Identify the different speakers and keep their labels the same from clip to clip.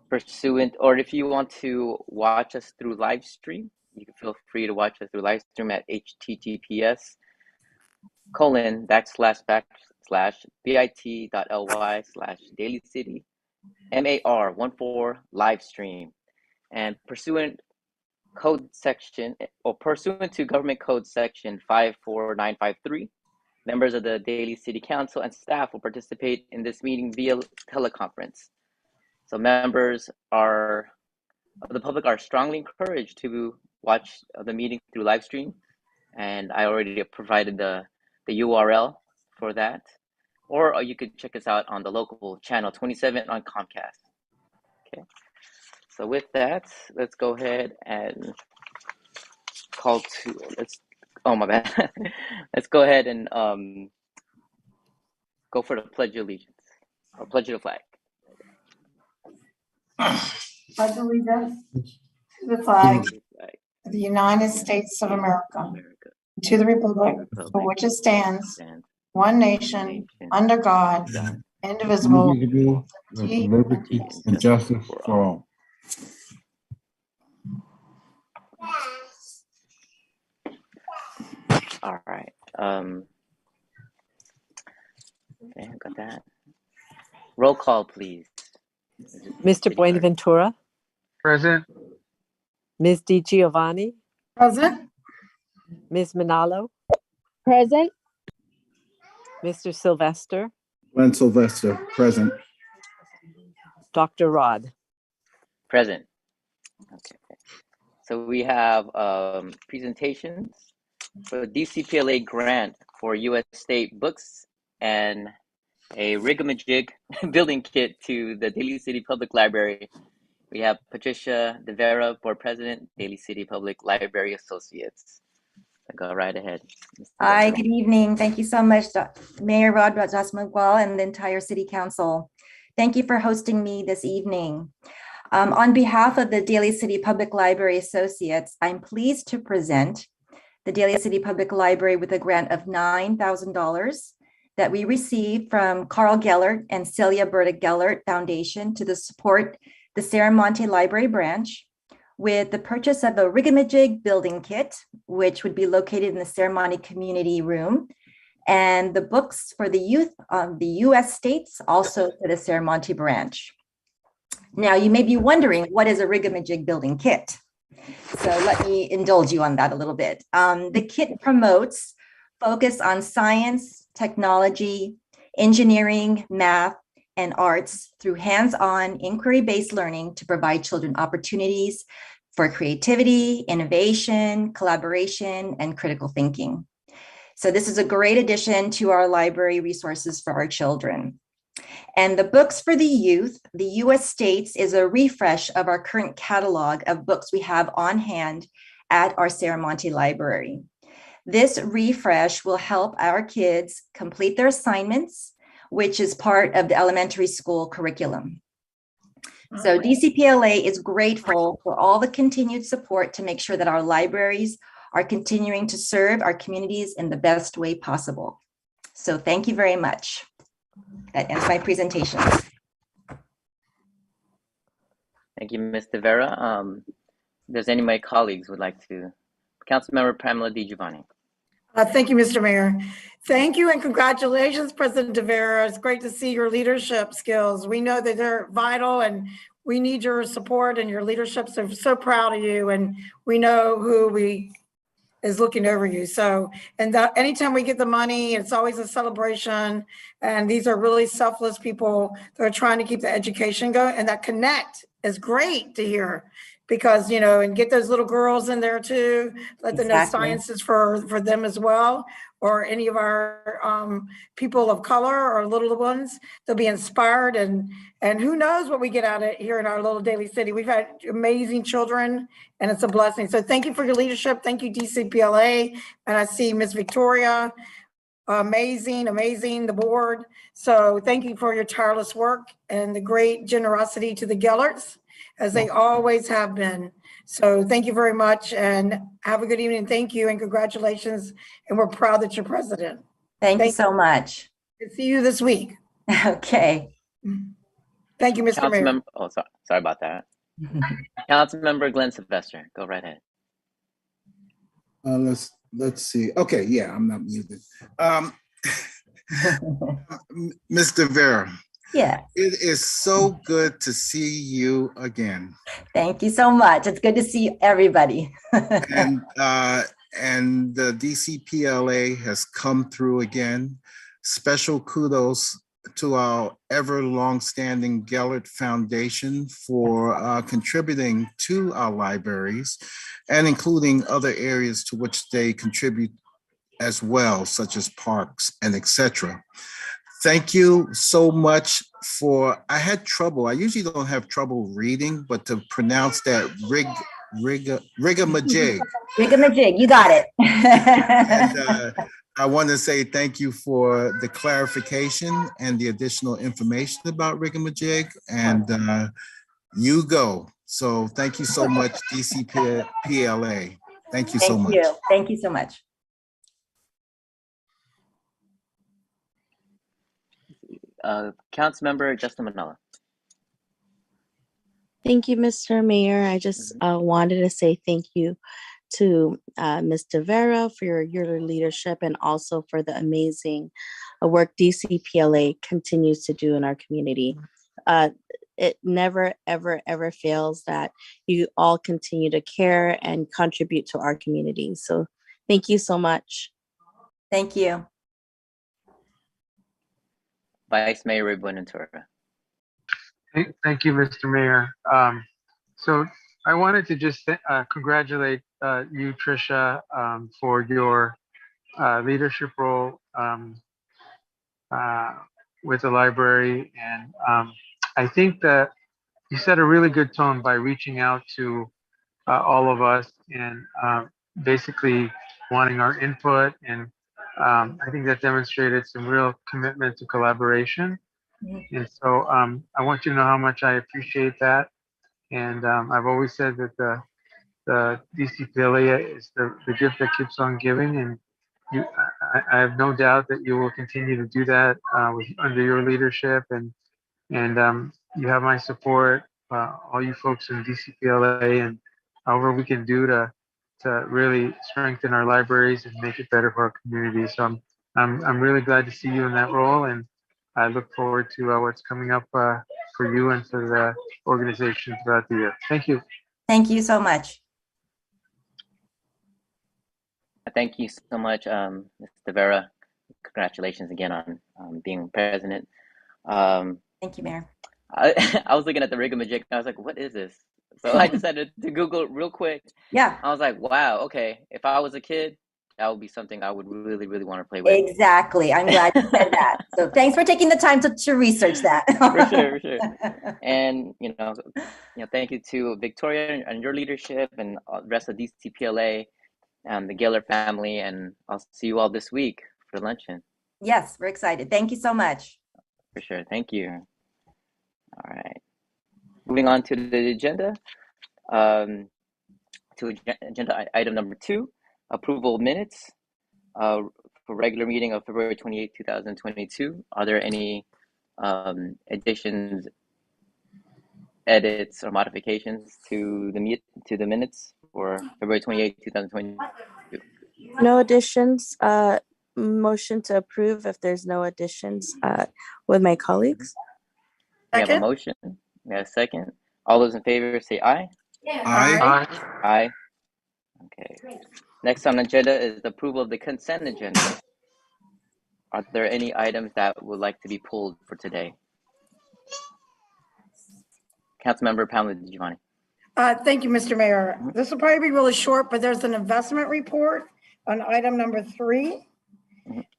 Speaker 1: pursuant, or if you want to watch us through live stream, you can feel free to watch us through live stream at https://bit.ly/daily mar14 live stream. And pursuant to government code section 54953, members of the Daly City Council and staff will participate in this meeting via teleconference. So members of the public are strongly encouraged to watch the meeting through live stream, and I already provided the URL for that. Or you could check us out on the local channel 27 on Comcast. Okay. So with that, let's go ahead and let's go ahead and go for the Pledge of Allegiance, or Pledge of the Flag.
Speaker 2: Pledge allegiance to the flag of the United States of America, to the republic for which it stands, one nation, under God, indivisible,
Speaker 3: with liberty and justice for all.
Speaker 1: All right. Okay, got that. Roll call, please.
Speaker 4: Mr. Buenaventura,
Speaker 5: Present.
Speaker 4: Ms. Di Giovanni,
Speaker 2: present.
Speaker 4: Ms. Manalo,
Speaker 6: Present.
Speaker 4: Mr. Sylvester,
Speaker 3: Glenn Sylvester, present.
Speaker 4: Dr. Rod.
Speaker 1: Present. Okay. So we have presentations for the DCPLA grant for U.S. State books and a rigamajig building kit to the Daly City Public Library. We have Patricia De Vera, Board President, Daly City Public Library Associates. So go right ahead.
Speaker 7: Hi, good evening. Thank you so much, Mayor Rod Rasmussen and the entire City Council. Thank you for hosting me this evening. On behalf of the Daly City Public Library Associates, I'm pleased to present the Daly City Public Library with a grant of $9,000 that we received from Carl Gellert and Celia Berta Gellert Foundation to support the Serramonte Library branch with the purchase of a rigamajig building kit, which would be located in the Serramonte Community Room, and the books for the youth of the U.S. states, also for the Serramonte branch. Now, you may be wondering, what is a rigamajig building kit? So let me indulge you on that a little bit. The kit promotes focus on science, technology, engineering, math, and arts through hands-on inquiry-based learning to provide children opportunities for creativity, innovation, collaboration, and critical thinking. So this is a great addition to our library resources for our children. And the books for the youth, the U.S. states, is a refresh of our current catalog of books we have on hand at our Serramonte Library. This refresh will help our kids complete their assignments, which is part of the elementary school curriculum. So DCPLA is grateful for all the continued support to make sure that our libraries are continuing to serve our communities in the best way possible. So thank you very much. That ends my presentation.
Speaker 1: Thank you, Ms. De Vera. Does any of my colleagues would like to? Councilmember Pamela Di Giovanni.
Speaker 2: Thank you, Mr. Mayor. Thank you and congratulations, President De Vera. It's great to see your leadership skills. We know that they're vital and we need your support and your leadership. So proud of you, and we know who is looking over you. So, and that anytime we get the money, it's always a celebration. And these are really selfless people that are trying to keep the education going, and that connect is great to hear. Because, you know, and get those little girls in there too, let them know science is for them as well, or any of our people of color or little ones. They'll be inspired, and who knows what we get out of it here in our little Daly City. We've had amazing children, and it's a blessing. So thank you for your leadership. Thank you, DCPLA. And I see Ms. Victoria, amazing, the board. So thank you for your tireless work and the great generosity to the Gellerts, as they always have been. So thank you very much and have a good evening. Thank you and congratulations. And we're proud that you're president.
Speaker 7: Thank you so much.
Speaker 2: See you this week.
Speaker 7: Okay.
Speaker 2: Thank you, Mr. Mayor.
Speaker 1: Councilmember, oh, sorry about that. Councilmember Glenn Sylvester, go right ahead.
Speaker 3: Let's see. Okay, yeah, I'm not muted. Mr. Vera,
Speaker 7: Yeah,
Speaker 3: it is so good to see you again.
Speaker 7: thank you so much. It's good to see everybody.
Speaker 3: And the DCPLA has come through again. Special kudos to our ever long-standing Gellert Foundation for contributing to our libraries and including other areas to which they contribute as well, such as parks and etc. Thank you so much for, I had trouble, I usually don't have trouble reading, but to pronounce that rigamajig.
Speaker 7: Rigamajig, you got it.
Speaker 3: And I want to say thank you for the clarification and the additional information about rigamajig, and you go. So thank you so much, DCPLA. Thank you so much.
Speaker 7: Thank you. Thank you so much.
Speaker 1: Councilmember Justin Manella.
Speaker 5: Thank you, Mr. Mayor. I just wanted to say thank you to Mr. Vera for your leadership and also for the amazing work DCPLA continues to do in our community. It never, ever, ever fails that you all continue to care and contribute to our community. So thank you so much.
Speaker 7: Thank you.
Speaker 1: Vice Mayor Buenaventura.
Speaker 6: Thank you, Mr. Mayor. So I wanted to just congratulate you, Tricia, for your leadership role with the library. And I think that you set a really good tone by reaching out to all of us and basically wanting our input. And I think that demonstrated some real commitment to collaboration. And so I want you to know how much I appreciate that. And I've always said that the DCPLA is the gift that keeps on giving. And I have no doubt that you will continue to do that under your leadership. And you have my support, all you folks in DCPLA, and however we can do to really strengthen our libraries and make it better for our community. So I'm really glad to see you in that role, and I look forward to what's coming up for you and for the organization throughout the year. Thank you.
Speaker 7: Thank you so much.
Speaker 1: Thank you so much, Mr. Vera. Congratulations again on being president.
Speaker 7: Thank you, Mayor.
Speaker 1: I was looking at the rigamajig. I was like, what is this? So I decided to Google it real quick.
Speaker 7: Yeah.
Speaker 1: I was like, wow, okay. If I was a kid, that would be something I would really, really want to play with.
Speaker 7: Exactly. I'm glad you said that. So thanks for taking the time to research that.
Speaker 1: For sure. And, thank you to Victoria and your leadership and the rest of DCPLA and the Geller family. And I'll see you all this week for luncheon.
Speaker 7: Yes, we're excited. Thank you so much.
Speaker 1: For sure. Thank you. All right. Moving on to the agenda. To agenda item number 2, approval of minutes for regular meeting of February 28, 2022. Are there any additions, edits, or modifications to the minutes for February 28, 2022?
Speaker 5: No additions. Motion to approve if there's no additions with my colleagues.
Speaker 1: We have a motion. We have a second. All those in favor say aye.
Speaker 3: Aye.
Speaker 1: Aye. Okay. Next on the agenda is the approval of the consent agenda. Are there any items that would like to be pulled for today? Councilmember Pamela DiGiovanni.
Speaker 2: Thank you, Mr. Mayor. This will probably be really short, but there's an investment report on item number 3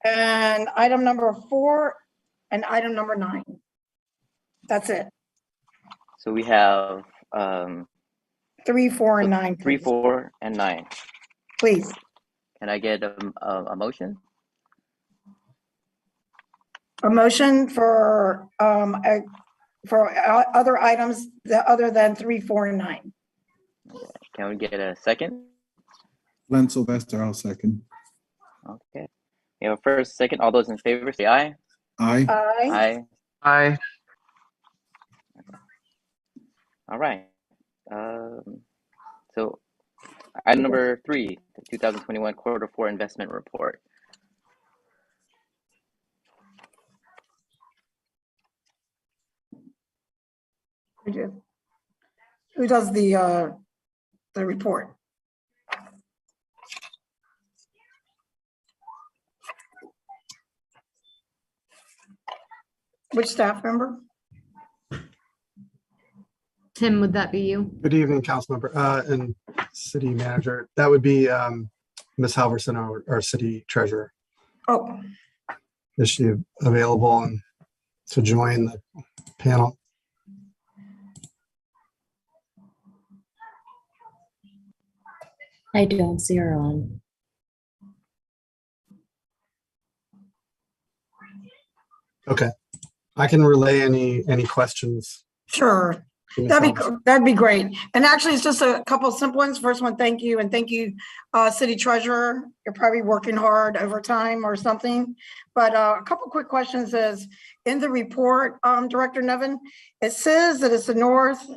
Speaker 2: and item number 4 and item number 9. That's it.
Speaker 1: So we have
Speaker 2: 3, 4, and 9.
Speaker 1: 3, 4, and 9.
Speaker 2: Please.
Speaker 1: Can I get a motion?
Speaker 2: A motion for other items other than 3, 4, and 9.
Speaker 1: Can we get a second?
Speaker 3: Glenn Sylvester, I'll second.
Speaker 1: Okay. We have a first, second. All those in favor say aye.
Speaker 3: Aye.
Speaker 2: Aye.
Speaker 1: Aye.
Speaker 6: Aye.
Speaker 1: All right. So item number 3, the 2021 Q4 investment report.
Speaker 2: Who does the report? Which staff member?
Speaker 8: Tim, would that be you?
Speaker 9: Good evening, council member and city manager. That would be Ms. Halverson, our city treasurer.
Speaker 2: Oh,
Speaker 9: Is she available and to join the panel?
Speaker 10: I don't see her on.
Speaker 9: Okay, I can relay any questions.
Speaker 2: sure.
Speaker 9: to Ms.
Speaker 2: That'd
Speaker 9: Halverson.
Speaker 2: be great. And actually, it's just a couple simple ones. First one, thank you, and thank you, city treasurer. You're probably working hard overtime or something. But a couple quick questions is in the report, Director Nevin, it says that it's the north.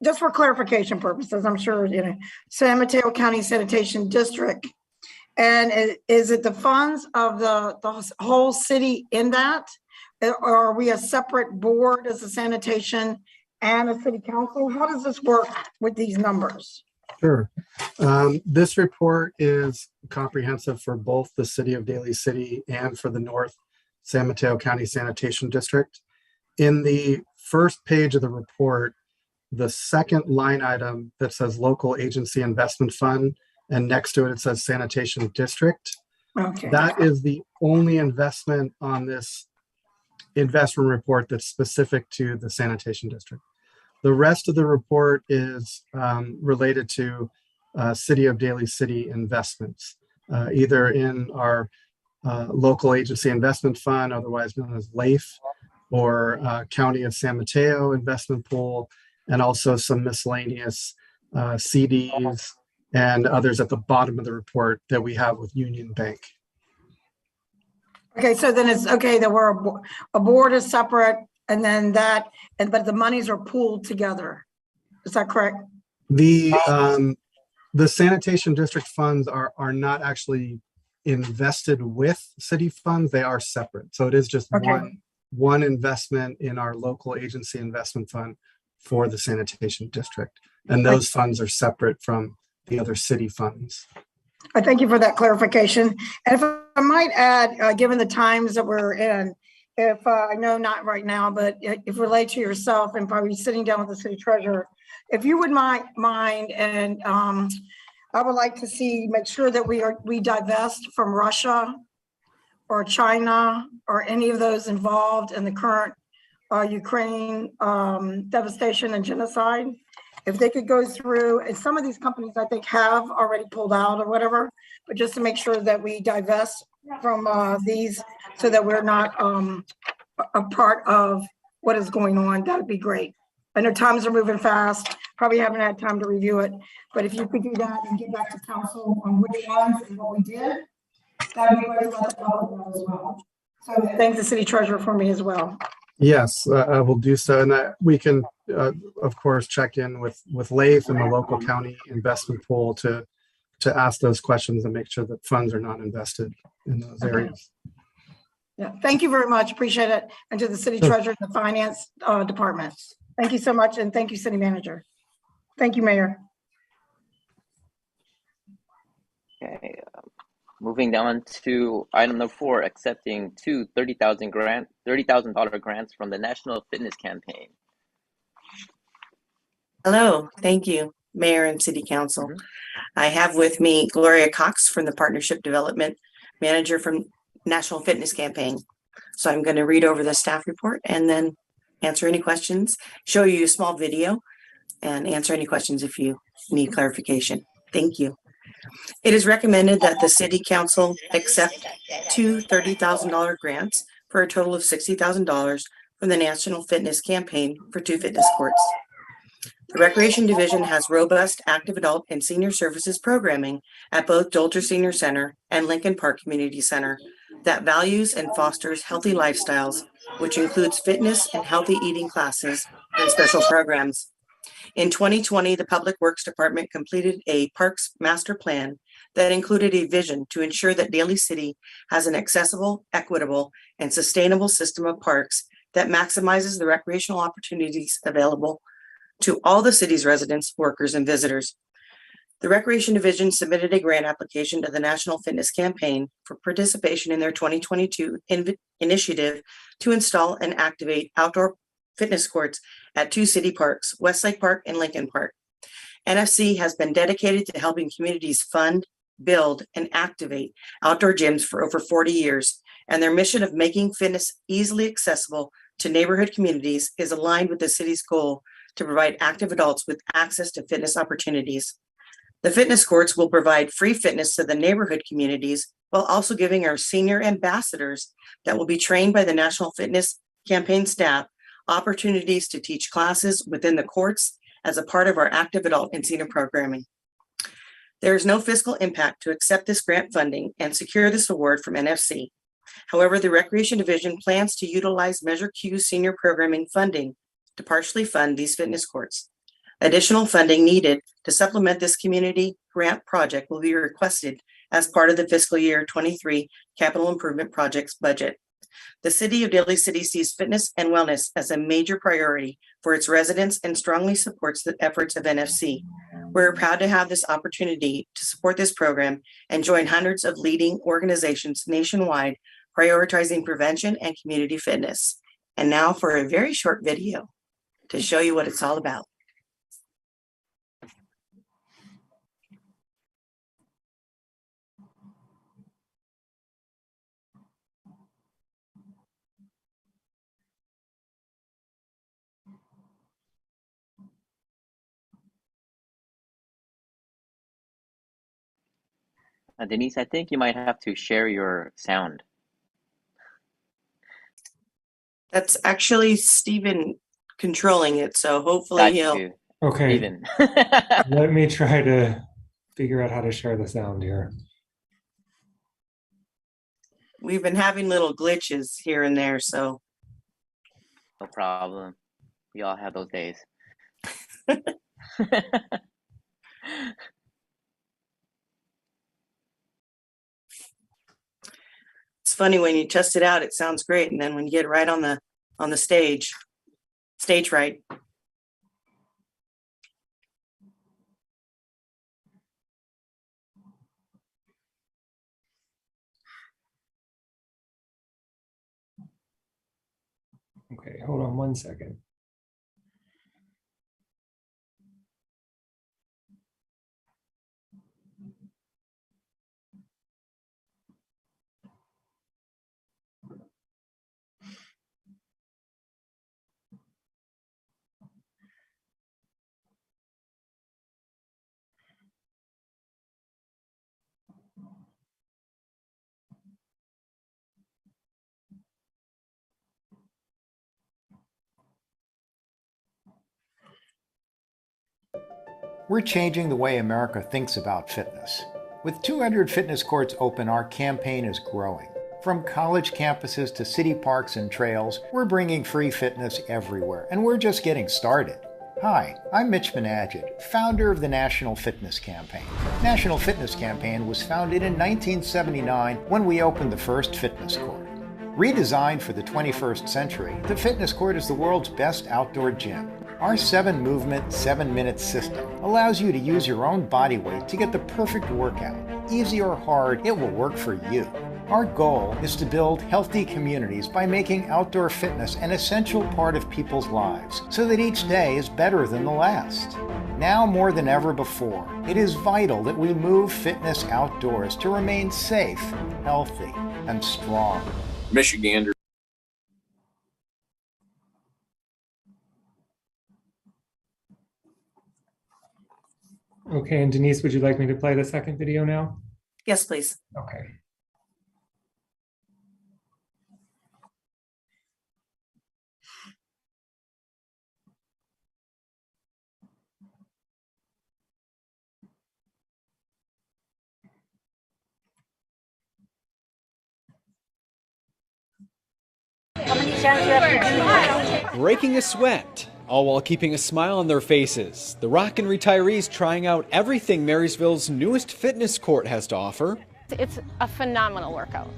Speaker 2: Just for clarification purposes, I'm sure you know San Mateo County Sanitation District, and is it the funds of the whole city in that, or are we a separate board as a sanitation and a city council? How does this work with these numbers?
Speaker 9: Sure. This report is comprehensive for both the city of Daly City and for the North San Mateo County Sanitation District. In the first page of the report, the second line item that says local agency investment fund, and next to it, it says sanitation district.
Speaker 2: Okay.
Speaker 9: That is the only investment on this investment report that's specific to the sanitation district. The rest of the report is related to City of Daly City investments, either in our local agency investment fund, otherwise known as LAIF, or County of San Mateo investment pool, and also some miscellaneous CDs and others at the bottom of the report that we have with Union Bank.
Speaker 2: Okay, so then it's okay that we're a board is separate, and then but the monies are pooled together. Is that correct?
Speaker 9: The sanitation district funds are not actually invested with city funds; they are separate. So it is just
Speaker 2: Okay.
Speaker 9: one investment in our local agency investment fund for the sanitation district, and those funds are separate from the other city funds.
Speaker 2: I thank you for that clarification. And if I might add, given the times that we're in, if I know not right now, but if relate to yourself and probably sitting down with the city treasurer, if you would mind, and I would like to make sure that we divest from Russia or China or any of those involved in the current Ukraine devastation and genocide. If they could go through, and some of these companies I think have already pulled out or whatever, but just to make sure that we divest from these so that we're not a part of what is going on, that'd be great. I know times are moving fast, probably haven't had time to review it, but if you could do that and get back to council on which ones and what we did, that'd be great to let the public know as well. So thank the city treasurer for me as well.
Speaker 9: Yes, I will do so, and we can, of course, check in with LAIF and the local county investment pool to ask those questions and make sure that funds are not invested in those areas.
Speaker 2: Yeah, thank you very much. Appreciate it. And to the city treasurer and the finance department. Thank you so much, and thank you, city manager. Thank you, Mayor.
Speaker 1: Okay. Moving down to item number 4, accepting two $30,000 grants from the National Fitness Campaign.
Speaker 11: Hello, thank you, Mayor and City Council. I have with me Gloria Cox from the Partnership Development Manager from National Fitness Campaign. So I'm going to read over the staff report and then answer any questions, show you a small video, and answer any questions if you need clarification. Thank you. It is recommended that the City Council accept two $30,000 grants for a total of $60,000 from the National Fitness Campaign for 2 fitness courts. The Recreation Division has robust active adult and senior services programming at both Dolter Senior Center and Lincoln Park Community Center that values and fosters healthy lifestyles, which includes fitness and healthy eating classes and special programs. In 2020, the Public Works Department completed a Parks Master Plan that included a vision to ensure that Daly City has an accessible, equitable, and sustainable system of parks that maximizes the recreational opportunities available to all the city's residents, workers, and visitors. The Recreation Division submitted a grant application to the National Fitness Campaign for participation in their 2022 initiative to install and activate outdoor fitness courts at 2 city parks, Westlake Park and Lincoln Park. NFC has been dedicated to helping communities fund, build, and activate outdoor gyms for over 40 years, and their mission of making fitness easily accessible to neighborhood communities is aligned with the city's goal to provide active adults with access to fitness opportunities. The fitness courts will provide free fitness to the neighborhood communities while also giving our senior ambassadors that will be trained by the National Fitness Campaign staff opportunities to teach classes within the courts as a part of our active adult and senior programming. There is no fiscal impact to accept this grant funding and secure this award from NFC. However, the Recreation Division plans to utilize Measure Q senior programming funding to partially fund these fitness courts. Additional funding needed to supplement this community grant project will be requested as part of the fiscal year 23 capital improvement projects budget. The city of Daly City sees fitness and wellness as a major priority for its residents and strongly supports the efforts of NFC. We're proud to have this opportunity to support this program and join hundreds of leading organizations nationwide prioritizing prevention and community fitness. And now for a very short video to show you what it's all about.
Speaker 1: Denise, I think you might have to share your sound.
Speaker 11: That's actually Stephen controlling it, so hopefully
Speaker 1: Got
Speaker 11: he'll.
Speaker 1: you,
Speaker 10: Okay,
Speaker 1: Steven.
Speaker 10: let me try to figure out how to share the sound here.
Speaker 11: We've been having little glitches here and there, so.
Speaker 1: No problem. We all have those days.
Speaker 11: It's funny when you test it out, it sounds great, and then when you get right on the stage right.
Speaker 10: Okay, hold on one second.
Speaker 12: We're changing the way America thinks about fitness. With 200 fitness courts open, our campaign is growing. From college campuses to city parks and trails, we're bringing free fitness everywhere, and we're just getting started. Hi, I'm Mitch Menagid, founder of the National Fitness Campaign. National Fitness Campaign was founded in 1979 when we opened the first fitness court. Redesigned for the 21st century, the fitness court is the world's best outdoor gym. Our 7-movement, 7-minute system allows you to use your own body weight to get the perfect workout. Easy or hard, it will work for you. Our goal is to build healthy communities by making outdoor fitness an essential part of people's lives so that each day is better than the last. Now more than ever before, it is vital that we move fitness outdoors to remain safe, healthy, and strong.
Speaker 13: Michigander.
Speaker 10: Okay, and Denise, would you like me to play the second video now?
Speaker 11: Yes, please.
Speaker 10: Okay.
Speaker 14: Breaking a sweat,
Speaker 13: all while keeping a smile on their faces. The Rockin' retirees trying out everything Marysville's newest fitness court has to offer.
Speaker 14: It's a phenomenal workout,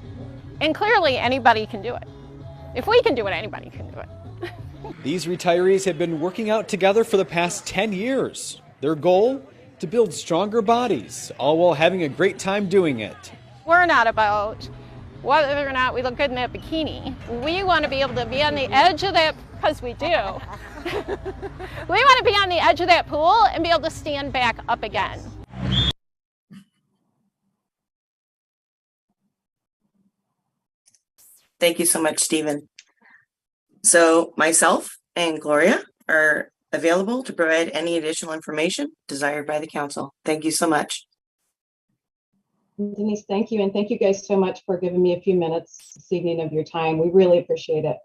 Speaker 14: and clearly anybody can do it. If we can do it, anybody can do it.
Speaker 13: These retirees have been working out together for the past 10 years. Their goal? To build stronger bodies, all while having a great time doing it.
Speaker 14: We're not about whether or not we look good in that bikini. We want to be able to be on the edge of that, because we do. We want to be on the edge of that pool and be able to stand back up again.
Speaker 11: Thank you so much, Stephen. So myself and Gloria are available to provide any additional information desired by the council. Thank you so much.
Speaker 15: Denise, thank you. And thank you guys so much for giving me a few minutes this evening of your time. We really appreciate it.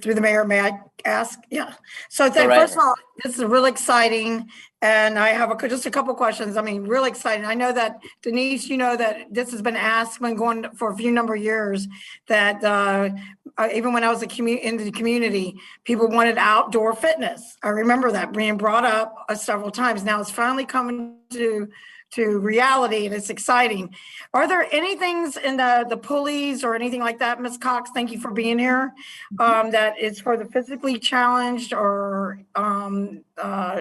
Speaker 2: Through the mayor, may I ask? Yeah. So first of all, this is really exciting. And I have just a couple questions. I mean, really exciting. I know that Denise, you know that this has been asked, been going for a few number of years, that even when I was in the community, people wanted outdoor fitness. I remember that being brought up several times. Now it's finally coming to reality, and it's exciting. Are there any things in the pulleys or anything like that, Ms. Cox, thank you for being here, that is for the physically challenged or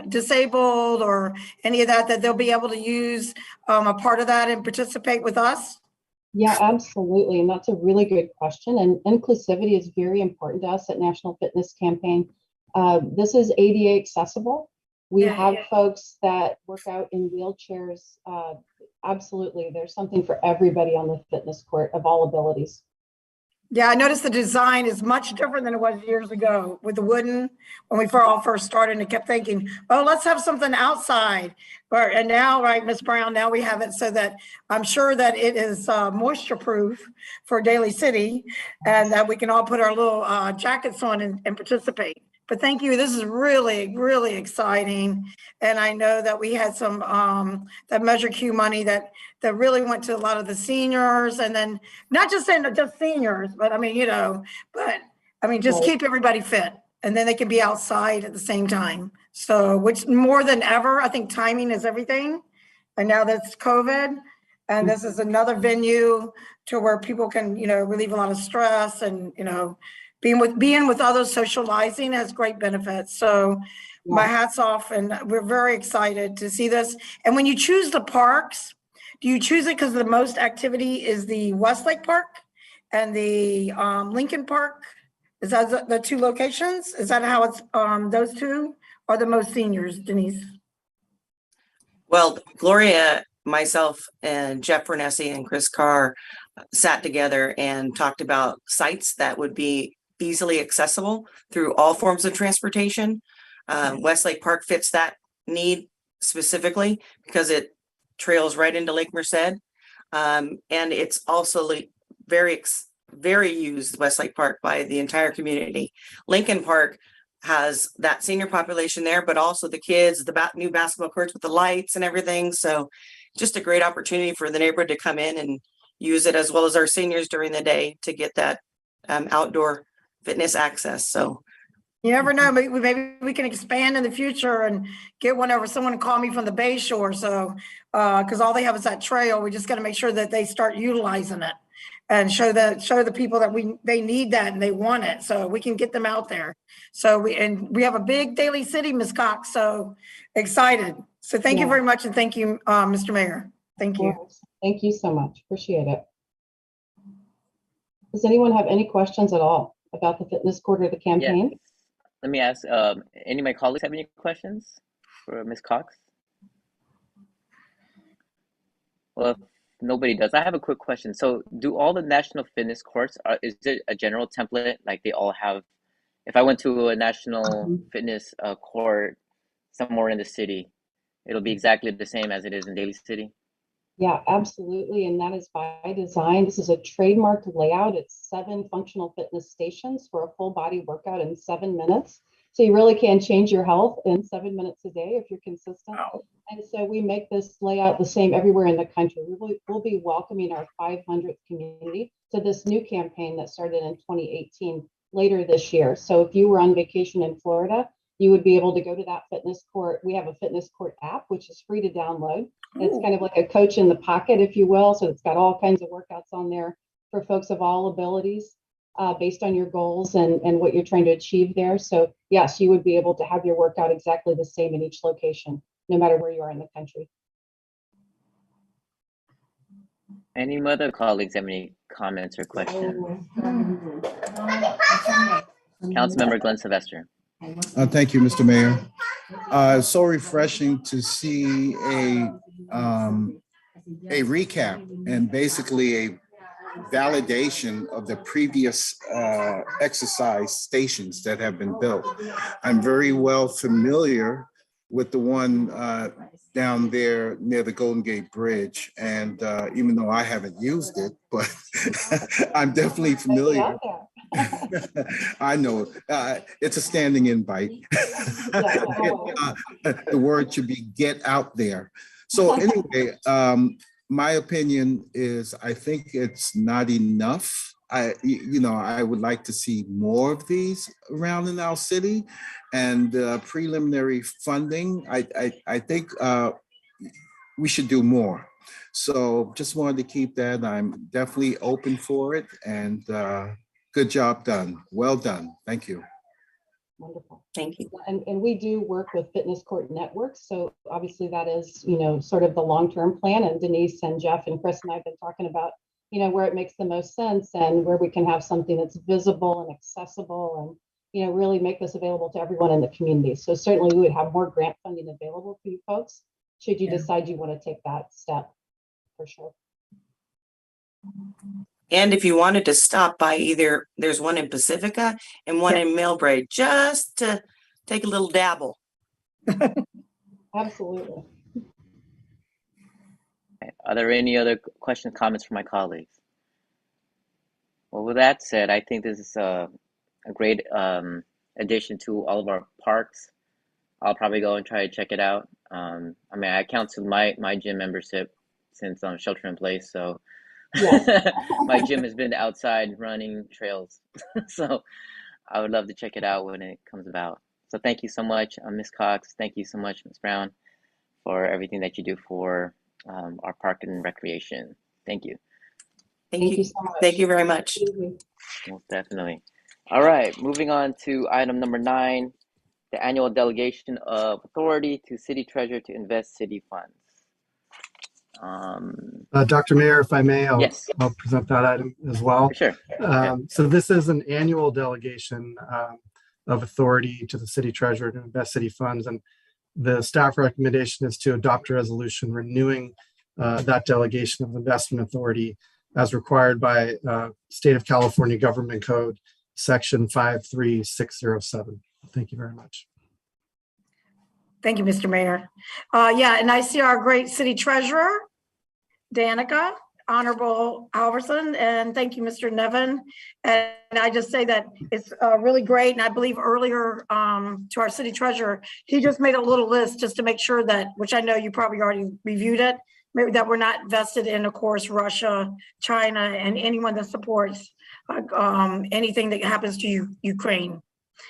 Speaker 2: disabled or any of that they'll be able to use a part of that and participate with us?
Speaker 15: Yeah, absolutely. And that's a really good question. And inclusivity is very important to us at National Fitness Campaign. This is ADA accessible. We have folks that work out in wheelchairs. Absolutely. There's something for everybody on the fitness court of all abilities.
Speaker 2: Yeah, I noticed the design is much different than it was years ago with the wooden, when we all first started, and kept thinking, oh, let's have something outside. And now, right, Ms. Brown, now we have it so that I'm sure that it is moisture proof for Daly City, and that we can all put our little jackets on and participate. But thank you. This is really, really exciting. And I know that we had some that Measure Q money that really went to a lot of the seniors, and then not just seniors, but I mean, just keep everybody fit, and then they can be outside at the same time. So, which more than ever, I think timing is everything. And now that's COVID, and this is another venue to where people can, relieve a lot of stress, and, being with others, socializing has great benefits. So my hat's off, and we're very excited to see this. And when you choose the parks, do you choose it because the most activity is the Westlake Park and the Lincoln Park? Is that the two locations? Is that how it's those two are the most seniors, Denise?
Speaker 11: Well, Gloria, myself, and Jeff Renesi and Chris Carr sat together and talked about sites that would be easily accessible through all forms of transportation. Westlake Park fits that need specifically because it trails right into Lake Merced. And it's also very used, Westlake Park, by the entire community. Lincoln Park has that senior population there, but also the kids, the new basketball courts with the lights and everything. So just a great opportunity for the neighborhood to come in and use it, as well as our seniors during the day, to get that outdoor fitness access. So
Speaker 2: you never know, maybe we can expand in the future and get one over. Someone called me from the Bay Shore. So, because all they have is that trail, we just got to make sure that they start utilizing it and show the people that they need that and they want it, so we can get them out there. So we have a big Daly City, Ms. Cox. So excited. So thank you very much, and thank you, Mr. Mayor. Thank you.
Speaker 15: Thank you so much. Appreciate it. Does anyone have any questions at all about the fitness court or the campaign?
Speaker 1: Yeah. Let me ask, any of my colleagues have any questions for Ms. Cox? Well, if nobody does, I have a quick question. So do all the national fitness courts, is it a general template, like they all have? If I went to a national fitness court somewhere in the city, it'll be exactly the same as it is in Daly City?
Speaker 15: Yeah, absolutely. And that is by design. This is a trademarked layout. It's 7 functional fitness stations for a full body workout in 7 minutes. So you really can change your health in 7 minutes a day if you're consistent. Wow. And so we make this layout the same everywhere in the country. We'll be welcoming our 500th community to this new campaign that started in 2018 later this year. So if you were on vacation in Florida, you would be able to go to that fitness court. We have a fitness court app, which is free to download. It's kind of like a coach in the pocket, if you will. So it's got all kinds of workouts on there for folks of all abilities based on your goals and what you're trying to achieve there. So yes, you would be able to have your workout exactly the same in each location, no matter where you are in the country.
Speaker 1: Any other colleagues have any comments or questions? Councilmember Glenn Sylvester.
Speaker 3: Thank you, Mr. Mayor. It's so refreshing to see a recap and basically a validation of the previous exercise stations that have been built. I'm very well familiar with the one down there near the Golden Gate Bridge. And even though I haven't used it, but I'm definitely familiar. I know it's a standing invite. The word should be get out there. So anyway, my opinion is I think it's not enough. I would like to see more of these around in our city, and preliminary funding. I think we should do more. So just wanted to keep that. I'm definitely open for it, and good job done. Well done. Thank you.
Speaker 15: Wonderful.
Speaker 11: Thank you.
Speaker 15: And we do work with fitness court networks. So obviously that is, sort of the long-term plan. And Denise and Jeff and Chris and I have been talking about, where it makes the most sense and where we can have something that's visible and accessible and, really make this available to everyone in the community. So certainly we would have more grant funding available for you folks, should you decide you want to take that step, for sure.
Speaker 11: And if you wanted to stop by either, there's one in Pacifica and one in Millbrae, just to take a little dabble.
Speaker 15: Absolutely.
Speaker 1: Are there any other questions, comments from my colleagues? Well, with that said, I think this is a great addition to all of our parks. I'll probably go and try to check it out. I count to my gym membership since I'm shelter in place, so yes. My gym has been outside running trails. So I would love to check it out when it comes about. So thank you so much, Ms. Cox. Thank you so much, Ms. Brown, for everything that you do for our park and recreation. Thank you.
Speaker 11: Thank you so much. Thank you very much.
Speaker 1: Most definitely. All right, moving on to item number 9, the annual delegation of authority to city treasurer to invest city funds.
Speaker 9: Dr. Mayor, if I may, I'll present that item as well.
Speaker 1: Sure.
Speaker 9: So this is an annual delegation of authority to the city treasurer to invest city funds. And the staff recommendation is to adopt a resolution renewing that delegation of investment authority as required by State of California Government Code, Section 53607. Thank you very much.
Speaker 2: Thank you, Mr. Mayor. And I see our great city treasurer, Danica, Honorable Alverson, and thank you, Mr. Nevin. And I just say that it's really great. And I believe earlier to our city treasurer, he just made a little list just to make sure that, which I know you probably already reviewed it, maybe that we're not vested in, of course, Russia, China, and anyone that supports anything that happens to Ukraine.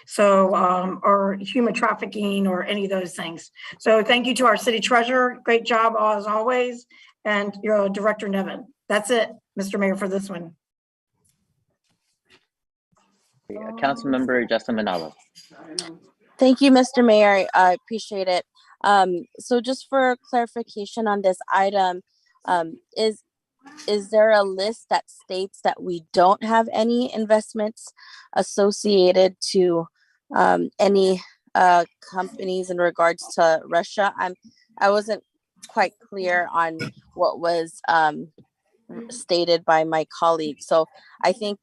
Speaker 2: So, or human trafficking or any of those things. So thank you to our city treasurer. Great job as always. And your Director Nevin. That's it, Mr. Mayor, for this one.
Speaker 1: Councilmember Justin Manalo.
Speaker 5: Thank you, Mr. Mayor. I appreciate it. So just for clarification on this item, is there a list that states that we don't have any investments associated to any companies in regards to Russia? I wasn't quite clear on what was stated by my colleague. So I think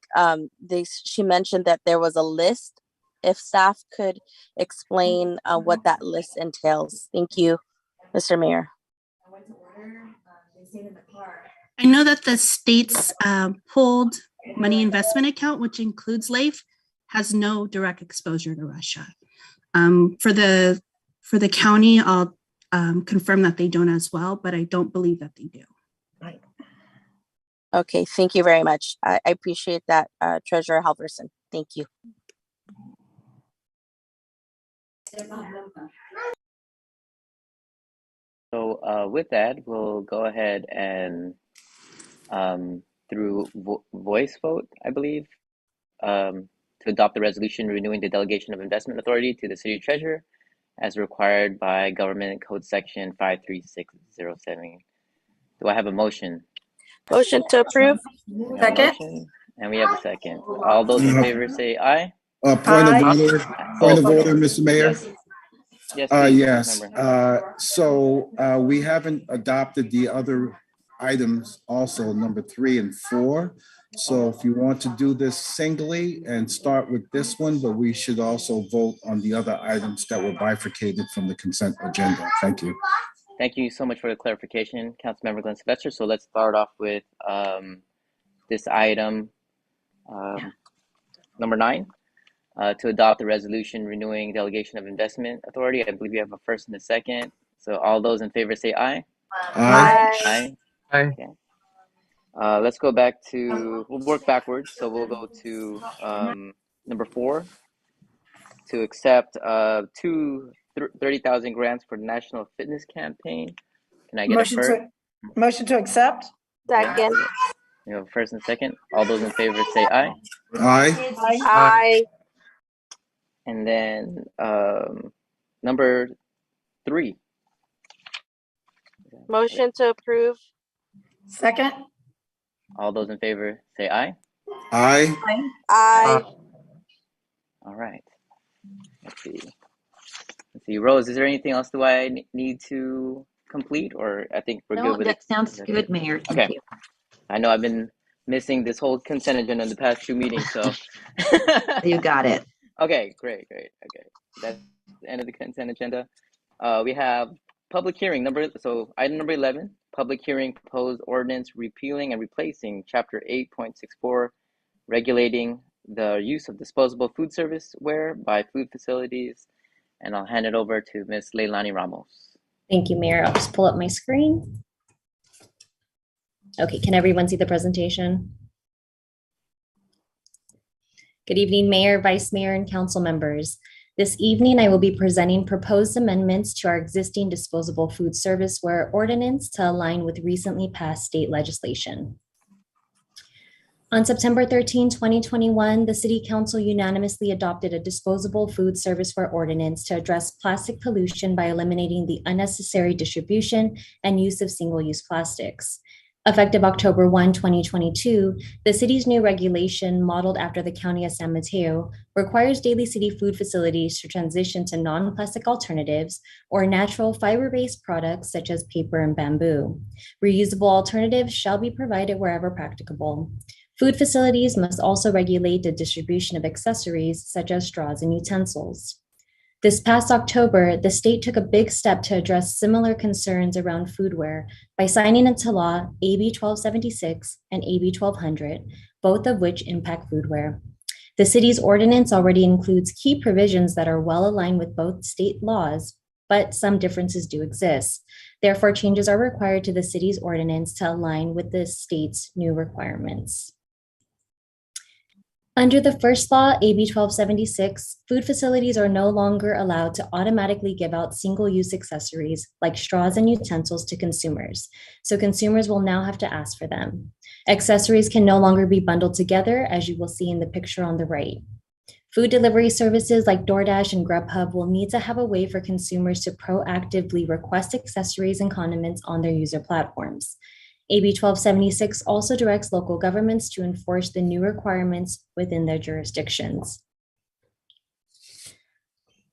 Speaker 5: she mentioned that there was a list. If staff could explain what that list entails. Thank you, Mr. Mayor.
Speaker 16: I know that the state's pooled money investment account, which includes LAIF, has no direct exposure to Russia. For the county, I'll confirm that they don't as well, but I don't believe that they do.
Speaker 5: Right. Okay, thank you very much. I appreciate that, Treasurer Halverson. Thank you.
Speaker 1: So with that, we'll go ahead and through voice vote, I believe, to adopt the resolution renewing the delegation of investment authority to the city treasurer as required by Government Code Section 53607. Do I have a motion?
Speaker 5: Motion to approve.
Speaker 1: We have a motion, and we have a second. All those in favor say aye.
Speaker 3: Point of order, Mr. Mayor.
Speaker 1: Yes, please,
Speaker 3: Yes.
Speaker 1: member.
Speaker 3: So we haven't adopted the other items, also number 3 and 4. So if you want to do this singly and start with this one, but we should also vote on the other items that were bifurcated from the consent agenda. Thank you.
Speaker 1: Thank you so much for the clarification, Councilmember Glenn Sylvester. So let's start off with this item, number 9, to adopt the resolution renewing delegation of investment authority. I believe you have a first and a second. So all those in favor say aye.
Speaker 3: Aye.
Speaker 6: Aye.
Speaker 1: Okay. Let's go back to, we'll work backwards. So we'll go to number 4, to accept 30,000 grants for the National Fitness Campaign. Can I get a first?
Speaker 2: Motion to accept?
Speaker 5: Second.
Speaker 1: You know, first and second. All those in favor say aye.
Speaker 3: Aye.
Speaker 5: Aye.
Speaker 1: And then number 3.
Speaker 5: Motion to approve.
Speaker 2: Second?
Speaker 1: All those in favor say aye.
Speaker 3: Aye.
Speaker 5: Aye.
Speaker 1: All right. Let's see. Rose, is there anything else do I need to complete, or I think we're good with it?
Speaker 17: That sounds good, Mayor. Thank you.
Speaker 1: I know I've been missing this whole consent agenda in the past 2 meetings, so.
Speaker 17: You got it.
Speaker 1: Okay, great. Okay, that's the end of the consent agenda. We have public hearing item number 11, public hearing proposed ordinance repealing and replacing chapter 8.64, regulating the use of disposable food service ware by food facilities. And I'll hand it over to Ms. Leilani Ramos.
Speaker 18: Thank you, Mayor. I'll just pull up my screen. Okay, can everyone see the presentation? Good evening, Mayor, Vice Mayor, and council members. This evening, I will be presenting proposed amendments to our existing disposable food service ware ordinance to align with recently passed state legislation. On September 13, 2021, the City Council unanimously adopted a disposable food service ware ordinance to address plastic pollution by eliminating the unnecessary distribution and use of single-use plastics. Effective October 1, 2022, the city's new regulation, modeled after the County of San Mateo, requires Daly City food facilities to transition to non-plastic alternatives or natural fiber-based products such as paper and bamboo. Reusable alternatives shall be provided wherever practicable. Food facilities must also regulate the distribution of accessories such as straws and utensils. This past October, the state took a big step to address similar concerns around foodware by signing into law AB 1276 and AB 1200, both of which impact foodware. The city's ordinance already includes key provisions that are well aligned with both state laws, but some differences do exist. Therefore, changes are required to the city's ordinance to align with the state's new requirements. Under the first law, AB 1276, food facilities are no longer allowed to automatically give out single-use accessories like straws and utensils to consumers, so consumers will now have to ask for them. Accessories can no longer be bundled together, as you will see in the picture on the right. Food delivery services like DoorDash and Grubhub will need to have a way for consumers to proactively request accessories and condiments on their user platforms. AB 1276 also directs local governments to enforce the new requirements within their jurisdictions.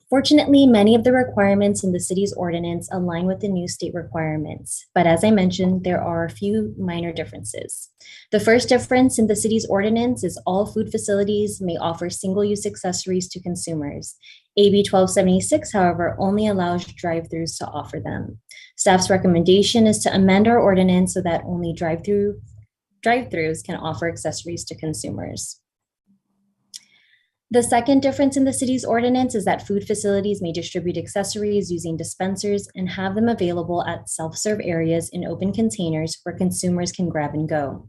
Speaker 18: Fortunately, many of the requirements in the city's ordinance align with the new state requirements, but as I mentioned, there are a few minor differences. The first difference in the city's ordinance is all food facilities may offer single-use accessories to consumers. AB 1276, however, only allows drive-thrus to offer them. Staff's recommendation is to amend our ordinance so that only drive-thrus can offer accessories to consumers. The second difference in the city's ordinance is that food facilities may distribute accessories using dispensers and have them available at self-serve areas in open containers where consumers can grab and go.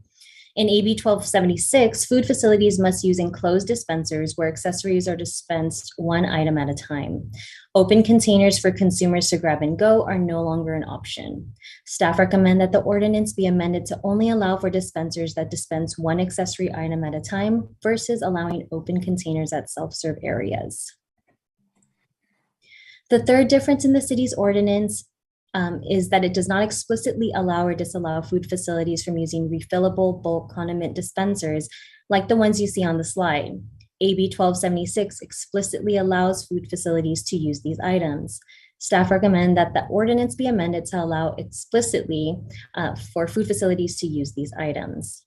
Speaker 18: In AB 1276, food facilities must use enclosed dispensers where accessories are dispensed one item at a time. Open containers for consumers to grab and go are no longer an option. Staff recommend that the ordinance be amended to only allow for dispensers that dispense one accessory item at a time versus allowing open containers at self-serve areas. The third difference in the city's ordinance is that it does not explicitly allow or disallow food facilities from using refillable bulk condiment dispensers like the ones you see on the slide. AB 1276 explicitly allows food facilities to use these items. Staff recommend that the ordinance be amended to allow explicitly for food facilities to use these items.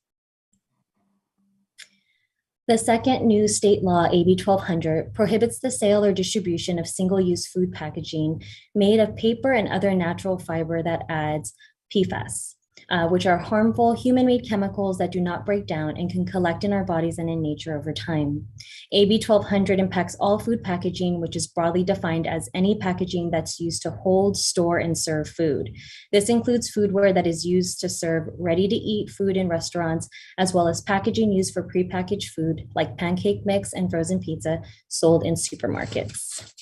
Speaker 18: The second new state law, AB 1200, prohibits the sale or distribution of single-use food packaging made of paper and other natural fiber that adds PFAS, which are harmful human-made chemicals that do not break down and can collect in our bodies and in nature over time. AB 1200 impacts all food packaging, which is broadly defined as any packaging that's used to hold, store, and serve food. This includes foodware that is used to serve ready-to-eat food in restaurants, as well as packaging used for prepackaged food like pancake mix and frozen pizza sold in supermarkets.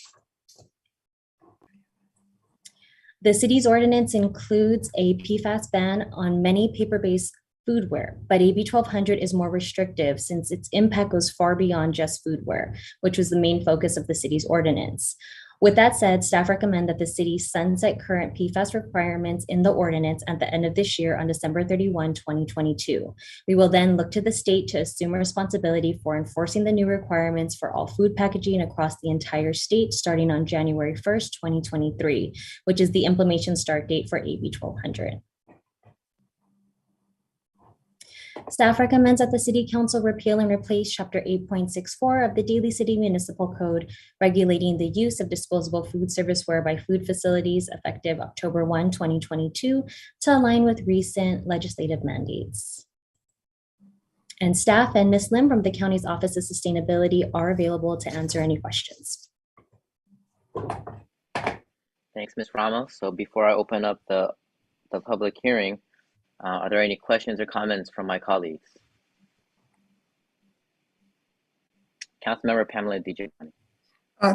Speaker 18: The city's ordinance includes a PFAS ban on many paper-based foodware, but AB 1200 is more restrictive since its impact goes far beyond just foodware, which was the main focus of the city's ordinance. With that said, staff recommend that the city sunset current PFAS requirements in the ordinance at the end of this year on December 31, 2022. We will then look to the state to assume responsibility for enforcing the new requirements for all food packaging across the entire state starting on January 1st, 2023, which is the implementation start date for AB 1200. Staff recommends that the City Council repeal and replace Chapter 8.64 of the Daly City Municipal Code, regulating the use of disposable food serviceware by food facilities effective October 1, 2022, to align with recent legislative mandates. And staff and Ms. Lim from the county's Office of Sustainability are available to answer any questions.
Speaker 1: Thanks, Ms. Ramos. So before I open up the public hearing, are there any questions or comments from my colleagues? Councilmember Pamela DJ.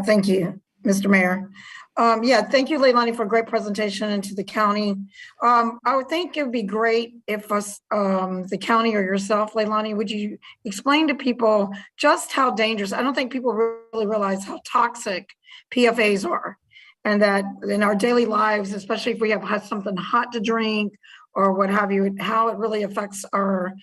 Speaker 2: Thank you, Mr. Mayor. Thank you, Leilani, for a great presentation and to the county. I would think it would be great if us, the county or yourself, Leilani, would you explain to people just how dangerous, I don't think people really realize how toxic PFAS are, and that in our daily lives, especially if we have had something hot to drink or what have you, how it really affects our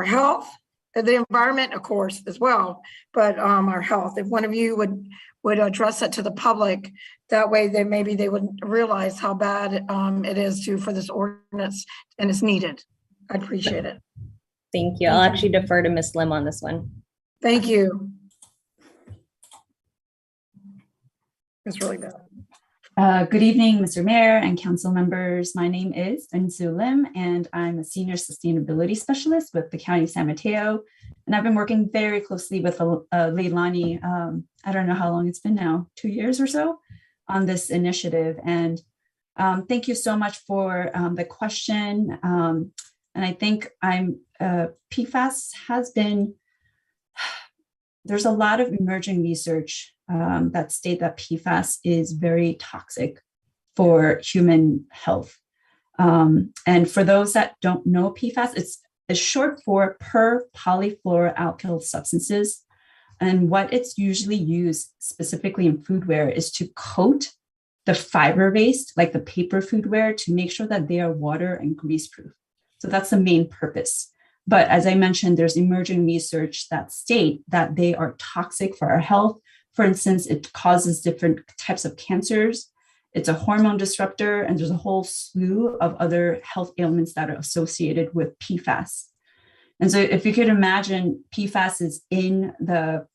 Speaker 2: health, the environment, of course, as well, but our health. If one of you would address it to the public, that way maybe they would realize how bad it is for this ordinance, and it's needed. I'd appreciate it.
Speaker 18: Thank you. I'll actually defer to Ms. Lim on this one.
Speaker 2: Thank you. It's really bad.
Speaker 19: Good evening, Mr. Mayor and council members. My name is Ensu Lim, and I'm a senior sustainability specialist with the County of San Mateo. And I've been working very closely with Leilani, I don't know how long it's been now, 2 years or so, on this initiative. And thank you so much for the question. And I think PFAS has been, there's a lot of emerging research that state that PFAS is very toxic for human health. And for those that don't know PFAS, it's short for per polyfluoroalkyl substances. And what it's usually used specifically in foodware is to coat the fiber-based, like the paper foodware, to make sure that they are water and grease-proof. So that's the main purpose. But as I mentioned, there's emerging research that state that they are toxic for our health. For instance, it causes different types of cancers. It's a hormone disruptor, and there's a whole slew of other health ailments that are associated with PFAS. And so if you could imagine, PFAS is in the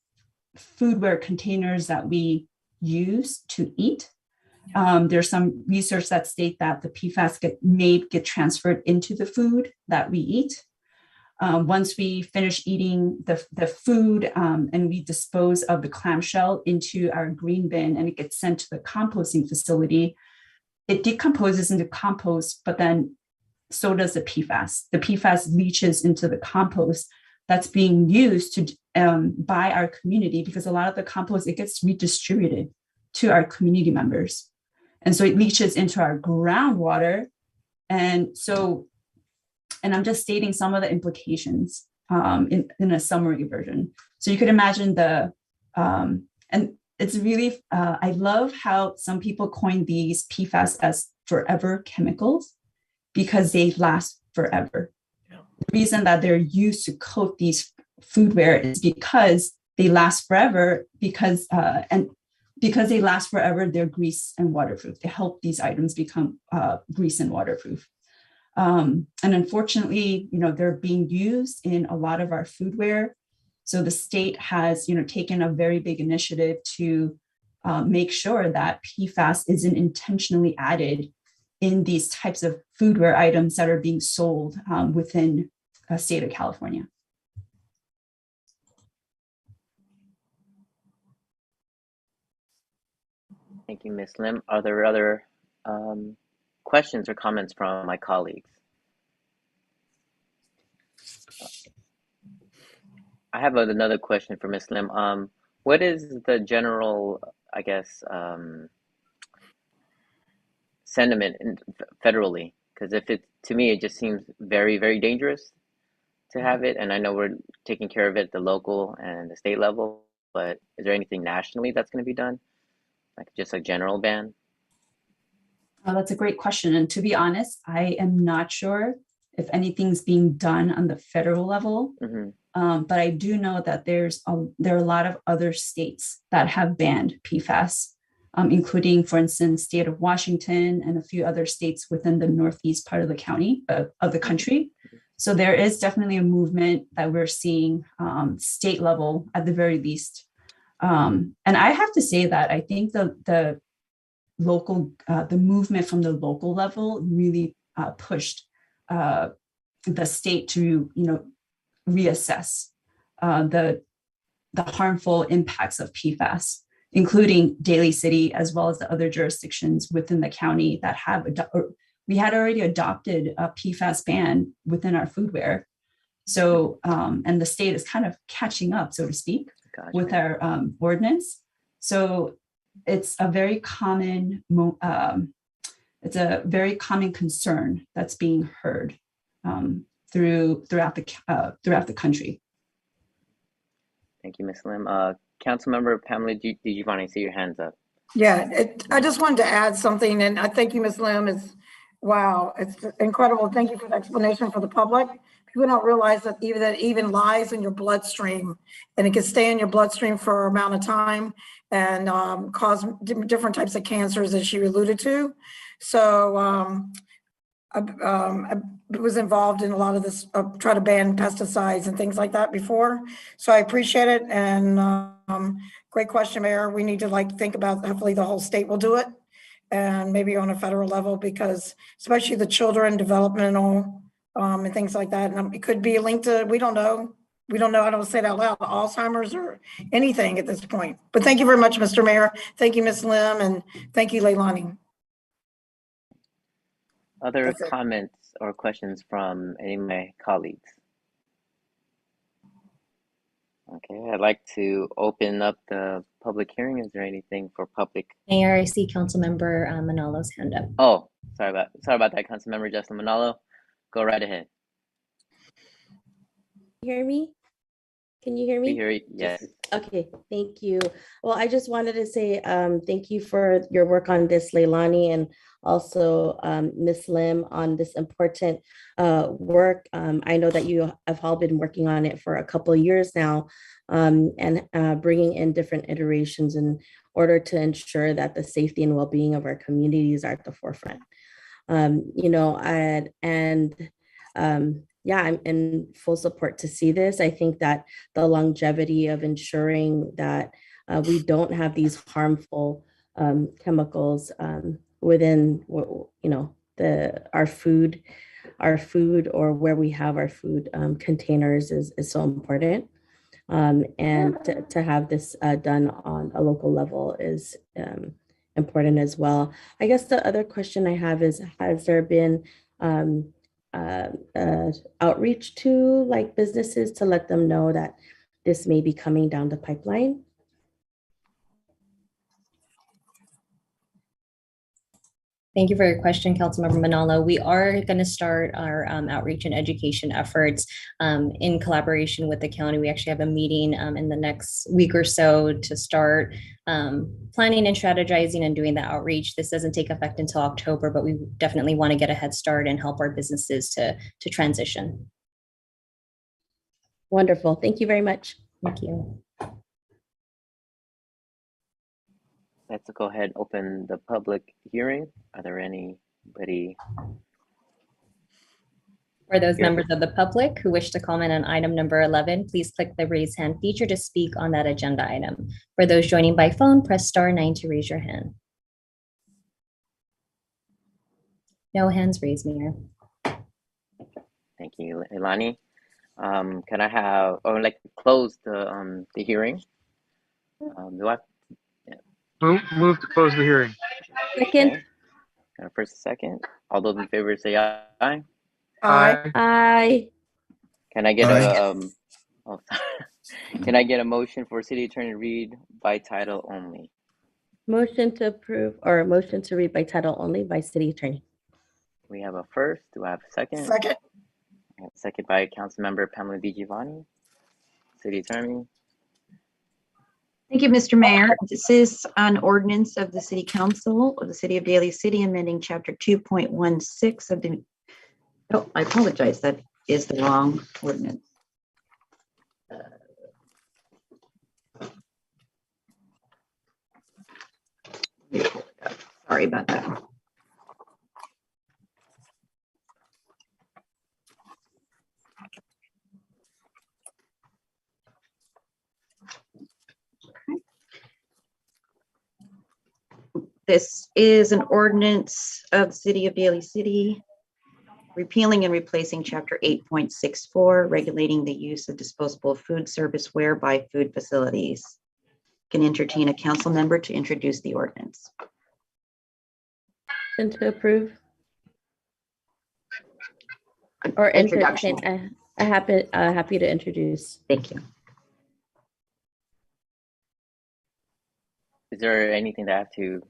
Speaker 19: foodware containers that we use to eat. There's some research that state that the PFAS get transferred into the food that we eat. Once we finish eating the food and we dispose of the clamshell into our green bin and it gets sent to the composting facility, it decomposes into compost, but then so does the PFAS. The PFAS leaches into the compost that's being used to by our community, because a lot of the compost, it gets redistributed to our community members. And so it leaches into our groundwater. And I'm just stating some of the implications in a summary version. So you could imagine and it's really, I love how some people coin these PFAS as forever chemicals because they last forever. Yeah. The reason that they're used to coat these foodware is because they last forever, because they last forever, they're grease and waterproof. They help these items become grease and waterproof. And unfortunately, they're being used in a lot of our foodware. So the state has, taken a very big initiative to make sure that PFAS isn't intentionally added in these types of foodware items that are being sold within the state of California.
Speaker 1: Thank you, Ms. Lim. Are there other questions or comments from my colleagues? I have another question for Ms. Lim. What is the general, I guess, sentiment federally? Because to me, it just seems very, very dangerous to have it. And I know we're taking care of it at the local and the state level, but is there anything nationally that's going to be done? Like just a general ban?
Speaker 19: Oh, that's a great question. And to be honest, I am not sure if anything's being done on the federal level. Mm-hmm. But I do know that there are a lot of other states that have banned PFAS, including, for instance, state of Washington and a few other states within the northeast part of the county of the country. So there is definitely a movement that we're seeing state level at the very least. And I have to say that I think the movement from the local level really pushed the state to, reassess the harmful impacts of PFAS, including Daly City, as well as the other jurisdictions within the county that we had already adopted a PFAS ban within our foodware. So, and the state is kind of catching up, so to speak, with our ordinance. So it's a very common, concern that's being heard throughout the country.
Speaker 1: Thank you, Ms. Lim. Councilmember Pamela, did you want to see your hands up?
Speaker 2: Yeah, I just wanted to add something, and I thank you, Ms. Lim. Wow, it's incredible. Thank you for the explanation for the public. People don't realize that even lies in your bloodstream, and it can stay in your bloodstream for an amount of time and cause different types of cancers, as you alluded to. So I was involved in a lot of this, try to ban pesticides and things like that before. So I appreciate it. And great question, Mayor. We need to think about, hopefully the whole state will do it and maybe on a federal level, because especially the children, developmental and things like that. And it could be linked to, we don't know. I don't say that out loud, Alzheimer's or anything at this point. But thank you very much, Mr. Mayor. Thank you, Ms. Lim, and thank you, Leilani.
Speaker 1: Other comments or questions from any of my colleagues? Okay, I'd like to open up the public hearing. Is there anything for public?
Speaker 18: Mayor, I see Councilmember Manalo's hand up.
Speaker 1: Oh, sorry about that, Councilmember Justin Manalo. Go right ahead.
Speaker 20: Hear me? Can you hear me?
Speaker 1: We hear you, yes.
Speaker 20: Okay, thank you. Well, I just wanted to say thank you for your work on this, Leilani, and also Ms. Lim on this important work. I know that you have all been working on it for a couple of years now, and bringing in different iterations in order to ensure that the safety and well-being of our communities are at the forefront. Yeah, I'm in full support to see this. I think that the longevity of ensuring that we don't have these harmful chemicals within, our food or where we have our food containers is so important. And to have this done on a local level is important as well. I guess the other question I have is, has there been outreach to like businesses to let them know that this may be coming down the pipeline?
Speaker 18: Thank you for your question, Councilmember Manalo. We are going to start our outreach and education efforts in collaboration with the county. We actually have a meeting in the next week or so to start planning and strategizing and doing the outreach. This doesn't take effect until October, but we definitely want to get a head start and help our businesses to transition.
Speaker 20: Wonderful. Thank you very much.
Speaker 18: Thank you.
Speaker 1: Let's go ahead and open the public hearing. Are there anybody?
Speaker 18: For those members of the public who wish to comment on item number 11, please click the raise hand feature to speak on that agenda item. For those joining by phone, press *9 to raise your hand. No hands raised, Mayor.
Speaker 1: Thank you, Ilani. Can I have, or like close the hearing? Do I?
Speaker 6: Move to close the hearing.
Speaker 20: Second.
Speaker 1: Okay. First, second. All those in favor say aye.
Speaker 2: Aye.
Speaker 20: Aye.
Speaker 1: Can I get a can I get a motion for city attorney to read by title only?
Speaker 20: Motion to approve, or a motion to read by title only by city attorney.
Speaker 1: We have a first. Do I have a second?
Speaker 2: Second.
Speaker 1: Second by Councilmember Pamela DiGiovanni, city attorney.
Speaker 17: Thank you, Mr. Mayor. This is an ordinance of the City Council of the City of Daly City amending Chapter 2.16 of the, oh, I apologize, that is the wrong ordinance. Sorry about that. This is an ordinance of the City of Daly City, repealing and replacing Chapter 8.64, regulating the use of disposable food service ware by food facilities. Can entertain a council member to introduce the ordinance.
Speaker 20: And to approve. Or
Speaker 17: Introduction.
Speaker 20: happy to introduce.
Speaker 17: Thank you.
Speaker 1: Is there anything that I have to?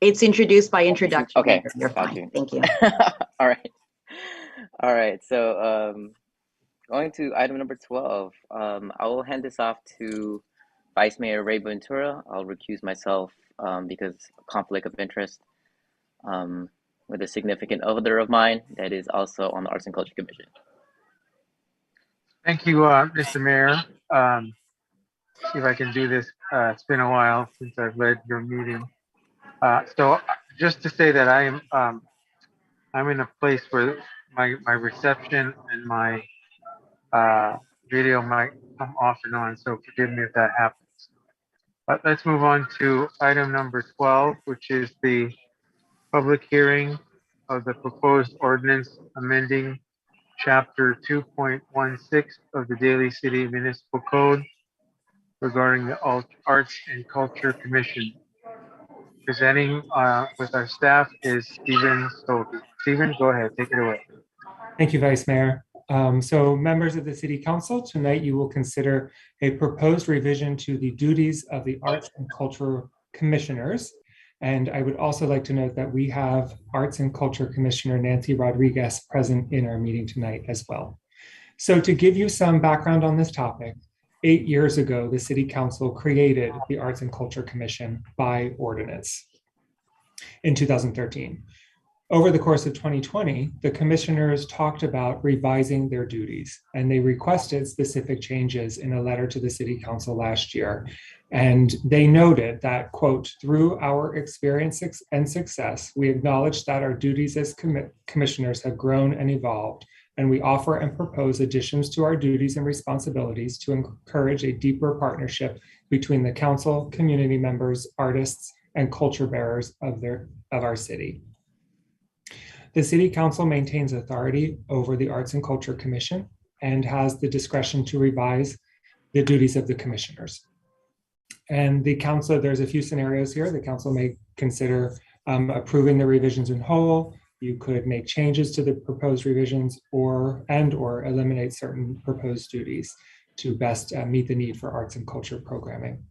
Speaker 17: It's introduced by introduction.
Speaker 1: Okay,
Speaker 17: You're
Speaker 1: got
Speaker 17: fine.
Speaker 1: you.
Speaker 17: Thank you.
Speaker 1: All right. So going to item number 12, I will hand this off to Vice Mayor Ray Ventura. I'll recuse myself because of conflict of interest with a significant other of mine that is also on the Arts and Culture Commission.
Speaker 6: Thank you, Mr. Mayor. See if I can do this. It's been a while since I've led your meeting. So just to say that I'm in a place where my reception and my video might come off and on, so forgive me if that happens. But let's move on to item number 12, which is the public hearing of the proposed ordinance amending Chapter 2.16 of the Daly City Municipal Code regarding the Arts and Culture Commission. Presenting with our staff is Stephen Stokey. Stephen, go ahead, take it away.
Speaker 10: Thank you, Vice Mayor. So members of the City Council, tonight you will consider a proposed revision to the duties of the Arts and Culture Commissioners. And I would also like to note that we have Arts and Culture Commissioner Nancy Rodriguez present in our meeting tonight as well. So to give you some background on this topic, 8 years ago, the City Council created the Arts and Culture Commission by ordinance in 2013. Over the course of 2020, the commissioners talked about revising their duties, and they requested specific changes in a letter to the City Council last year. And they noted that, quote, through our experience and success, we acknowledge that our duties as commissioners have grown and evolved, and we offer and propose additions to our duties and responsibilities to encourage a deeper partnership between the council, community members, artists, and culture bearers of our city. The City Council maintains authority over the Arts and Culture Commission and has the discretion to revise the duties of the commissioners. And the council, there's a few scenarios here. The council may consider approving the revisions in whole, You could make changes to the proposed revisions or eliminate certain proposed duties to best meet the need for arts and culture programming.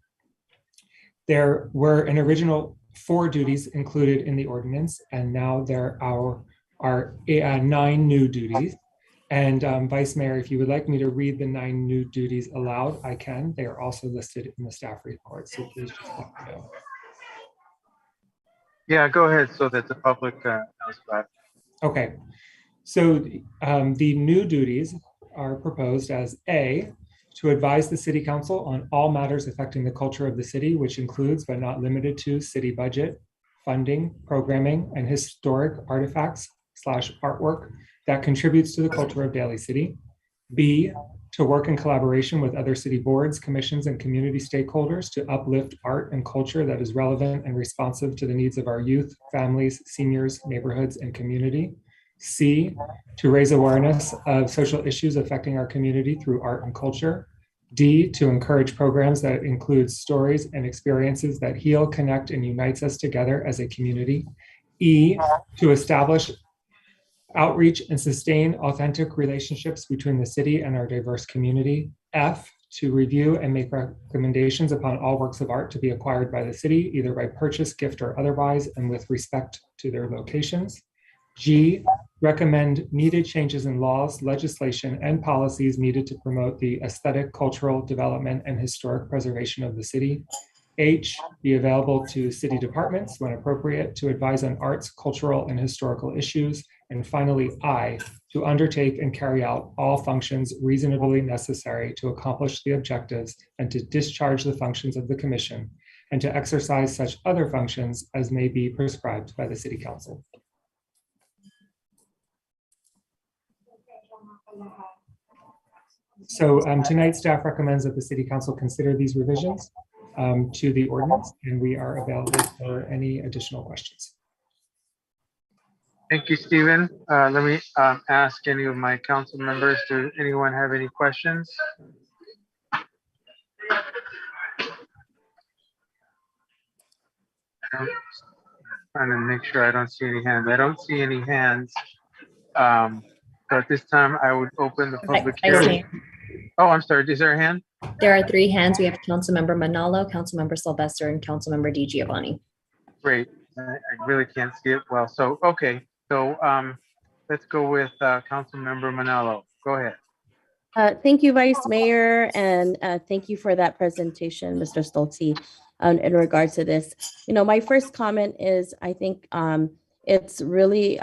Speaker 10: There were an original 4 duties included in the ordinance, and now there are 9 new duties. And Vice Mayor, if you would like me to read the 9 new duties aloud, I can. They are also listed in the staff report, so please just let me know.
Speaker 6: Yeah, go ahead so that the public knows about it.
Speaker 10: Okay, so the new duties are proposed as A, to advise the City Council on all matters affecting the culture of the city, which includes but not limited to city budget, funding, programming, and historic artifacts / artwork that contributes to the culture of Daly City. B, to work in collaboration with other city boards, commissions, and community stakeholders to uplift art and culture that is relevant and responsive to the needs of our youth, families, seniors, neighborhoods, and community. C, to raise awareness of social issues affecting our community through art and culture. D, to encourage programs that include stories and experiences that heal, connect, and unites us together as a community. E, to establish outreach and sustain authentic relationships between the city and our diverse community. F, to review and make recommendations upon all works of art to be acquired by the city, either by purchase, gift, or otherwise, and with respect to their locations. G, recommend needed changes in laws, legislation, and policies needed to promote the aesthetic, cultural development, and historic preservation of the city. H, be available to city departments when appropriate to advise on arts, cultural, and historical issues. And finally, I, to undertake and carry out all functions reasonably necessary to accomplish the objectives and to discharge the functions of the commission and to exercise such other functions as may be prescribed by the City Council. So tonight, staff recommends that the City Council consider these revisions to the ordinance, and we are available for any additional questions.
Speaker 6: Thank you, Stephen. Let me ask any of my council members, does anyone have any questions? I'm trying to make sure I don't see any hands. I don't see any hands. So at this time, I would open the public hearing. Oh, I'm sorry. Is there a hand?
Speaker 18: There are 3 hands. We have Councilmember Manalo, Councilmember Sylvester, and Councilmember DiGiovanni.
Speaker 6: Great. I really can't see it well. So, okay. So let's go with Councilmember Manalo. Go ahead.
Speaker 20: Thank you, Vice Mayor, and thank you for that presentation, Mr. Stolze, in regards to this. You know, my first comment is I think it's really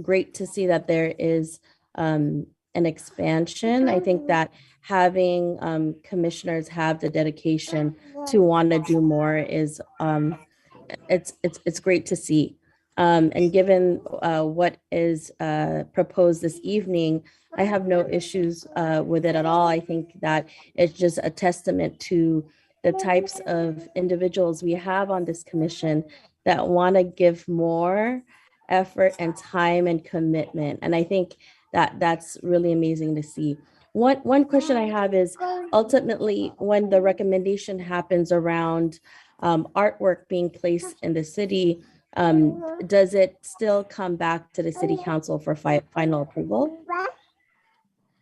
Speaker 20: great to see that there is an expansion. I think that having commissioners have the dedication to want to do more is it's great to see. And given what is proposed this evening, I have no issues with it at all. I think that it's just a testament to the types of individuals we have on this commission that want to give more effort and time and commitment. And I think that that's really amazing to see. One question I have is ultimately when the recommendation happens around artwork being placed in the city, does it still come back to the City Council for final approval?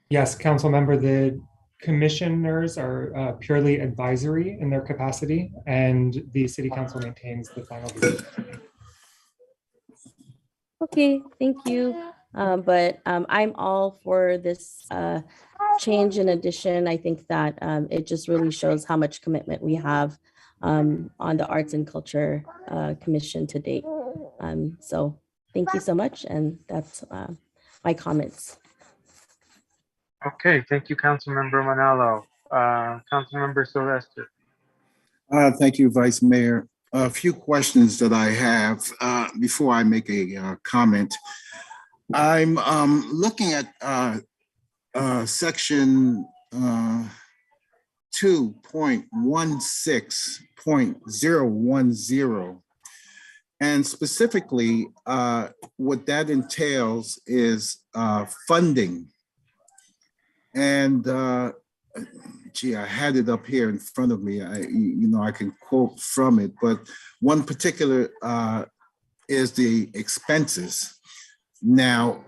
Speaker 10: Yes, Council Member, the commissioners are purely advisory in their capacity, and the City Council maintains the final decision.
Speaker 20: Okay, thank you. But I'm all for this change in addition. I think that it just really shows how much commitment we have on the Arts and Culture Commission to date. So thank you so much. And that's my comments.
Speaker 6: Okay, thank you, Councilmember Manalo. Councilmember Sylvester.
Speaker 3: Thank you, Vice Mayor. A few questions that I have before I make a comment. I'm looking at section 2.16.010. And specifically, what that entails is funding. And gee, I had it up here in front of me. I can quote from it, but one particular is the expenses. Now,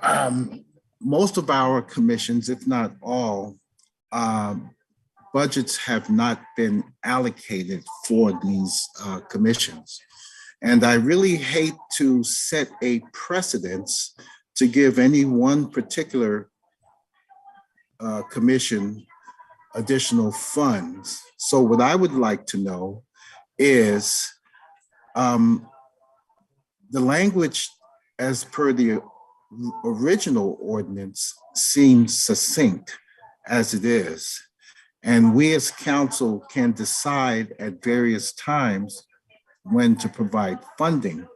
Speaker 3: most of our commissions, if not all, budgets have not been allocated for these commissions. And I really hate to set a precedence to give any one particular commission additional funds. So what I would like to know is the language as per the original ordinance seems succinct as it is. And we as council can decide at various times when to provide funding.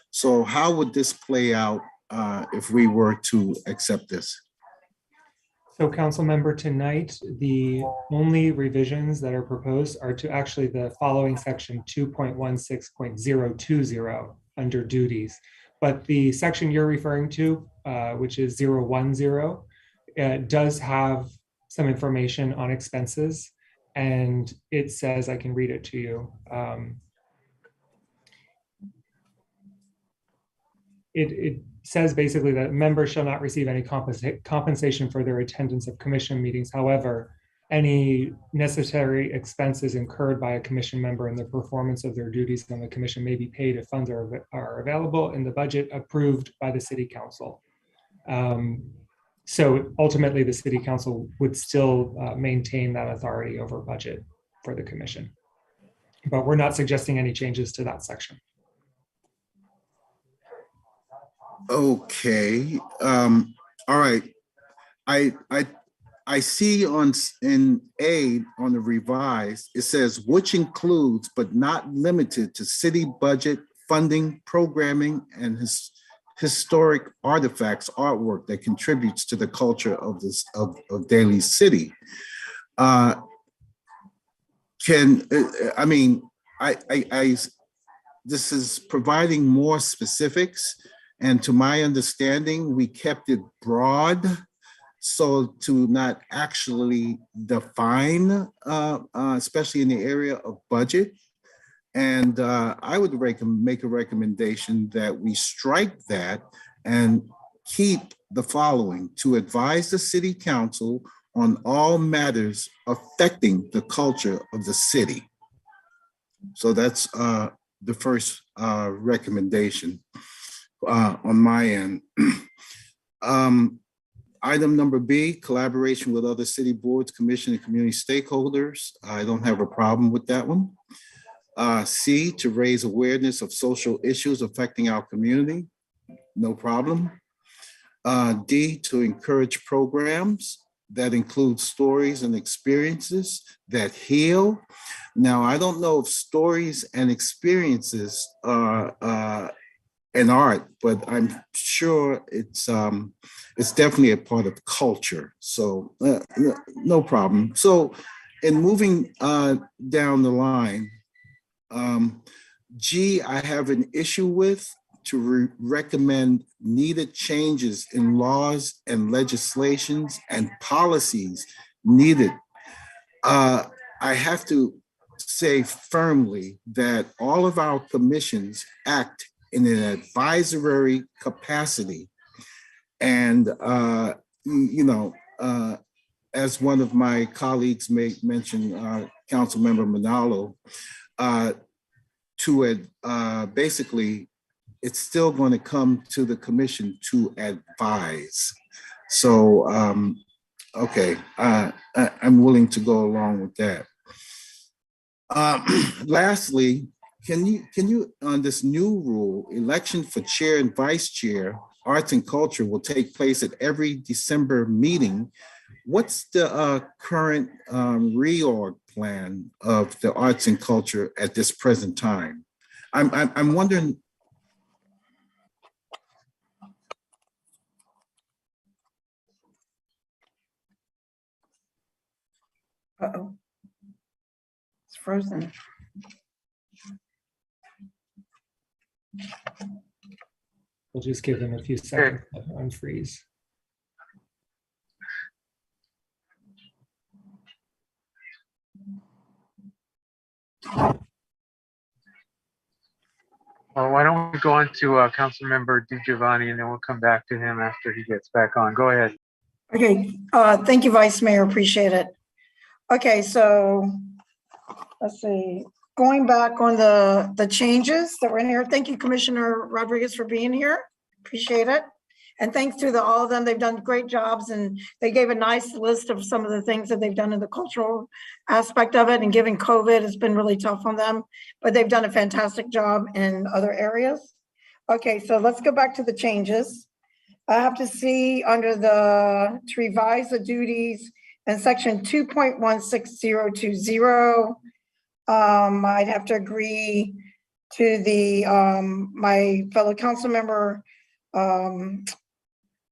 Speaker 3: So how would this play out if we were to accept this?
Speaker 10: So council member, tonight, the only revisions that are proposed are to actually the following section 2.16.020 under duties. But the section you're referring to, which is 010, does have some information on expenses. And it says, I can read it to you. It says basically that members shall not receive any compensation for their attendance of commission meetings. However, any necessary expenses incurred by a commission member in the performance of their duties on the commission may be paid if funds are available in the budget approved by the city council. So ultimately, the city council would still maintain that authority over budget for the commission. But we're not suggesting any changes to that section.
Speaker 3: Okay. All right. I see in A on the revised, it says which includes but not limited to city budget funding, programming, and historic artifacts, artwork that contributes to the culture of Daly City. This is providing more specifics. And to my understanding, we kept it broad so to not actually define, especially in the area of budget. And I would make a recommendation that we strike that and keep the following: to advise the city council on all matters affecting the culture of the city. So that's the first recommendation on my end. Item number B, collaboration with other city boards, commission, and community stakeholders. I don't have a problem with that one. C, to raise awareness of social issues affecting our community. No problem. D, to encourage programs that include stories and experiences that heal. Now, I don't know if stories and experiences are an art, but I'm sure it's definitely a part of culture. So no problem. So in moving down the line, G, I have an issue with to recommend needed changes in laws and legislations and policies needed. I have to say firmly that all of our commissions act in an advisory capacity. And, as one of my colleagues mentioned, Councilmember Manalo, basically, it's still going to come to the commission to advise. So, okay, I'm willing to go along with that. Lastly, can you on this new rule, election for chair and vice chair, arts and culture will take place at every December meeting. What's the current reorg plan of the arts and culture at this present time? I'm wondering.
Speaker 2: Uh-oh. It's frozen.
Speaker 10: We'll just give them a few seconds to unfreeze.
Speaker 6: Well, why don't we go on to Councilmember DiGiovanni, and then we'll come back to him after he gets back on. Go ahead.
Speaker 2: Okay, thank you, Vice Mayor, appreciate it. Okay, so let's see, going back on the changes that were in here. Thank you, Commissioner Rodriguez, for being here, appreciate it. And thanks to all of them, they've done great jobs, and they gave a nice list of some of the things that they've done in the cultural aspect of it, and given COVID, it's been really tough on them, but they've done a fantastic job in other areas. Okay, so let's go back to the changes. I have to see under to revise the duties in section 2.16020. I'd have to agree to the my fellow council member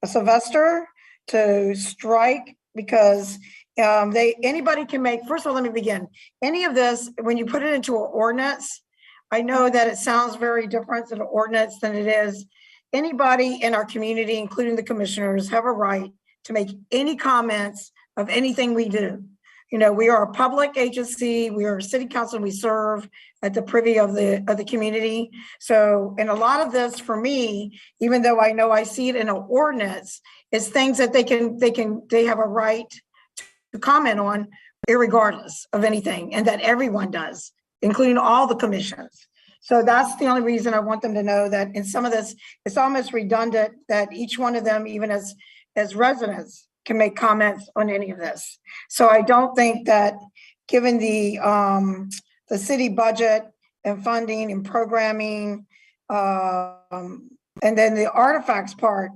Speaker 2: Sylvester to strike, because anybody can make, first of all, let me begin. Any of this, when you put it into an ordinance, I know that it sounds very different in an ordinance than it is. Anybody in our community, including the commissioners, have a right to make any comments of anything we do. You know, we are a public agency, we are a city council, we serve at the privy of the community. So, and a lot of this for me, even though I know I see it in an ordinance, is things that they have a right to comment on irregardless of anything, and that everyone does, including all the commissions. So that's the only reason I want them to know that in some of this, it's almost redundant that each one of them, even as residents, can make comments on any of this. So I don't think that, given the city budget and funding and programming, and then the artifacts part,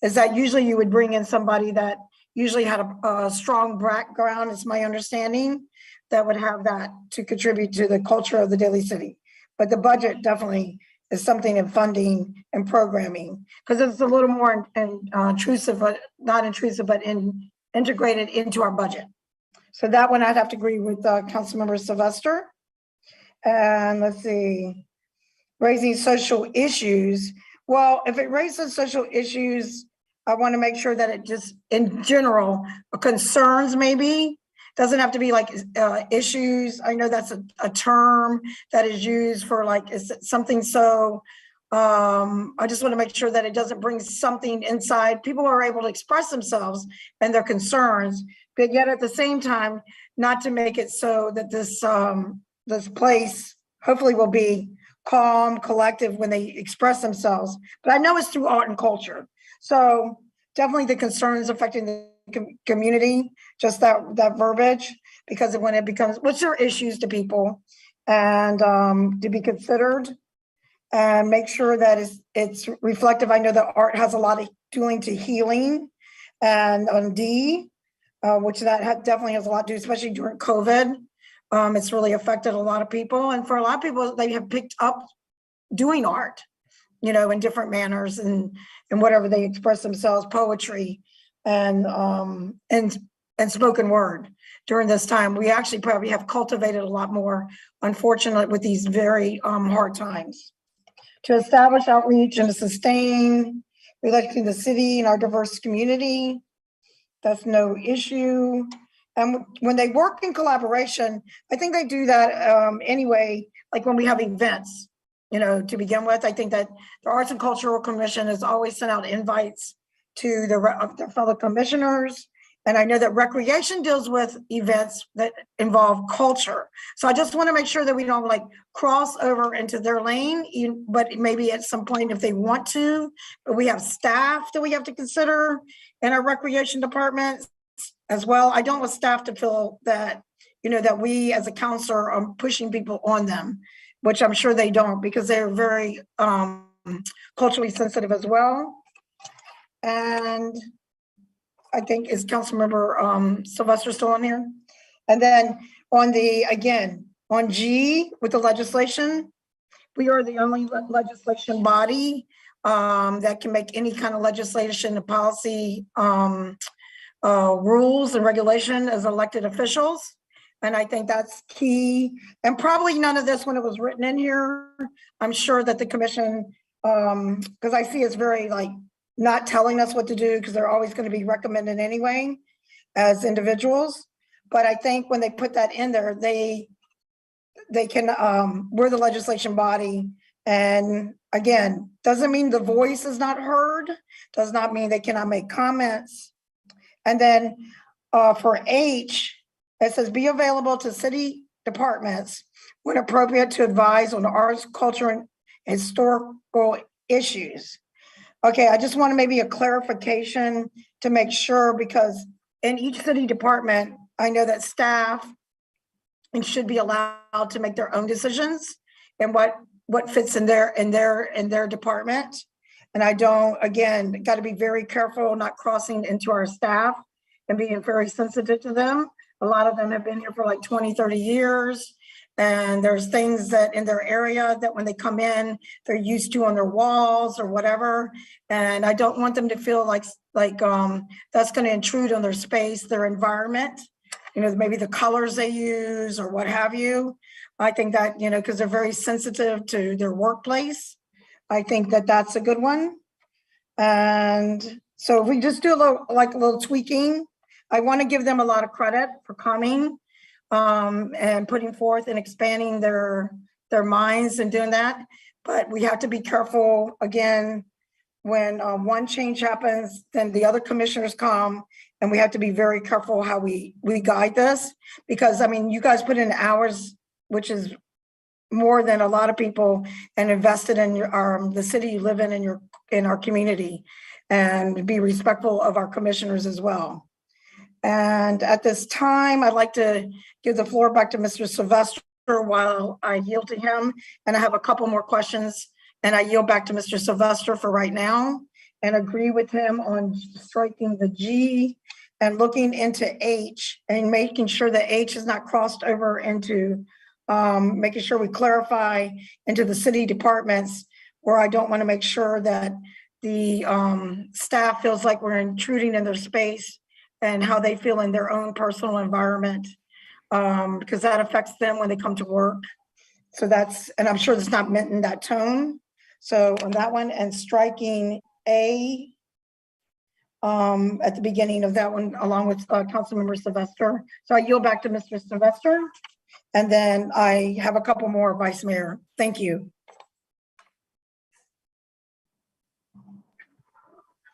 Speaker 2: is that usually you would bring in somebody that usually had a strong background, is my understanding, that would have that to contribute to the culture of the Daly City. But the budget definitely is something in funding and programming, because it's a little more intrusive, but not intrusive, but integrated into our budget. So that one I'd have to agree with Councilmember Sylvester. And let's see, raising social issues. Well, if it raises social issues, I want to make sure that it just, in general, concerns maybe. Doesn't have to be like issues. I know that's a term that is used for like, is it something so, I just want to make sure that it doesn't bring something inside. People are able to express themselves and their concerns, but yet at the same time, not to make it so that this place hopefully will be calm, collective when they express themselves. But I know it's through art and culture. So definitely the concerns affecting the community, just that verbiage, because when it becomes, what's your issues to people, and to be considered, and make sure that it's reflective. I know that art has a lot of doing to healing, and on D, which that definitely has a lot to do, especially during COVID. It's really affected a lot of people, and for a lot of people, they have picked up doing art, you know, in different manners and whatever they express themselves, poetry, and spoken word during this time. We actually probably have cultivated a lot more, unfortunately, with these very hard times. To establish outreach and to sustain relating to the city and our diverse community, that's no issue. And when they work in collaboration, I think they do that anyway, like when we have events, you know, to begin with. I think that the Arts and Cultural Commission has always sent out invites to their fellow commissioners. And I know that recreation deals with events that involve culture. So I just want to make sure that we don't like cross over into their lane, but maybe at some point if they want to. But we have staff that we have to consider in our recreation departments as well. I don't want staff to feel that, you know, that we as a council are pushing people on them, which I'm sure they don't, because they're very culturally sensitive as well. And I think, is Councilmember Sylvester still on here? And then on on G with the legislation, we are the only legislation body that can make any kind of legislation and policy rules and regulation as elected officials. And I think that's key. And probably none of this when it was written in here. I'm sure that the commission, because I see it's very like not telling us what to do, because they're always going to be recommended anyway as individuals. But I think when they put that in there, they can, we're the legislation body, And again, doesn't mean the voice is not heard, does not mean they cannot make comments. And then for H, it says be available to city departments when appropriate to advise on arts, culture, and historical issues. Okay, I just want maybe a clarification to make sure, because in each city department, I know that staff and should be allowed to make their own decisions and what fits in their department. And I don't, again, got to be very careful not crossing into our staff and being very sensitive to them. A lot of them have been here for like 20, 30 years. And there's things that in their area that when they come in, they're used to on their walls or whatever. And I don't want them to feel like that's going to intrude on their space, their environment, you know, maybe the colors they use or what have you. I think that, you know, because they're very sensitive to their workplace. I think that that's a good one. And so if we just do a little tweaking, I want to give them a lot of credit for coming and putting forth and expanding their minds and doing that. But we have to be careful, again, when one change happens, then the other commissioners come, and we have to be very careful how we guide this. Because, I mean, you guys put in hours, which is more than a lot of people, and invested in the city you live in our community, and be respectful of our commissioners as well. And at this time, I'd like to give the floor back to Mr. Sylvester while I yield to him. And I have a couple more questions, and I yield back to Mr. Sylvester for right now, and agree with him on striking the G and looking into H and making sure that H is not crossed over into making sure we clarify into the city departments, where I don't want to make sure that the staff feels like we're intruding in their space and how they feel in their own personal environment, because that affects them when they come to work. So that's, and I'm sure that's not meant in that tone. So on that one, and striking A at the beginning of that one, along with Councilmember Sylvester. So I yield back to Mr. Sylvester. And then I have a couple more, Vice Mayor. Thank you.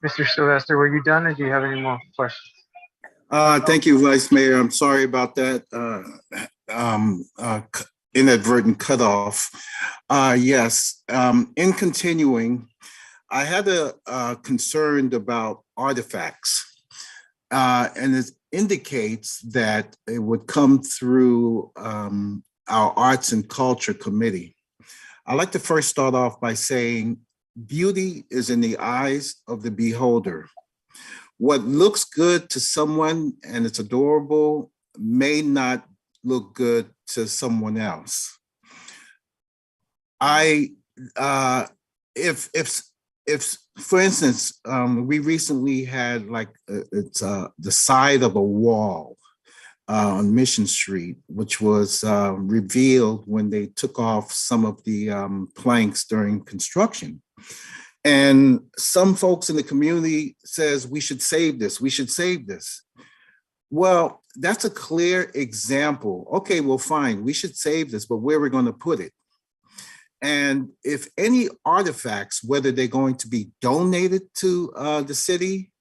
Speaker 6: Mr. Sylvester, were you done, or do you have any more questions?
Speaker 3: Thank you, Vice Mayor. I'm sorry about that inadvertent cutoff. Yes, in continuing, I had a concern about artifacts, and it indicates that it would come through our Arts and Culture Committee. I'd like to first start off by saying beauty is in the eyes of the beholder. What looks good to someone and it's adorable may not look good to someone else. If for instance, we recently had the side of a wall on Mission Street, which was revealed when they took off some of the planks during construction. And some folks in the community says, we should save this, we should save this. Well, that's a clear example. Okay, well, fine, we should save this, but where are we going to put it? And if any artifacts, whether they're going to be donated to the city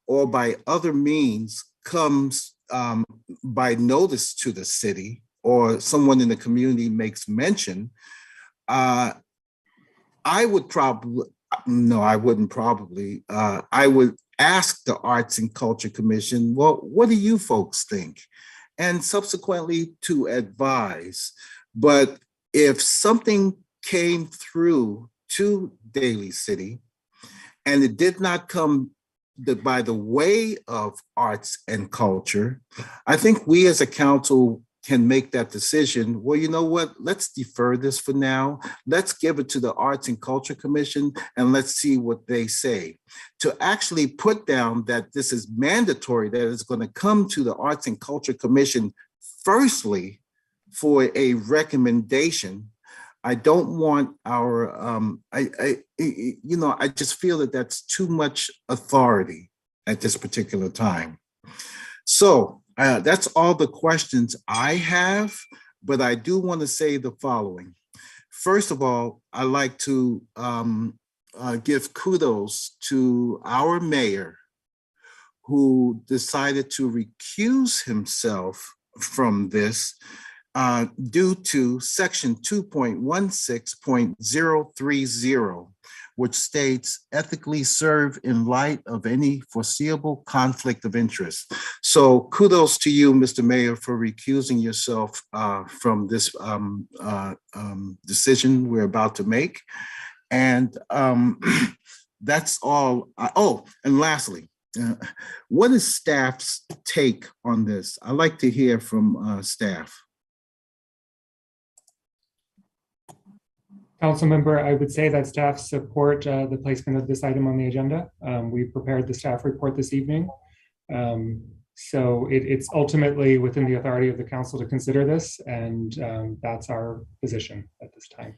Speaker 3: or by other means, comes by notice to the city, or someone in the community makes mention, I would ask the Arts and Culture Commission, well, what do you folks think? And subsequently to advise. But if something came through to Daly City and it did not come by the way of arts and culture, I think we as a council can make that decision. Well, you know what? Let's defer this for now. Let's give it to the Arts and Culture Commission and let's see what they say. To actually put down that this is mandatory, that it's going to come to the Arts and Culture Commission firstly for a recommendation. I don't want I just feel that that's too much authority at this particular time. So that's all the questions I have, but I do want to say the following. First of all, I'd like to give kudos to our mayor, who decided to recuse himself from this due to section 2.16.030, which states ethically serve in light of any foreseeable conflict of interest. So kudos to you, Mr. Mayor, for recusing yourself from this decision we're about to make. And that's all. Oh, and lastly, what is staff's take on this? I'd like to hear from staff.
Speaker 10: Councilmember, I would say that staff support the placement of this item on the agenda. We prepared the staff report this evening. So it's ultimately within the authority of the council to consider this, and that's our position at this time.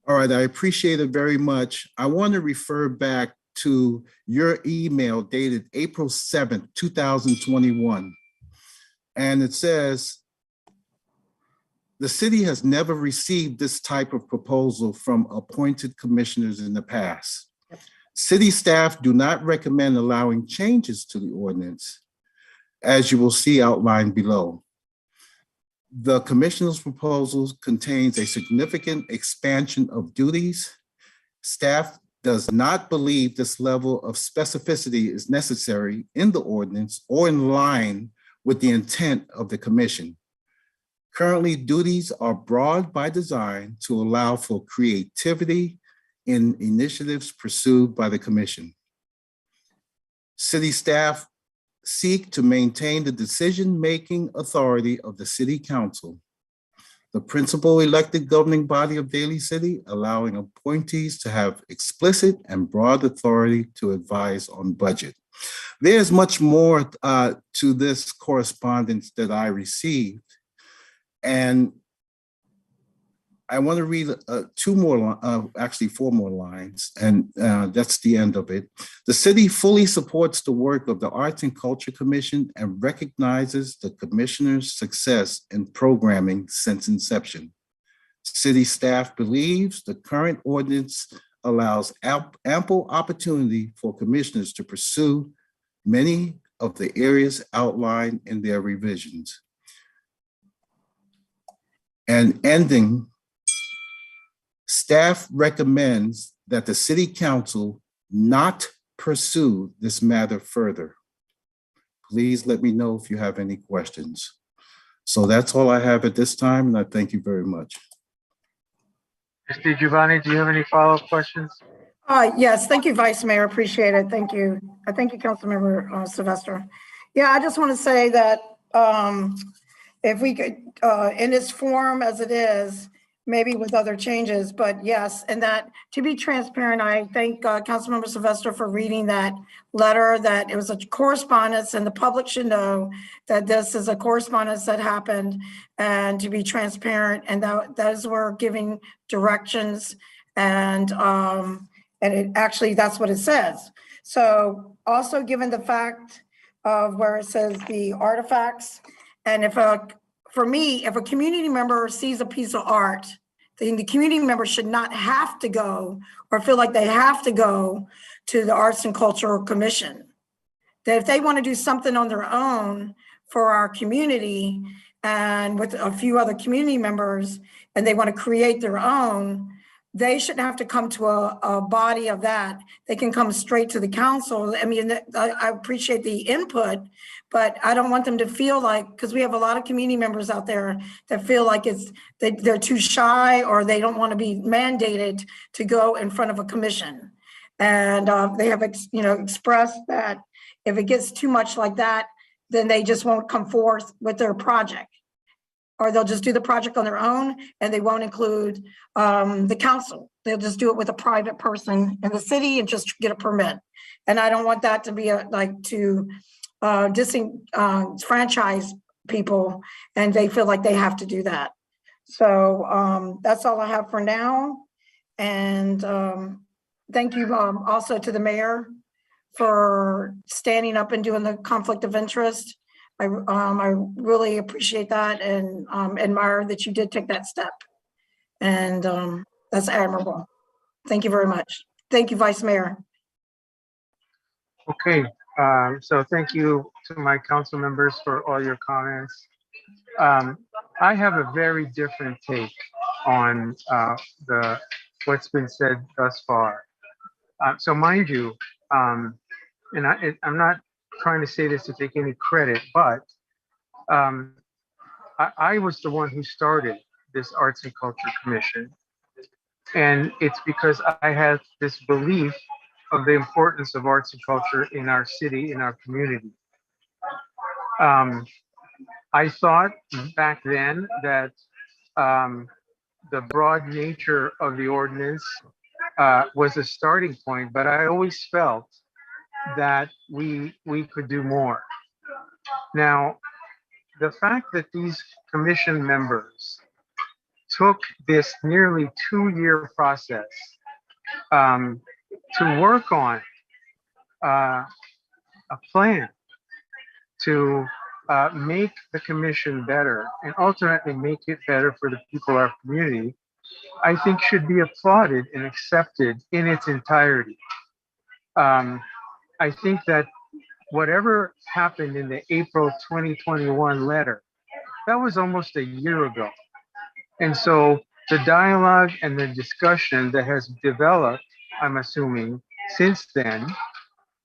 Speaker 3: All right, I appreciate it very much. I want to refer back to your email dated April 7th, 2021. And it says, the city has never received this type of proposal from appointed commissioners in the past. City staff do not recommend allowing changes to the ordinance, as you will see outlined below. The commissioner's proposal contains a significant expansion of duties. Staff does not believe this level of specificity is necessary in the ordinance or in line with the intent of the commission. Currently, duties are broad by design to allow for creativity in initiatives pursued by the commission. City staff seek to maintain the decision-making authority of the city council, the principal elected governing body of Daly City, allowing appointees to have explicit and broad authority to advise on budget. There's much more to this correspondence that I received, and I want to read actually four more lines, and that's the end of it. The city fully supports the work of the Arts and Culture Commission and recognizes the commissioner's success in programming since inception. City staff believes the current ordinance allows ample opportunity for commissioners to pursue many of the areas outlined in their revisions. And ending, staff recommends that the city council not pursue this matter further. Please let me know if you have any questions. So that's all I have at this time, and I thank you very much.
Speaker 6: Mr. Giovanni, do you have any follow-up questions?
Speaker 2: Yes, thank you, Vice Mayor. Appreciate it. Thank you. Thank you, Councilmember Sylvester. Yeah, I just want to say that if we could, in this form as it is, maybe with other changes, but yes, and that to be transparent, I thank Councilmember Sylvester for reading that letter, that it was a correspondence and the public should know that this is a correspondence that happened, and to be transparent, and that is we're giving directions, and it actually, that's what it says. So also given the fact of where it says the artifacts, and for me, if a community member sees a piece of art, then the community member should not have to go or feel like they have to go to the Arts and Cultural Commission. That if they want to do something on their own for our community and with a few other community members, and they want to create their own, they shouldn't have to come to a body of that. They can come straight to the council. I mean, I appreciate the input, but I don't want them to feel like, because we have a lot of community members out there that feel like they're too shy or they don't want to be mandated to go in front of a commission. And they have expressed that if it gets too much like that, then they just won't come forth with their project. Or they'll just do the project on their own and they won't include the council. They'll just do it with a private person in the city and just get a permit. And I don't want that to be to disenfranchise people and they feel like they have to do that. So that's all I have for now. And thank you also to the mayor for standing up and doing the conflict of interest. I really appreciate that and admire that you did take that step. And that's admirable. Thank you very much. Thank you, Vice Mayor.
Speaker 6: Okay, so thank you to my council members for all your comments. I have a very different take on what's been said thus far. So mind you, and I'm not trying to say this to take any credit, but I was the one who started this Arts and Culture Commission. And it's because I had this belief of the importance of arts and culture in our city, in our community. I thought back then that the broad nature of the ordinance was a starting point, but I always felt that we could do more. Now, the fact that these commission members took this nearly 2-year process to work on a plan to make the commission better and ultimately make it better for the people of our community, I think should be applauded and accepted in its entirety. I think that whatever happened in the April 2021 letter, that was almost a year ago. And so the dialogue and the discussion that has developed, I'm assuming, since then,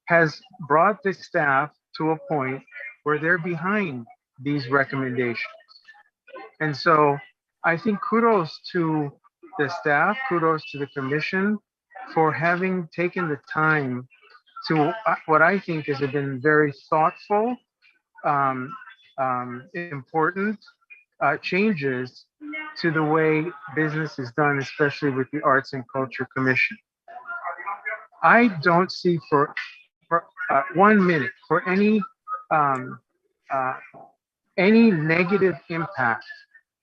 Speaker 6: has brought the staff to a point where they're behind these recommendations. And so I think kudos to the staff, kudos to the commission for having taken the time to what I think has been very thoughtful, important changes to the way business is done, especially with the Arts and Culture Commission. I don't see for 1 minute for any negative impact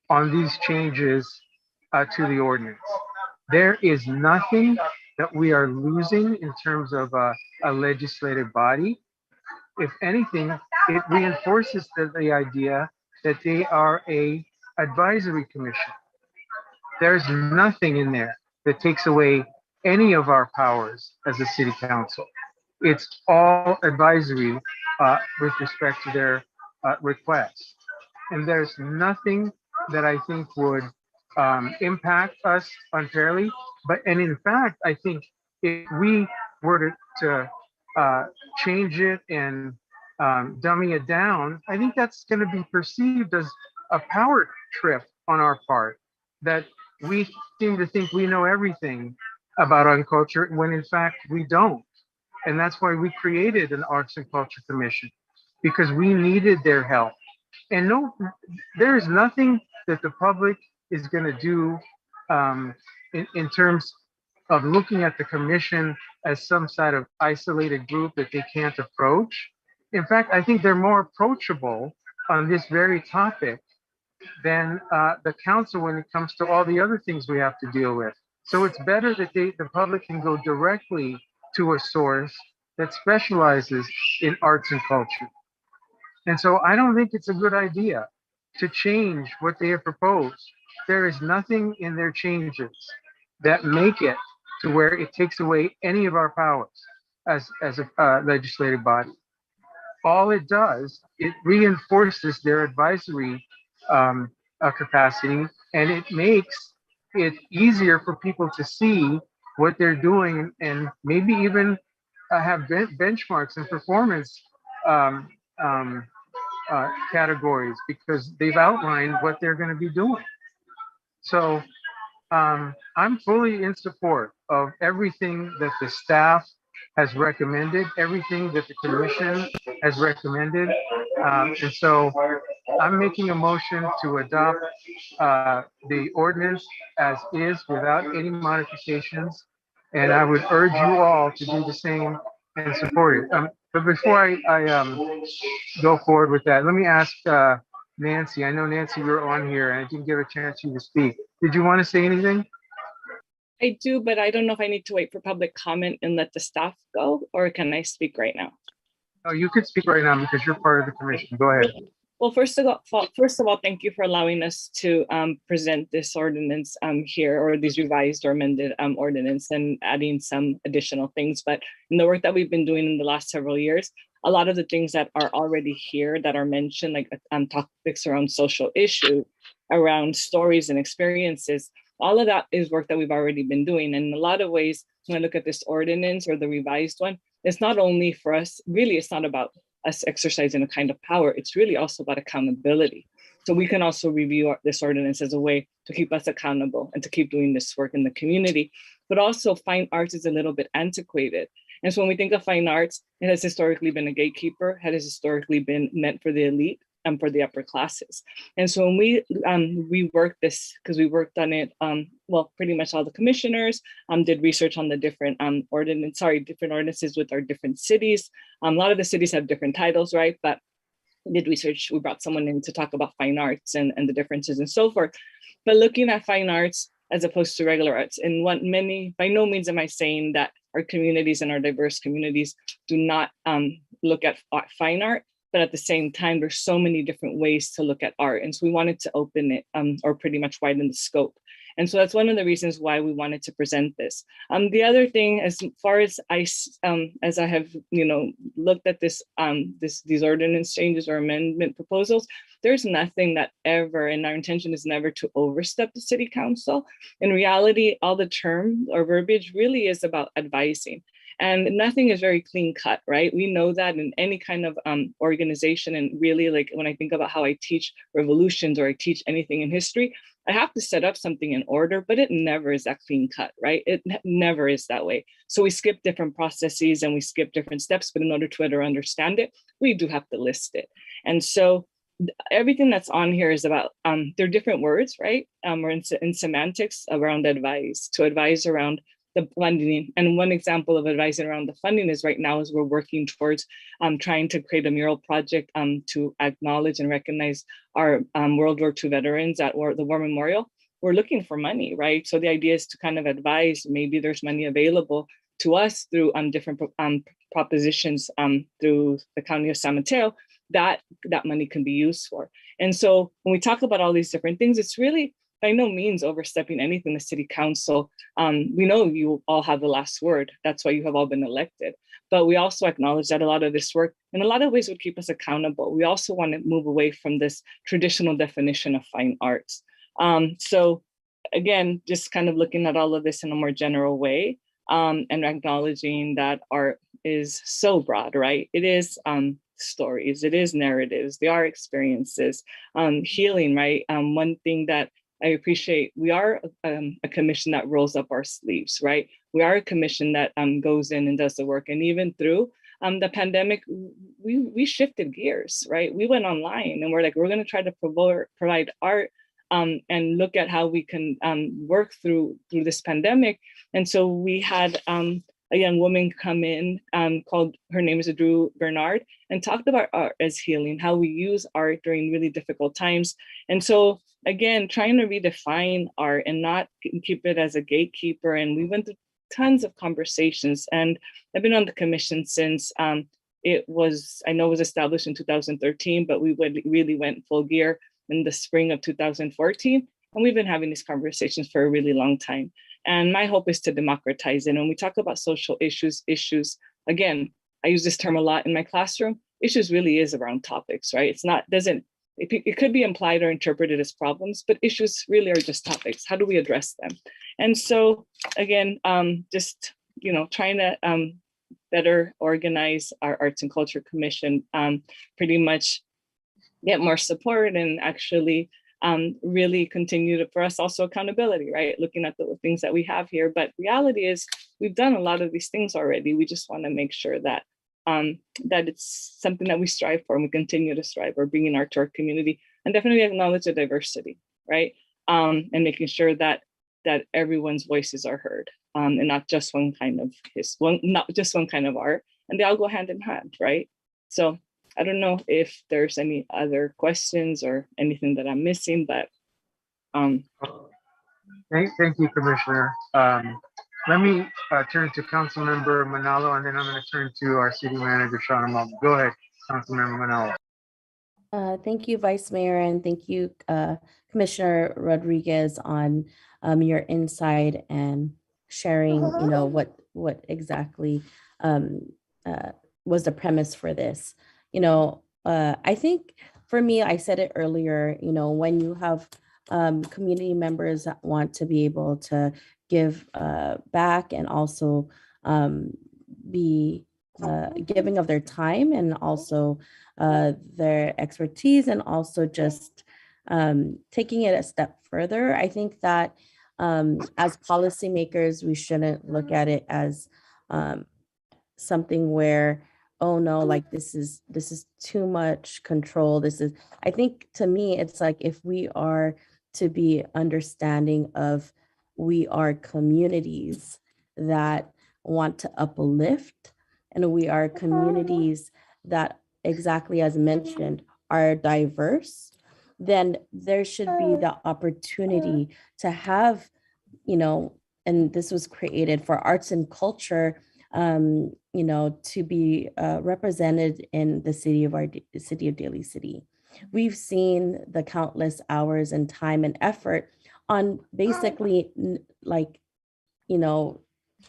Speaker 6: on these changes to the ordinance. There is nothing that we are losing in terms of a legislative body. If anything, it reinforces the idea that they are a advisory commission. There's nothing in there that takes away any of our powers as a city council. It's all advisory with respect to their requests. And there's nothing that I think would impact us unfairly. And in fact, I think if we were to change it and dummy it down, I think that's going to be perceived as a power trip on our part, that we seem to think we know everything about art and culture when in fact we don't. And that's why we created an Arts and Culture Commission, because we needed their help. And no, there is nothing that the public is going to do in terms of looking at the commission as some sort of isolated group that they can't approach. In fact, I think they're more approachable on this very topic than the council when it comes to all the other things we have to deal with. So it's better that the public can go directly to a source that specializes in arts and culture. And so I don't think it's a good idea to change what they have proposed. There is nothing in their changes that make it to where it takes away any of our powers as a legislative body. All it does, it reinforces their advisory capacity, and it makes it easier for people to see what they're doing and maybe even have benchmarks and performance categories, because they've outlined what they're going to be doing. So I'm fully in support of everything that the staff has recommended, everything that the commission has recommended. And so I'm making a motion to adopt the ordinance as is without any modifications. And I would urge you all to do the same and support it. But before I go forward with that, let me ask Nancy. I know, Nancy, you're on here and I didn't give a chance for you to speak. Did you want to say anything?
Speaker 5: I do, but I don't know if I need to wait for public comment and let the staff go, or can I speak right now?
Speaker 6: Oh, you could speak right now because you're part of the commission. Go ahead.
Speaker 21: Well, first of all, thank you for allowing us to present this ordinance here, or these revised or amended ordinance, and adding some additional things. But in the work that we've been doing in the last several years, a lot of the things that are already here that are mentioned, like topics around social issue, around stories and experiences, all of that is work that we've already been doing. And in a lot of ways, when I look at this ordinance or the revised one, it's not only for us, really, it's not about us exercising a kind of power, it's really also about accountability. So we can also review this ordinance as a way to keep us accountable and to keep doing this work in the community. But also fine arts is a little bit antiquated. And so when we think of fine arts, it has historically been a gatekeeper, it has historically been meant for the elite and for the upper classes. And so when we worked this, because we worked on it, well, pretty much all the commissioners did research on the different different ordinances with our different cities. A lot of the cities have different titles, right? But we did research, we brought someone in to talk about fine arts and the differences and so forth. But looking at fine arts as opposed to regular arts, and by no means am I saying that our communities and our diverse communities do not look at fine art, but at the same time, there's so many different ways to look at art. And so we wanted to open it or pretty much widen the scope. And so that's one of the reasons why we wanted to present this. The other thing, as far as I have, looked at these ordinance changes or amendment proposals, there's nothing that ever, and our intention is never to overstep the city council. In reality, all the term or verbiage really is about advising. And nothing is very clean cut, right? We know that in any kind of organization, and really, like when I think about how I teach revolutions or I teach anything in history, I have to set up something in order, but it never is that clean cut, right? It never is that way. So we skip different processes and we skip different steps, but in order to better understand it, we do have to list it. And so everything that's on here is about, they're different words, right? Or in semantics around advise, to advise around the funding. And one example of advising around the funding is right now as we're working towards trying to create a mural project to acknowledge and recognize our World War II veterans at the War Memorial. We're looking for money, right? So the idea is to kind of advise, maybe there's money available to us through different propositions through the County of San Mateo that money can be used for. And so when we talk about all these different things, it's really by no means overstepping anything the city council. We know you all have the last word. That's why you have all been elected. But we also acknowledge that a lot of this work in a lot of ways would keep us accountable. We also want to move away from this traditional definition of fine arts. So again, just kind of looking at all of this in a more general way and acknowledging that art is so broad, right? It is stories, it is narratives, they are experiences, healing, right? One thing that I appreciate, we are a commission that rolls up our sleeves, right? We are a commission that goes in and does the work. And even through the pandemic, we shifted gears, right? We went online and we're like, we're gonna try to provide art and look at how we can work through this pandemic. And so we had a young woman come in her name is Drew Bernard, and talked about art as healing, how we use art during really difficult times. And so again, trying to redefine art and not keep it as a gatekeeper. And we went through tons of conversations, and I've been on the commission since it was established in 2013, but we really went full gear in the spring of 2014. And we've been having these conversations for a really long time. And my hope is to democratize it. And when we talk about social issues, again, I use this term a lot in my classroom. Issues really is around topics, right? It could be implied or interpreted as problems, but issues really are just topics. How do we address them? And so again, just trying to better organize our Arts and Culture Commission, pretty much get more support and actually really continue for us also accountability, right? Looking at the things that we have here. But reality is we've done a lot of these things already. We just want to make sure that that it's something that we strive for and we continue to strive for, bringing art to our community, and definitely acknowledge the diversity, right? And making sure that everyone's voices are heard, and not just one kind of art, and they all go hand in hand, right? So I don't know if there's any other questions or anything that I'm missing, but
Speaker 6: Thank you, Commissioner. Let me turn to Councilmember Manalo, and then I'm going to turn to our City Manager, Shauna Malden. Go ahead, Councilmember Manalo.
Speaker 20: Thank you, Vice Mayor, and thank you, Commissioner Rodriguez, on your insight and sharing, what exactly um, uh, was the premise for this. I think for me, I said it earlier, when you have community members that want to be able to give back and also be giving of their time and also their expertise, and also just taking it a step further. I think that as policymakers, we shouldn't look at it as something where, oh no, like this is too much control. I think to me, it's like, if we are to be understanding of, we are communities that want to uplift, and we are communities that, exactly as mentioned, are diverse, then there should be the opportunity to have, and this was created for arts and culture, to be represented in the city of Daly City. We've seen the countless hours and time and effort on basically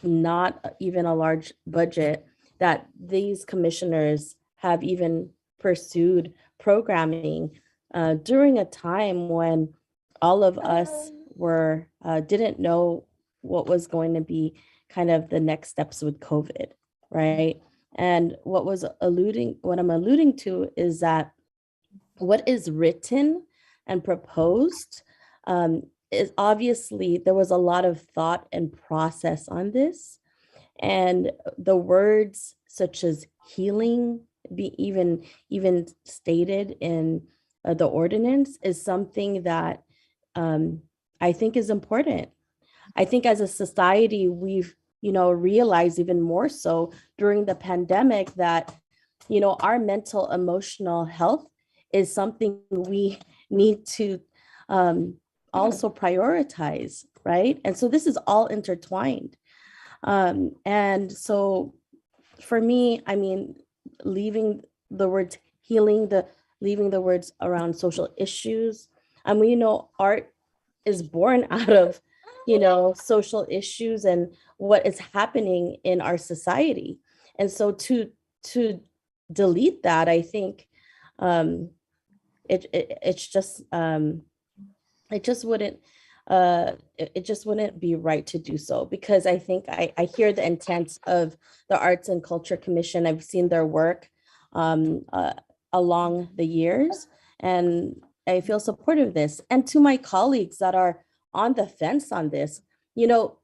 Speaker 20: not even a large budget, that these commissioners have even pursued programming during a time when all of us didn't know what was going to be kind of the next steps with COVID, right? And what I'm alluding to is that what is written and proposed is, obviously there was a lot of thought and process on this, and the words such as healing be even stated in the ordinance is something that I think is important. I think as a society, we've realized even more so during the pandemic that our mental emotional health is something we need to also prioritize, right? And so this is all intertwined. And so for me, I mean, leaving the words healing, leaving the words around social issues. And we know art is born out of, social issues and what is happening in our society. And so to delete that, I think it just wouldn't be right to do so, because I think I hear the intent of the Arts and Culture Commission. I've seen their work along the years, and I feel supportive of this. And to my colleagues that are on the fence on this, we are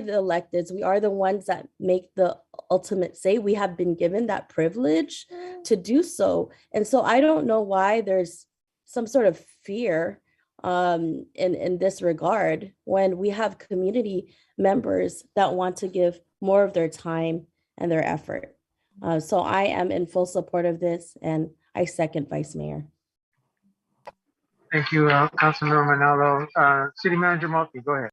Speaker 20: the electeds, we are the ones that make the ultimate say. We have been given that privilege to do so. And so I don't know why there's some sort of fear in this regard, when we have community members that want to give more of their time and their effort. So I am in full support of this, and I second Vice Mayor.
Speaker 6: Thank you, Councilmember Manalo. City Manager Mulkey, go ahead.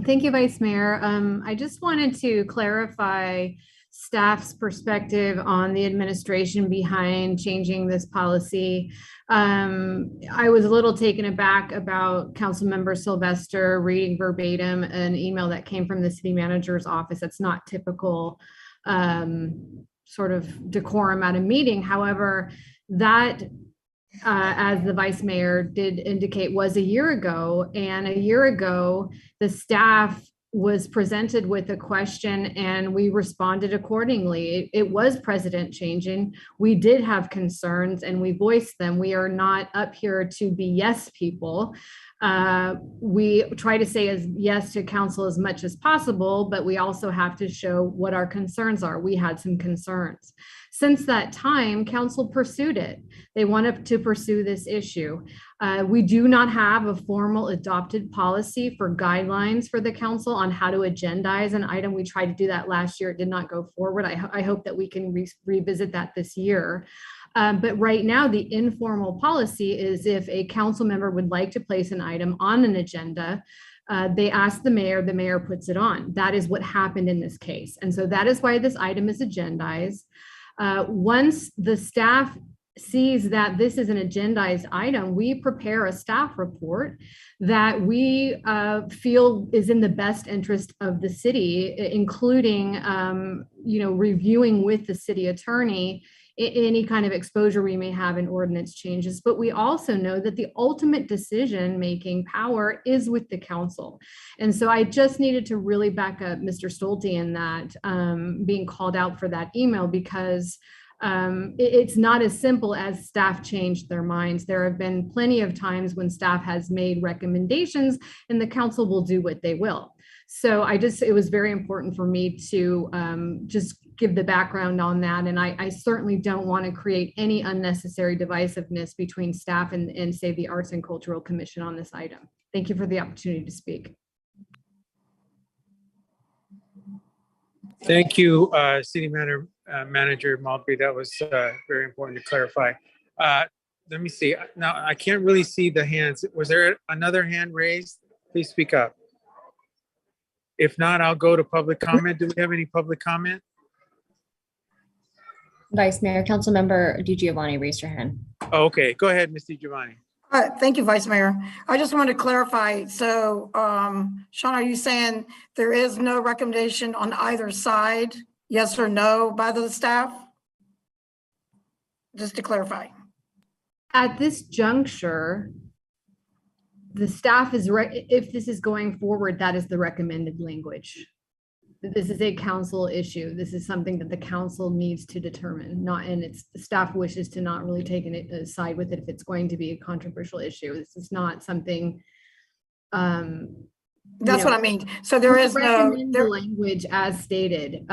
Speaker 8: Thank you, Vice Mayor. I just wanted to clarify staff's perspective on the administration behind changing this policy. I was a little taken aback about Councilmember Sylvester reading verbatim an email that came from the city manager's office. That's not typical sort of decorum at a meeting. However, that as the vice mayor did indicate, was a year ago. And a year ago, the staff was presented with a question and we responded accordingly. It was precedent changing. We did have concerns and we voiced them. We are not up here to be yes people. We try to say yes to council as much as possible, but we also have to show what our concerns are. We had some concerns. Since that time, council pursued it. They wanted to pursue this issue. We do not have a formal adopted policy for guidelines for the council on how to agendize an item. We tried to do that last year. It did not go forward. I hope that we can revisit that this year. But right now, the informal policy is if a council member would like to place an item on an agenda, they ask the mayor puts it on. That is what happened in this case. And so that is why this item is agendized. Once the staff sees that this is an agendized item, we prepare a staff report that we feel is in the best interest of the city, including, reviewing with the city attorney any kind of exposure we may have in ordinance changes. But we also know that the ultimate decision-making power is with the council. And so I just needed to really back up Mr. Stolte in that, being called out for that email, because it's not as simple as staff changed their minds. There have been plenty of times when staff has made recommendations and the council will do what they will. So it was very important for me to just give the background on that. And I certainly don't want to create any unnecessary divisiveness between staff and say the Arts and Cultural Commission on this item. Thank you for the opportunity to speak.
Speaker 6: Thank you, City Manager Maltby. That was very important to clarify. Let me see. Now, I can't really see the hands. Was there another hand raised? Please speak up. If not, I'll go to public comment. Do we have any public comment?
Speaker 18: Vice Mayor, Councilmember DiGiovanni raised your hand.
Speaker 6: Oh, okay. Go ahead, Ms. DiGiovanni.
Speaker 2: Thank you, Vice Mayor. I just wanted to clarify. So, Sean, are you saying there is no recommendation on either side, yes or no, by the staff? Just to clarify.
Speaker 8: At this juncture, the staff is, if this is going forward, that is the recommended language. This is a council issue. This is something that the council needs to determine, and its staff wishes to not really take a side with it if it's going to be a controversial issue. This is not something.
Speaker 2: That's what I mean. So there is no
Speaker 8: the language as stated.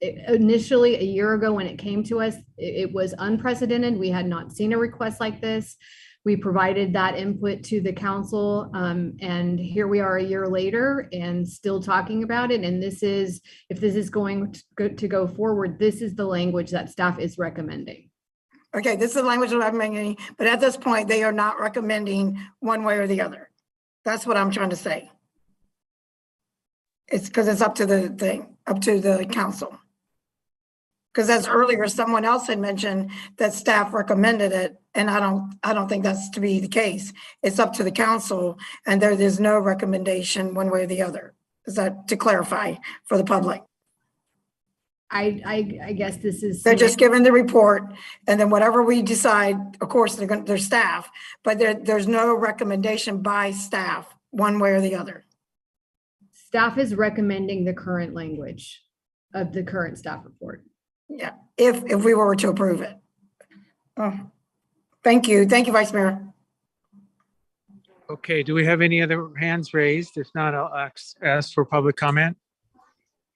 Speaker 8: Initially, a year ago when it came to us, it was unprecedented. We had not seen a request like this. We provided that input to the council, and here we are a year later and still talking about it. And this is, if this is going to go forward, this is the language that staff is recommending.
Speaker 2: Okay, this is the language that I'm recommending, but at this point, they are not recommending one way or the other. That's what I'm trying to say. It's because it's up to the thing, up to the council. Because as earlier, someone else had mentioned that staff recommended it, and I don't think that's to be the case. It's up to the council, and there's no recommendation one way or the other. Is that to clarify for the public?
Speaker 8: I guess this is.
Speaker 2: They're just giving the report, and then whatever we decide, of course, they're staff, but there's no recommendation by staff one way or the other.
Speaker 8: Staff is recommending the current language of the current staff report.
Speaker 2: Yeah, if we were to approve it. Oh, thank you, Vice Mayor.
Speaker 6: Okay, do we have any other hands raised? If not, I'll ask for public comment.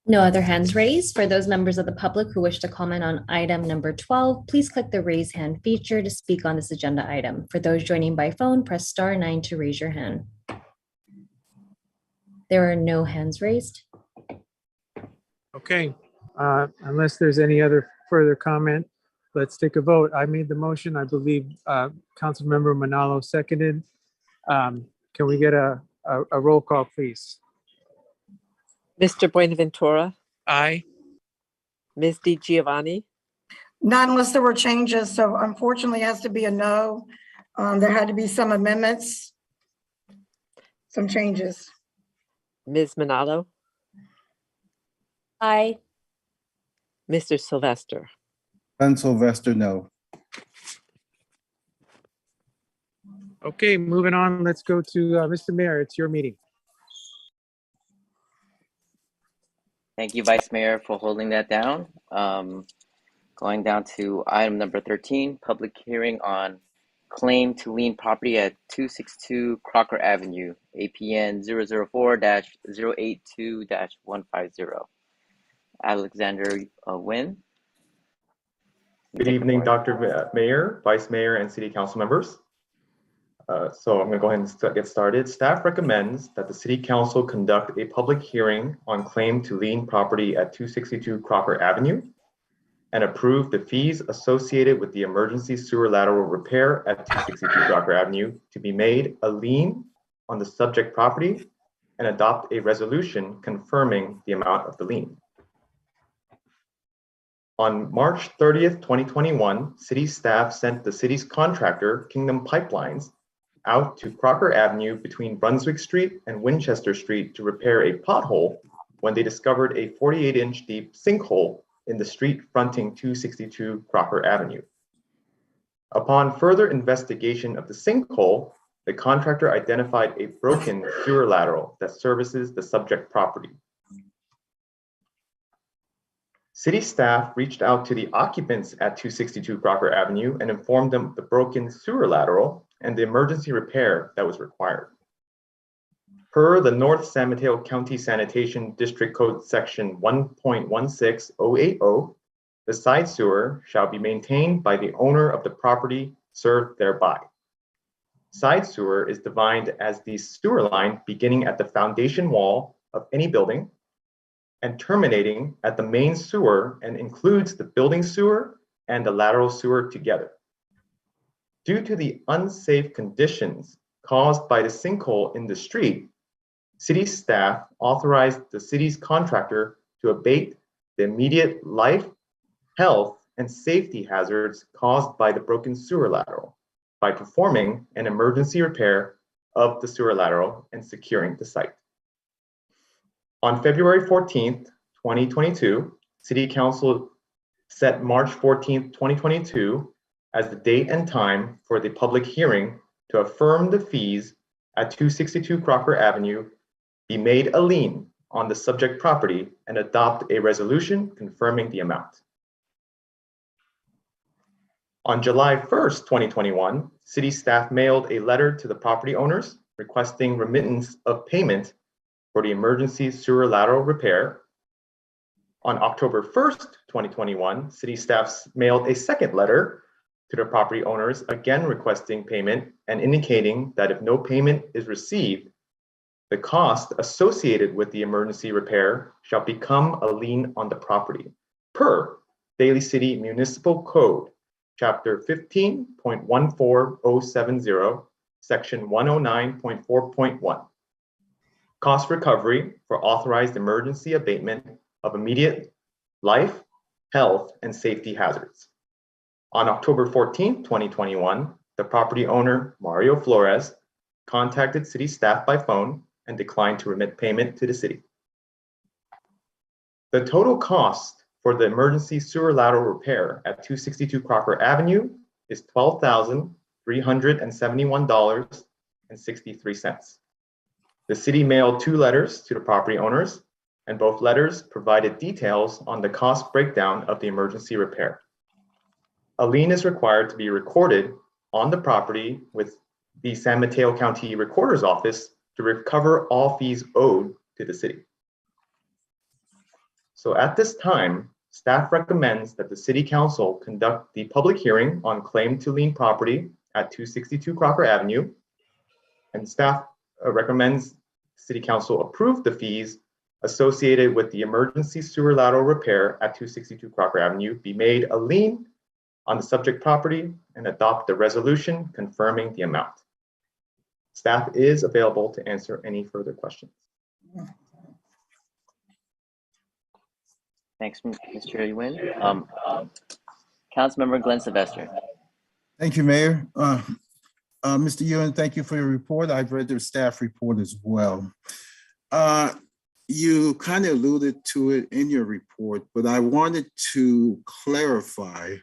Speaker 18: No other hands raised. For those members of the public who wish to comment on item number 12, please click the raise hand feature to speak on this agenda item. For those joining by phone, press *9 to raise your hand. There are no hands raised.
Speaker 6: Okay, unless there's any other further comment, let's take a vote. I made the motion. I believe Councilmember Manalo seconded. Can we get a roll call, please?
Speaker 4: Mr. Buenaventura?
Speaker 6: Aye.
Speaker 4: Ms. DiGiovanni?
Speaker 2: Not unless there were changes, so unfortunately it has to be a no. There had to be some amendments, some changes.
Speaker 4: Ms. Manalo?
Speaker 18: Aye.
Speaker 4: Mr. Sylvester?
Speaker 3: And Sylvester, no.
Speaker 6: Okay, moving on. Let's go to Mr. Mayor. It's your meeting.
Speaker 1: Thank you, Vice Mayor, for holding that down. Going down to item number 13, public hearing on claim to lien property at 262 Crocker Avenue, APN 004-082-150. Alexander Nguyen.
Speaker 22: Good evening, Dr. Mayor, Vice Mayor, and City Council members. So I'm going to go ahead and get started. Staff recommends that the City Council conduct a public hearing on claim to lien property at 262 Crocker Avenue and approve the fees associated with the emergency sewer lateral repair at 262 Crocker Avenue to be made a lien on the subject property and adopt a resolution confirming the amount of the lien. On March 30th, 2021, city staff sent the city's contractor, Kingdom Pipelines, out to Crocker Avenue between Brunswick Street and Winchester Street to repair a pothole when they discovered a 48-inch deep sinkhole in the street fronting 262 Crocker Avenue. Upon further investigation of the sinkhole, the contractor identified a broken sewer lateral that services the subject property. City staff reached out to the occupants at 262 Crocker Avenue and informed them of the broken sewer lateral and the emergency repair that was required. Per the North San Mateo County Sanitation District Code Section 1.16080, the side sewer shall be maintained by the owner of the property served thereby. Side sewer is defined as the sewer line beginning at the foundation wall of any building and terminating at the main sewer and includes the building sewer and the lateral sewer together. Due to the unsafe conditions caused by the sinkhole in the street, city staff authorized the city's contractor to abate the immediate life, health, and safety hazards caused by the broken sewer lateral by performing an emergency repair of the sewer lateral and securing the site. On February 14th, 2022, City Council set March 14th, 2022 as the date and time for the public hearing to affirm the fees at 262 Crocker Avenue be made a lien on the subject property and adopt a resolution confirming the amount. On July 1st, 2021, city staff mailed a letter to the property owners requesting remittance of payment for the emergency sewer lateral repair. On October 1st, 2021, city staff mailed a second letter to the property owners, again requesting payment and indicating that if no payment is received, the cost associated with the emergency repair shall become a lien on the property per Daly City Municipal Code, Chapter 15.14070, Section 109.4.1. Cost recovery for authorized emergency abatement of immediate life, health, and safety hazards. On October 14, 2021, the property owner, Mario Flores, contacted city staff by phone and declined to remit payment to the city. The total cost for the emergency sewer lateral repair at 262 Crocker Avenue is $12,371.63. The city mailed 2 letters to the property owners, and both letters provided details on the cost breakdown of the emergency repair. A lien is required to be recorded on the property with the San Mateo County Recorder's Office to recover all fees owed to the city. So at this time, staff recommends that the City Council conduct the public hearing on claim to lien property at 262 Crocker Avenue, and staff recommends City Council approve the fees associated with the emergency sewer lateral repair at 262 Crocker Avenue be made a lien on the subject property and adopt the resolution confirming the amount. Staff is available to answer any further questions.
Speaker 1: Thanks, Mr. Nguyen. Councilmember Glenn Sylvester.
Speaker 3: Thank you, Mayor. Mr. Ewan, thank you for your report. I've read the staff report as well. You kind of alluded to it in your report, but I wanted to clarify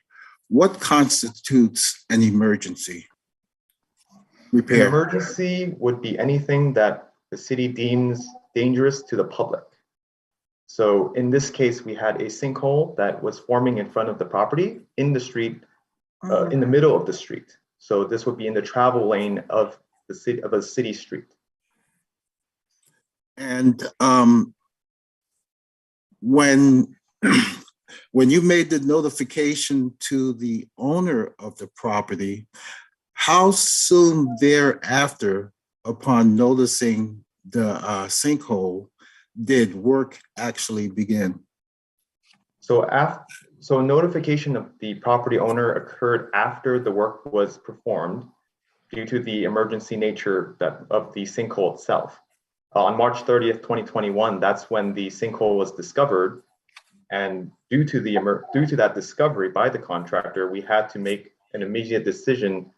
Speaker 3: what constitutes an emergency repair.
Speaker 22: An emergency would be anything that the city deems dangerous to the public. So in this case, we had a sinkhole that was forming in front of the property in the street, in the middle of the street. So this would be in the travel lane of the city, of a city street.
Speaker 3: And when you made the notification to the owner of the property, how soon thereafter, upon noticing the sinkhole, did work actually begin?
Speaker 22: So notification of the property owner occurred after the work was performed due to the emergency nature of the sinkhole itself. On March 30th, 2021, that's when the sinkhole was discovered. And due to that discovery by the contractor, we had to make an immediate decision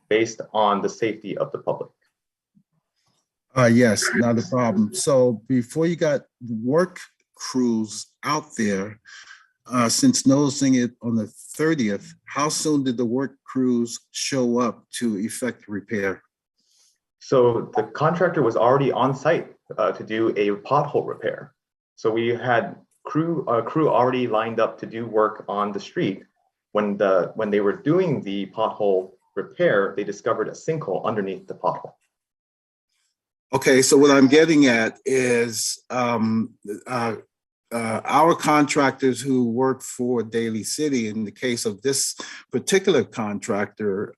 Speaker 22: based on the safety of the public.
Speaker 3: Yes, not a problem. So before you got work crews out there, since noticing it on the 30th, how soon did the work crews show up to effect repair?
Speaker 22: So the contractor was already on site to do a pothole repair. So we had crew already lined up to do work on the street. When they were doing the pothole repair, they discovered a sinkhole underneath the pothole.
Speaker 3: Okay, so what I'm getting at is our contractors who work for Daly City, in the case of this particular contractor,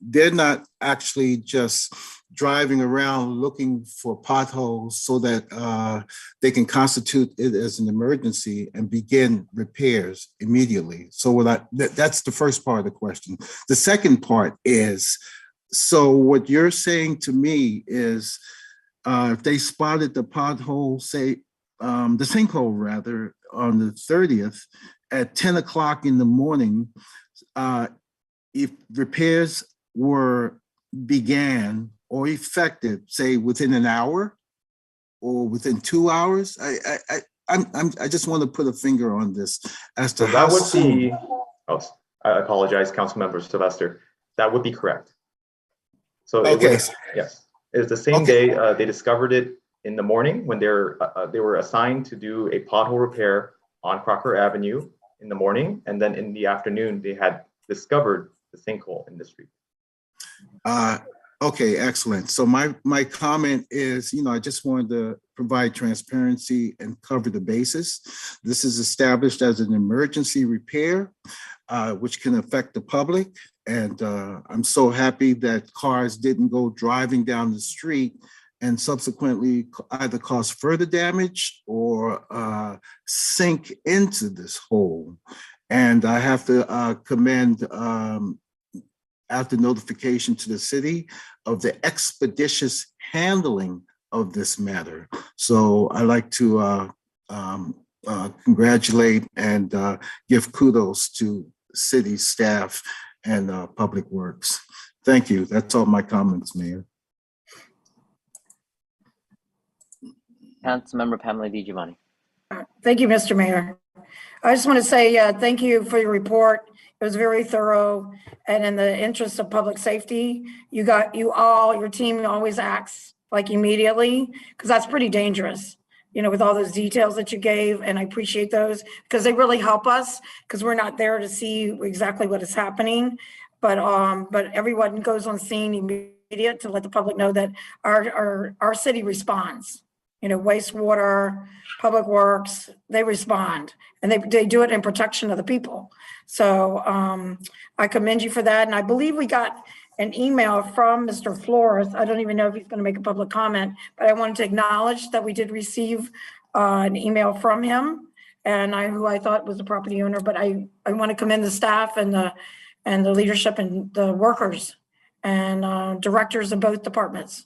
Speaker 3: they're not actually just driving around looking for potholes so that they can constitute it as an emergency and begin repairs immediately. So that's the first part of the question. The second part is, so what you're saying to me is, if they spotted the pothole, say, the sinkhole rather, on the 30th at 10 o'clock in the morning, if repairs began or effected, say within an hour or within 2 hours, I just want to put a finger on this as to how soon.
Speaker 22: I apologize, Councilmember Sylvester. That would be correct. So
Speaker 3: okay.
Speaker 22: Yes. It was the same day they discovered it in the morning when they were assigned to do a pothole repair on Crocker Avenue in the morning, and then in the afternoon they had discovered the sinkhole in the street.
Speaker 3: Okay, excellent. So my comment is, I just wanted to provide transparency and cover the basis. This is established as an emergency repair, which can affect the public. And I'm so happy that cars didn't go driving down the street and subsequently either cause further damage or sink into this hole. And I have to commend, after notification to the city, of the expeditious handling of this matter. So I like to congratulate and give kudos to city staff and Public Works. Thank you. That's all my comments, Mayor.
Speaker 1: Councilmember Pamela DiGiovanni.
Speaker 2: Thank you, Mr. Mayor. I just want to say thank you for your report. It was very thorough, and in the interest of public safety, your team always acts like immediately, because that's pretty dangerous, with all those details that you gave, and I appreciate those because they really help us, because we're not there to see exactly what is happening, but everyone goes on scene immediate to let the public know that our city responds. Wastewater, Public Works, they respond, and they do it in protection of the people. So I commend you for that. And I believe we got an email from Mr. Flores. I don't even know if he's going to make a public comment, but I wanted to acknowledge that we did receive an email from him, and who I thought was the property owner. But I want to commend the staff and the leadership and the workers and directors of both departments.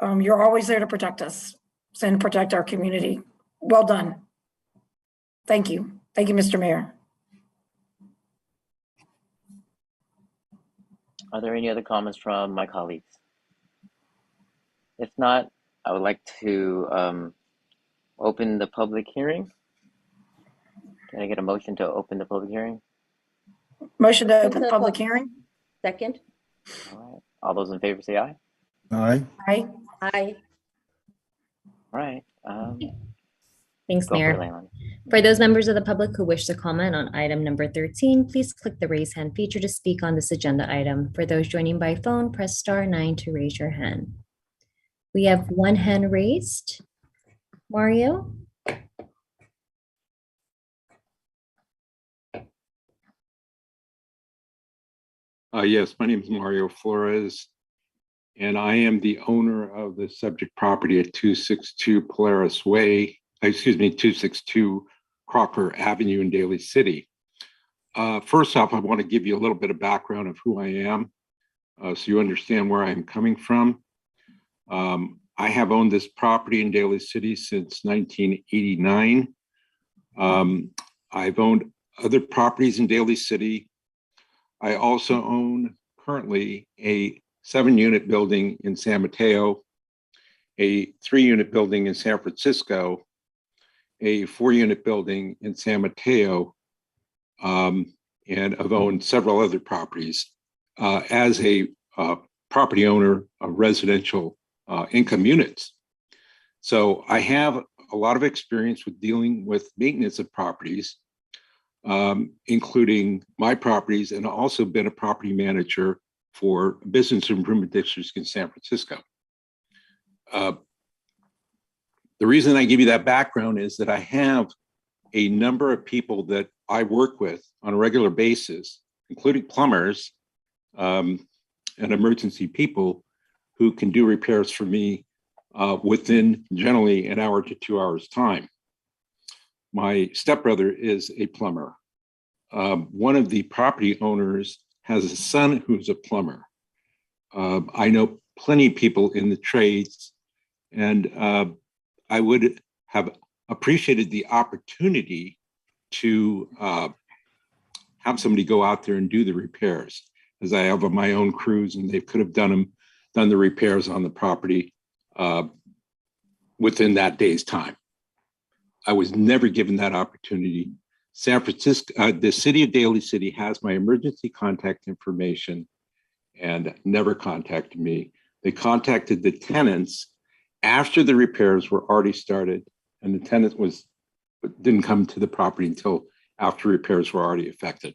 Speaker 2: You're always there to protect us and protect our community. Well done. Thank you. Thank you, Mr. Mayor.
Speaker 1: Are there any other comments from my colleagues? If not, I would like to open the public hearing. Can I get a motion to open the public hearing?
Speaker 2: Motion to open the public hearing.
Speaker 20: Second.
Speaker 1: All right. All those in favor say aye.
Speaker 3: Aye.
Speaker 2: Aye.
Speaker 20: Aye.
Speaker 1: All right.
Speaker 18: Thanks, Mayor. For those members of the public who wish to comment on item number 13, please click the raise hand feature to speak on this agenda item. For those joining by phone, press *9 to raise your hand. We have one hand raised. Mario?
Speaker 7: Yes, my name is Mario Flores, and I am the owner of the subject property at 262 262 Crocker Avenue in Daly City. First off, I want to give you a little bit of background of who I am, so you understand where I'm coming from. I have owned this property in Daly City since 1989. I've owned other properties in Daly City. I also own currently a 7-unit building in San Mateo, a 3-unit building in San Francisco, a 4-unit building in San Mateo, and I've owned several other properties as a property owner of residential income units. So I have a lot of experience with dealing with maintenance of properties, including my properties, and also been a property manager for business improvement districts in San Francisco. The reason I give you that background is that I have a number of people that I work with on a regular basis, including plumbers and emergency people who can do repairs for me within generally an hour to 2 hours time. My stepbrother is a plumber. One of the property owners has a son who's a plumber. I know plenty of people in the trades, and I would have appreciated the opportunity to have somebody go out there and do the repairs, as I have on my own crews, and they could have done the repairs on the property within that day's time. I was never given that opportunity. San Francisco, the city of Daly City has my emergency contact information and never contacted me. They contacted the tenants after the repairs were already started, and the tenant didn't come to the property until after repairs were already effected.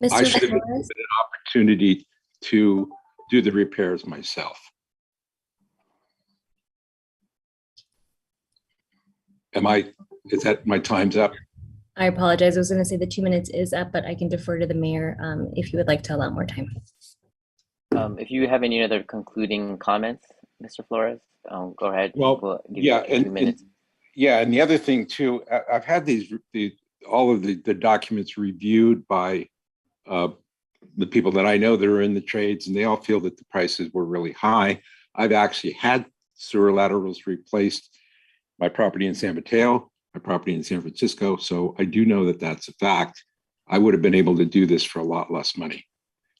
Speaker 7: I should have been given an opportunity to do the repairs myself. Is that my time's up?
Speaker 18: I apologize. I was going to say the 2 minutes is up, but I can defer to the mayor if you would like to allow more time.
Speaker 1: If you have any other concluding comments, Mr. Flores, go ahead.
Speaker 7: Well, yeah, and 2 minutes. And the other thing too, I've had all of the documents reviewed by the people that I know that are in the trades, and they all feel that the prices were really high. I've actually had sewer laterals replaced, my property in San Mateo, my property in San Francisco. So I do know that that's a fact. I would have been able to do this for a lot less money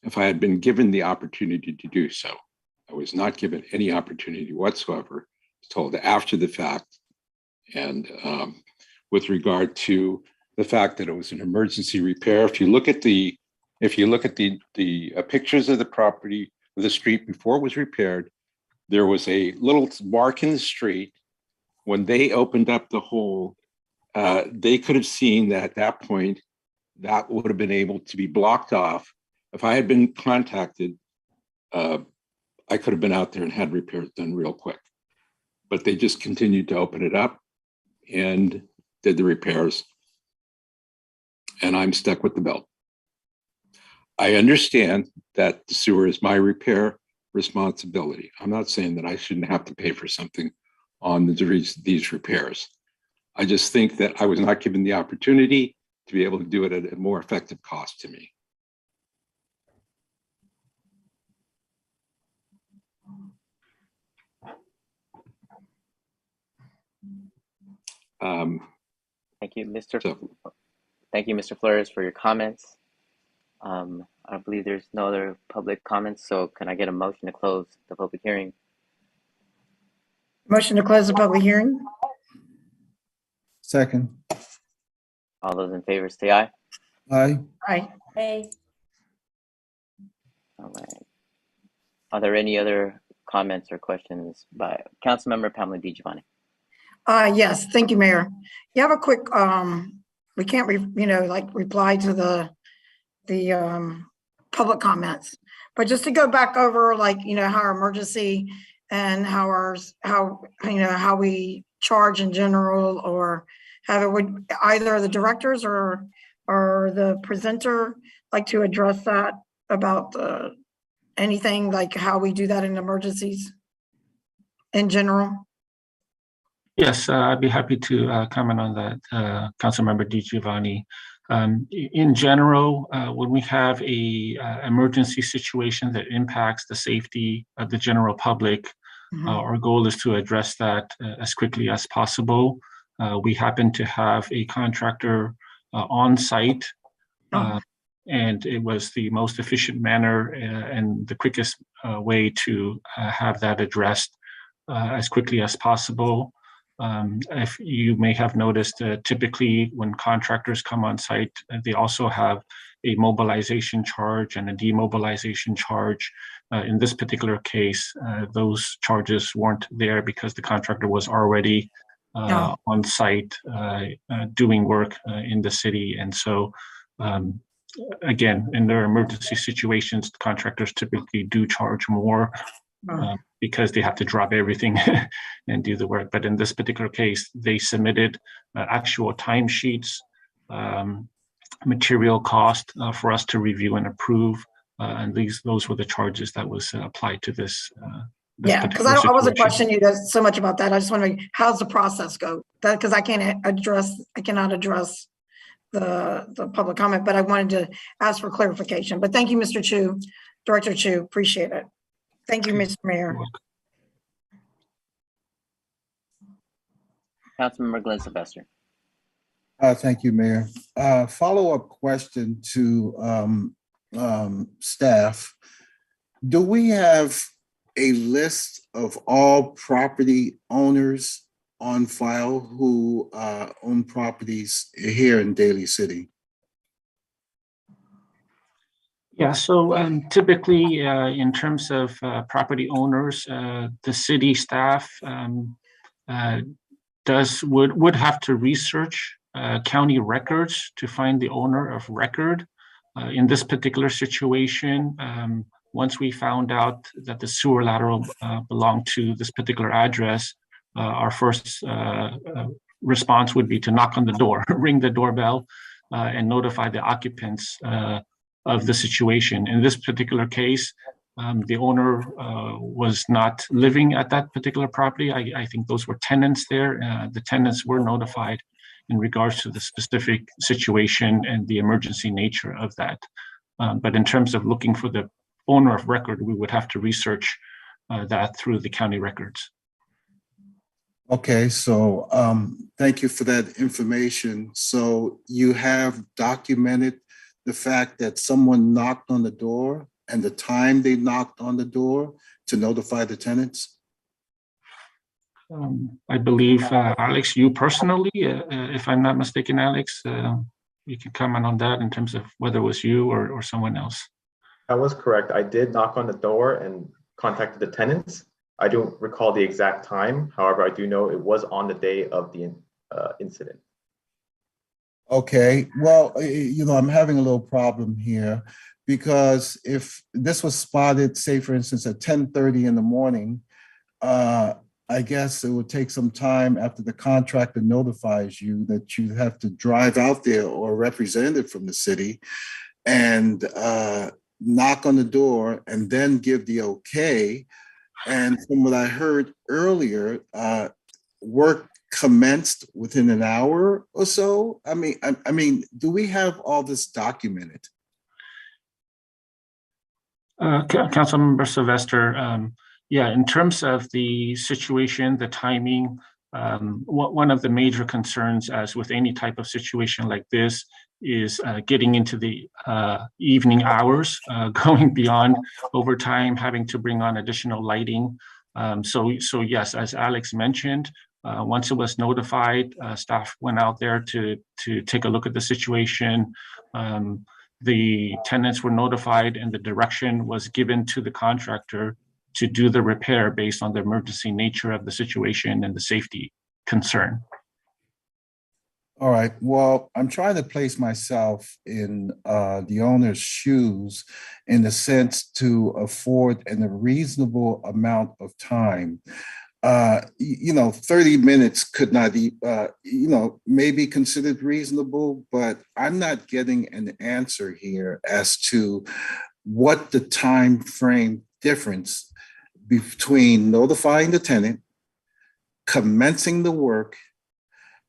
Speaker 7: if I had been given the opportunity to do so. I was not given any opportunity whatsoever. I was told after the fact. And with regard to the fact that it was an emergency repair, if you look at the pictures of the property, of the street before it was repaired, there was a little mark in the street. When they opened up the hole, they could have seen that at that point, that would have been able to be blocked off. If I had been contacted, I could have been out there and had repairs done real quick. But they just continued to open it up and did the repairs. And I'm stuck with the bill. I understand that the sewer is my repair responsibility. I'm not saying that I shouldn't have to pay for something on these repairs. I just think that I was not given the opportunity to be able to do it at a more effective cost to me.
Speaker 1: Thank you, Mr. Flores, for your comments. I believe there's no other public comments, so can I get a motion to close the public hearing?
Speaker 2: Motion to close the public hearing.
Speaker 3: Second.
Speaker 1: All those in favor say aye.
Speaker 3: Aye.
Speaker 2: Aye.
Speaker 18: Hey.
Speaker 1: All right. Are there any other comments or questions by Councilmember Pamela DiGiovanni?
Speaker 2: Yes, thank you, Mayor. You have a quick, we can't, reply to the public comments, but just to go back over, how our emergency and how we charge in general, or how it would either the directors or the presenter like to address that about anything, like how we do that in emergencies in general.
Speaker 12: Yes, I'd be happy to comment on that, Councilmember DiGiovanni. In general, when we have a emergency situation that impacts the safety of the general public, our goal is to address that as quickly as possible. We happen to have a contractor on site. And it was the most efficient manner and the quickest way to have that addressed as quickly as possible. If you may have noticed, typically when contractors come on site, they also have a mobilization charge and a demobilization charge. In this particular case, those charges weren't there because the contractor was already on site doing work in the city. And so, again, in their emergency situations, contractors typically do charge more because they have to drop everything and do the work. But in this particular case, they submitted actual timesheets, material cost for us to review and approve. And those were the charges that was applied to this.
Speaker 2: Yeah, because I wasn't questioning you guys so much about that. I just want to know, how's the process go? Because I cannot address the public comment, but I wanted to ask for clarification. But thank you, Mr. Chu, Director Chu, appreciate it. Thank you, Mr. Mayor.
Speaker 1: Councilmember Glenn Sylvester.
Speaker 3: Thank you, Mayor. Follow-up question to staff. Do we have a list of all property owners on file who own properties here in Daly City?
Speaker 12: Yeah, so typically in terms of property owners, the city staff would have to research county records to find the owner of record. In this particular situation, once we found out that the sewer lateral belonged to this particular address, our first response would be to knock on the door, ring the doorbell, and notify the occupants of the situation. In this particular case, the owner was not living at that particular property. I think those were tenants there. The tenants were notified in regards to the specific situation and the emergency nature of that. But in terms of looking for the owner of record, we would have to research that through the county records.
Speaker 3: Okay, so thank you for that information. So you have documented the fact that someone knocked on the door and the time they knocked on the door to notify the tenants?
Speaker 12: I believe, Alex, you personally, if I'm not mistaken, Alex, you can comment on that in terms of whether it was you or someone else.
Speaker 22: That was correct. I did knock on the door and contacted the tenants. I don't recall the exact time. However, I do know it was on the day of the incident.
Speaker 3: Okay, well, I'm having a little problem here because if this was spotted, say, for instance, at 10:30 in the morning, I guess it would take some time after the contractor notifies you that you have to drive out there or a representative from the city and knock on the door and then give the okay. And from what I heard earlier, work commenced within an hour or so. I mean, do we have all this documented?
Speaker 12: Councilmember Sylvester, yeah, in terms of the situation, the timing, one of the major concerns, as with any type of situation like this, is getting into the evening hours, going beyond overtime, having to bring on additional lighting. So yes, as Alex mentioned, once it was notified, staff went out there to take a look at the situation. The tenants were notified and the direction was given to the contractor to do the repair based on the emergency nature of the situation and the safety concern.
Speaker 3: All right, well, I'm trying to place myself in the owner's shoes in the sense to afford a reasonable amount of time. 30 minutes could not, may be considered reasonable, but I'm not getting an answer here as to what the time frame difference between notifying the tenant, commencing the work,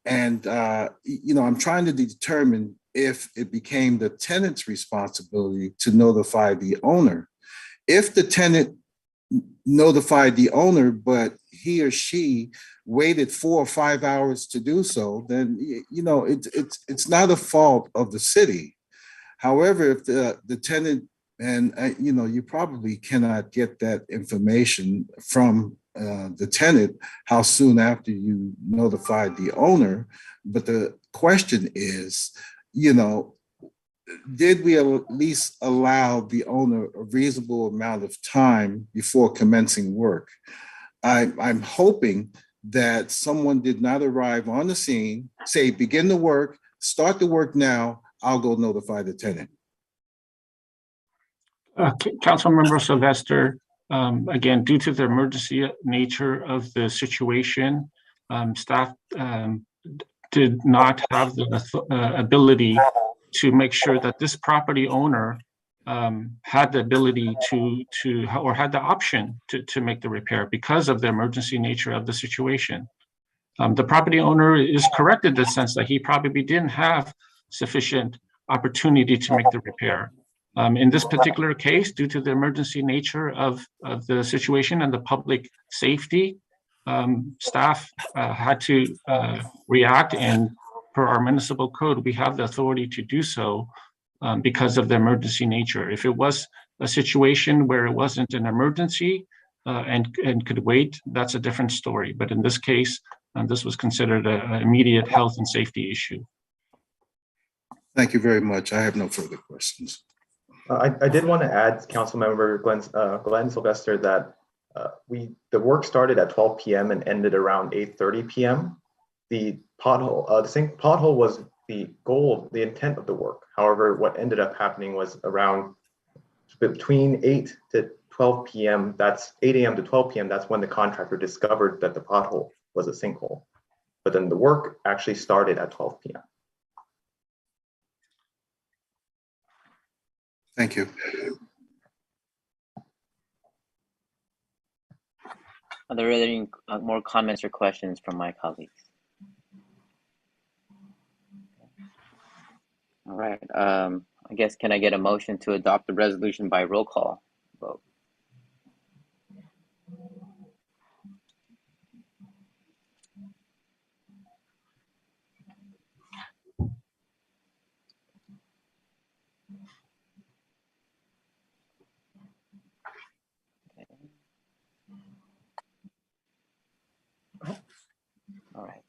Speaker 3: and I'm trying to determine if it became the tenant's responsibility to notify the owner. If the tenant notified the owner, but he or she waited 4 or 5 hours to do so, then it's not a fault of the city. However, if the tenant, and you probably cannot get that information from the tenant how soon after you notified the owner, but the question is, did we at least allow the owner a reasonable amount of time before commencing work? I'm hoping that someone did not arrive on the scene, say, begin the work, start the work now, I'll go notify the tenant.
Speaker 12: Councilmember Sylvester, again, due to the emergency nature of the situation, staff did not have the ability to make sure that this property owner had the ability or had the option to make the repair because of the emergency nature of the situation. The property owner is correct in the sense that he probably didn't have sufficient opportunity to make the repair. In this particular case, due to the emergency nature of the situation and the public safety, staff had to react, and per our municipal code, we have the authority to do so because of the emergency nature. If it was a situation where it wasn't an emergency and could wait, that's a different story. But in this case, this was considered an immediate health and safety issue.
Speaker 3: Thank you very much. I have no further questions.
Speaker 22: I did want to add, Councilmember Glenn Sylvester, that the work started at 12 p.m. and ended around 8:30 p.m. The sink pothole was the goal, the intent of the work. However, what ended up happening was around between 8 to 12 p.m. That's 8 a.m. to 12 p.m. That's when the contractor discovered that the pothole was a sinkhole. But then the work actually started at 12 p.m.
Speaker 3: Thank you.
Speaker 1: Are there any more comments or questions from my colleagues? All right. I guess, can I get a motion to adopt the resolution by roll call vote? All right.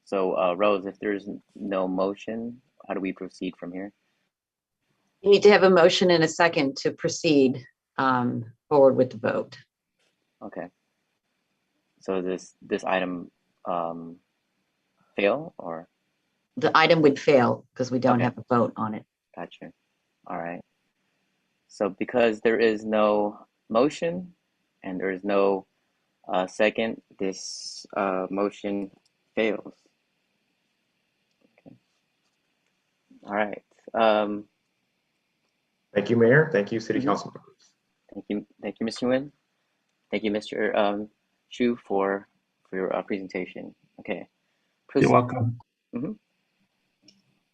Speaker 1: So Rose, if there's no motion, how do we proceed from here?
Speaker 17: You need to have a motion and a second to proceed forward with the vote.
Speaker 1: Okay. So this item fail, or?
Speaker 17: The item would fail because we don't have a vote on it.
Speaker 1: Gotcha. All right. So because there is no motion and there is no second, this motion fails. Okay. All right.
Speaker 22: Thank you, Mayor. Thank you, City Council members.
Speaker 1: Thank you, Mr. Nguyen. Thank you, Mr. Chu, for your presentation. Okay.
Speaker 12: You're welcome.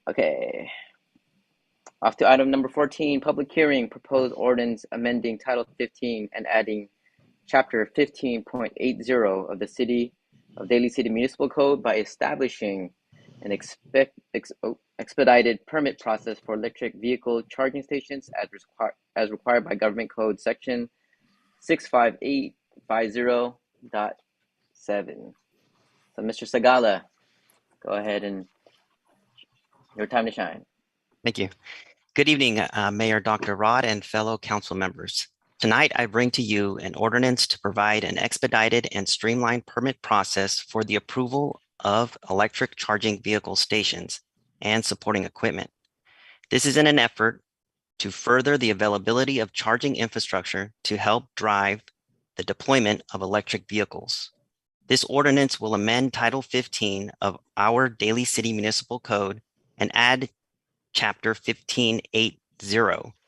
Speaker 1: Okay. Off to item number 14, public hearing, proposed ordinance amending Title 15 and adding Chapter 15.80 of the City of Daly City Municipal Code by establishing an expedited permit process for electric vehicle charging stations as required by Government Code Section 65850.7. So, Mr. Sagala, go ahead, and your time to shine.
Speaker 13: Thank you. Good evening, Mayor Dr. Rod and fellow council members. Tonight, I bring to you an ordinance to provide an expedited and streamlined permit process for the approval of electric charging vehicle stations and supporting equipment. This is in an effort to further the availability of charging infrastructure to help drive the deployment of electric vehicles. This ordinance will amend Title 15 of our Daly City Municipal Code and add Chapter 15.80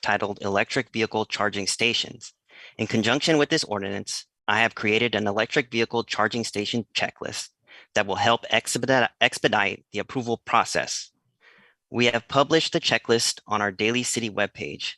Speaker 13: titled Electric Vehicle Charging Stations. In conjunction with this ordinance, I have created an electric vehicle charging station checklist that will help expedite the approval process. We have published the checklist on our Daly City webpage.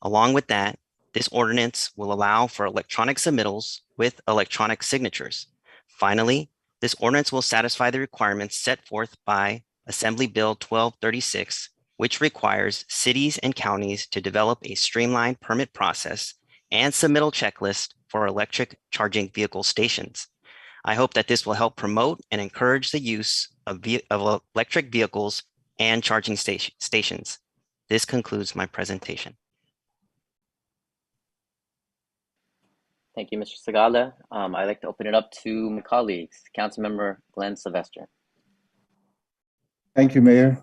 Speaker 13: Along with that, This ordinance will allow for electronic submittals with electronic signatures. Finally, this ordinance will satisfy the requirements set forth by Assembly Bill 1236, which requires cities and counties to develop a streamlined permit process and submittal checklist for electric charging vehicle stations. I hope that this will help promote and encourage the use of electric vehicles and charging stations. This concludes my presentation.
Speaker 1: Thank you, Mr. Segala. I'd like to open it up to my colleagues. Councilmember Glenn Sylvester.
Speaker 3: Thank you, Mayor.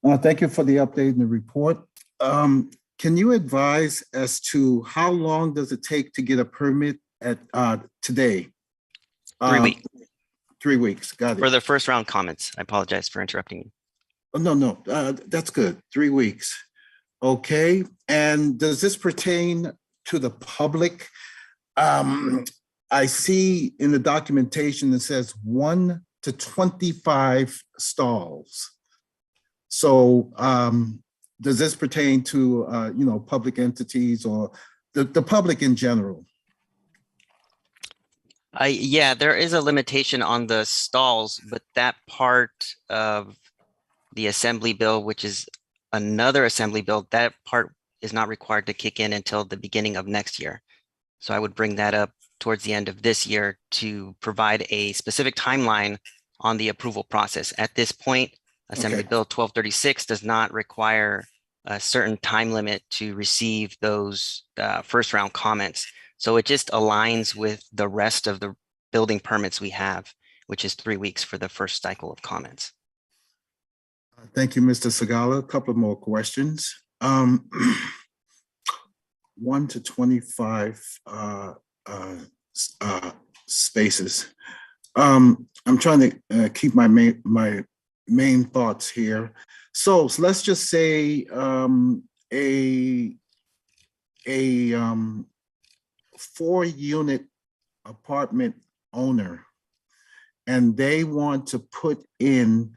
Speaker 3: Thank you for the update and the report. Can you advise as to how long does it take to get a permit at today?
Speaker 13: 3 weeks.
Speaker 3: 3 weeks, got it.
Speaker 13: For the first round comments, I apologize for interrupting you.
Speaker 3: Oh, no, that's good. 3 weeks. Okay, and does this pertain to the public? I see in the documentation it says 1 to 25 stalls. So does this pertain to public entities or the public in general?
Speaker 13: Yeah, there is a limitation on the stalls, but that part of the Assembly Bill, which is another Assembly Bill, that part is not required to kick in until the beginning of next year. So I would bring that up towards the end of this year to provide a specific timeline on the approval process. At this point, Assembly Bill 1236 does not require a certain time limit to receive those first round comments. So it just aligns with the rest of the building permits we have, which is 3 weeks for the first cycle of comments.
Speaker 3: Thank you, Mr. Segala. A couple of more questions. 1 to 25 spaces. I'm trying to keep my main thoughts here. So let's just say a 4-unit apartment owner, and they want to put in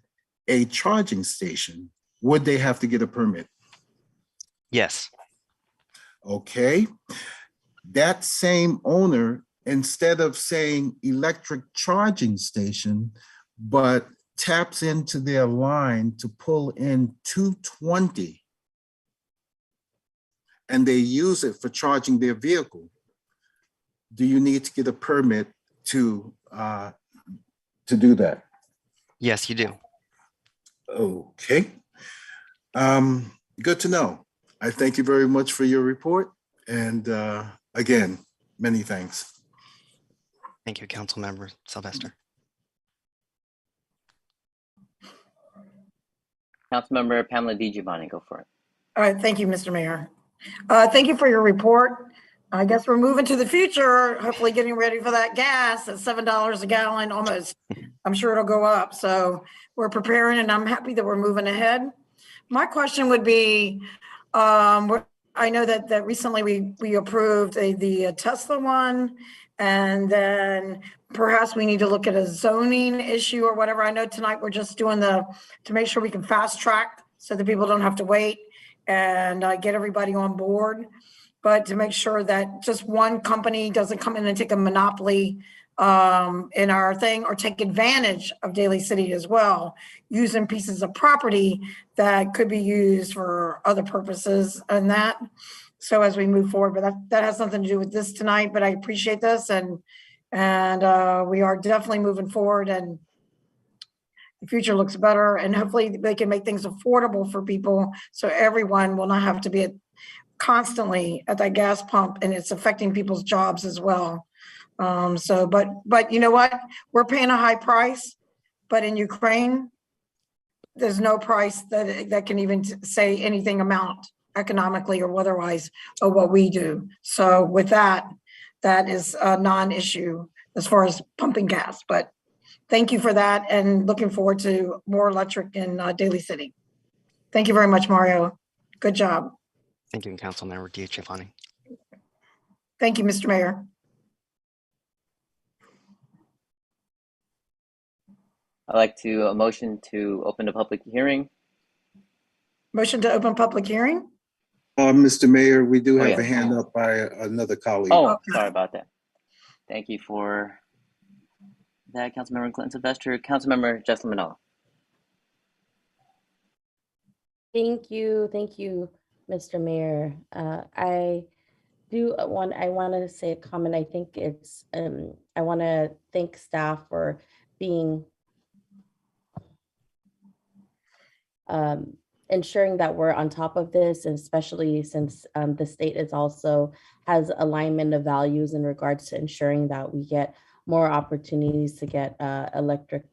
Speaker 3: a charging station. Would they have to get a permit?
Speaker 13: Yes.
Speaker 3: Okay. That same owner, instead of saying electric charging station, but taps into their line to pull in 220, and they use it for charging their vehicle, do you need to get a permit to do that?
Speaker 13: Yes, you do.
Speaker 3: Okay. Good to know. I thank you very much for your report. And again, many thanks.
Speaker 13: Thank you, Councilmember Sylvester.
Speaker 1: Councilmember Pamela DiGiovanni, go for it.
Speaker 2: All right, thank you, Mr. Mayor. Thank you for your report. I guess we're moving to the future, hopefully getting ready for that gas at $7 a gallon almost. I'm sure it'll go up. So we're preparing, and I'm happy that we're moving ahead. My question would be, I know that recently we approved the Tesla one, and then perhaps we need to look at a zoning issue or whatever. I know tonight we're just doing to make sure we can fast track so that people don't have to wait and get everybody on board. But to make sure that just one company doesn't come in and take a monopoly in our thing, or take advantage of Daly City as well, using pieces of property that could be used for other purposes and that. So as we move forward, but that has nothing to do with this tonight, but I appreciate this, and we are definitely moving forward, and the future looks better, and hopefully they can make things affordable for people so everyone will not have to be constantly at that gas pump, and it's affecting people's jobs as well. But you know what? We're paying a high price, but in Ukraine, there's no price that can even say anything amount economically or otherwise of what we do. So with that is a non-issue as far as pumping gas. But thank you for that, and looking forward to more electric in Daly City. Thank you very much, Mario. Good job.
Speaker 13: Thank you, Councilmember DiGiovanni.
Speaker 2: Thank you, Mr. Mayor.
Speaker 1: I'd like to motion to open a public hearing.
Speaker 2: Motion to open public hearing.
Speaker 3: Mr. Mayor, we do
Speaker 1: Oh,
Speaker 3: have
Speaker 1: yeah.
Speaker 3: a hand up by another colleague.
Speaker 1: Oh, sorry about that. Thank you for that, Councilmember Clinton Sylvester. Councilmember Jesselyn Manalo.
Speaker 20: Thank you, Mr. Mayor. I want to say a comment. I think it's I want to thank staff for being ensuring that we're on top of this, and especially since the state is also has alignment of values in regards to ensuring that we get more opportunities to get electric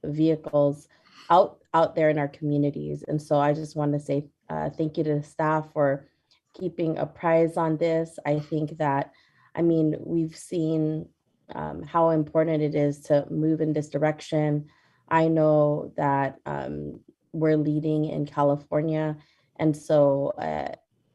Speaker 20: vehicles out there in our communities. And so I just want to say thank you to the staff for keeping a prize on this. I think that, I mean, we've seen how important it is to move in this direction. I know that we're leading in California. And so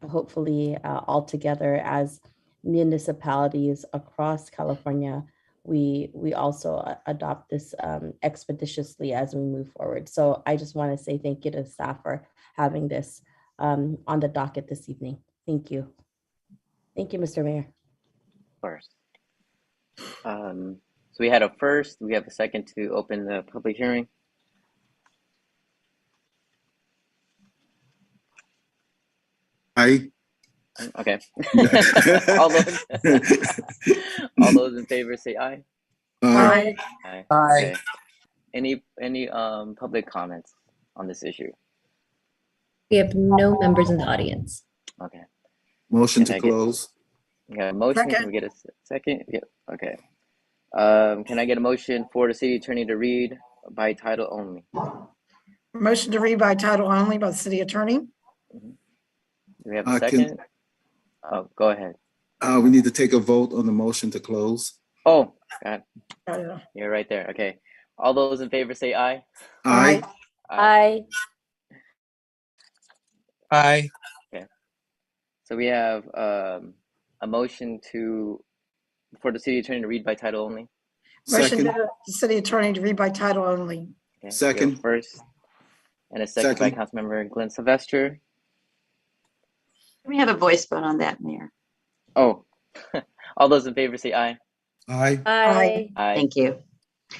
Speaker 20: hopefully all together as municipalities across California, we also adopt this expeditiously as we move forward. So I just want to say thank you to staff for having this on the docket this evening. Thank you. Thank you, Mr. Mayor.
Speaker 1: Of course. So we had a first, we have a second to open the public hearing.
Speaker 3: Aye.
Speaker 1: Okay. all those in favor say aye.
Speaker 2: Aye.
Speaker 1: Aye.
Speaker 14: Aye.
Speaker 1: Okay. Any public comments on this issue?
Speaker 18: We have no members in the audience.
Speaker 1: Okay.
Speaker 3: Motion to close.
Speaker 1: We got a motion.
Speaker 2: Second.
Speaker 1: Can we get a second? Yeah. Okay. Can I get a motion for the city attorney to read by title only?
Speaker 2: Motion to read by title only by the city attorney.
Speaker 1: Do we have a second? Oh, go ahead.
Speaker 3: We need to take a vote on the motion to close.
Speaker 1: Oh, God.
Speaker 2: Yeah.
Speaker 1: You're right there. Okay. All those in favor say aye.
Speaker 3: Aye.
Speaker 20: Aye.
Speaker 14: Aye.
Speaker 1: Okay. So we have a motion for the city attorney to read by title only.
Speaker 2: Motion
Speaker 3: Second.
Speaker 2: to the city attorney to read by title only.
Speaker 1: Okay.
Speaker 3: Second.
Speaker 1: First and a second by Councilmember Glenn Sylvester.
Speaker 17: We have a voice vote on that, Mayor.
Speaker 1: Oh, all those in favor say aye.
Speaker 3: Aye.
Speaker 20: Aye.
Speaker 1: Aye.
Speaker 17: Thank you.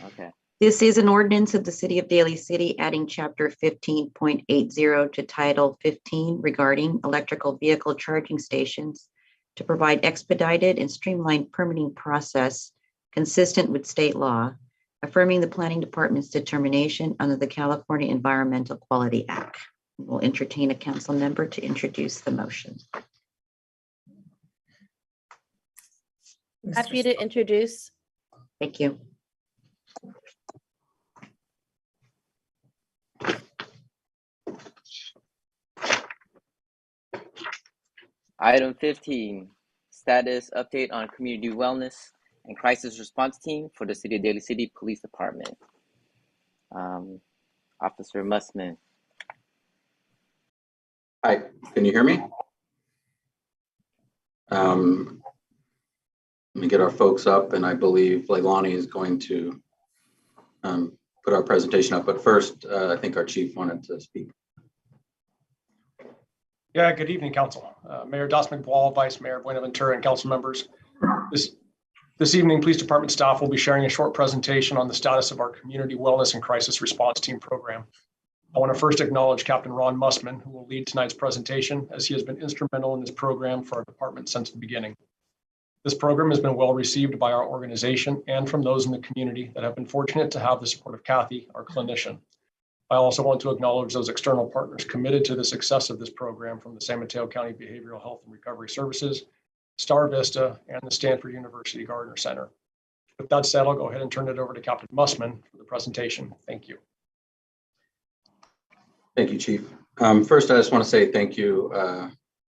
Speaker 1: Okay.
Speaker 17: This is an ordinance of the City of Daly City adding Chapter 15.80 to Title 15 regarding electrical vehicle charging stations to provide expedited and streamlined permitting process consistent with state law, affirming the Planning Department's determination under the California Environmental Quality Act. We'll entertain a council member to introduce the motion.
Speaker 20: Happy to introduce.
Speaker 17: Thank you.
Speaker 1: Item 15, status update on community wellness and crisis response team for the City of Daly City Police Department. Officer Musman.
Speaker 15: Hi, can you hear me? Let me get our folks up, and I believe Leilani is going to put our presentation up. But first, I think our chief wanted to speak.
Speaker 23: Yeah, good evening, Council. Mayor Dos McBall, Vice Mayor Buenaventura, and council members. This evening, Police Department staff will be sharing a short presentation on the status of our Community Wellness and Crisis Response Team program. I want to first acknowledge Captain Ron Musman, who will lead tonight's presentation, as he has been instrumental in this program for our department since the beginning. This program has been well received by our organization and from those in the community that have been fortunate to have the support of Kathy, our clinician. I also want to acknowledge those external partners committed to the success of this program, from the San Mateo County Behavioral Health and Recovery Services, Star Vista, and the Stanford University Gardner Center. With that said, I'll go ahead and turn it over to Captain Musman for the presentation. Thank you.
Speaker 15: Thank you, Chief. First, I just want to say thank you,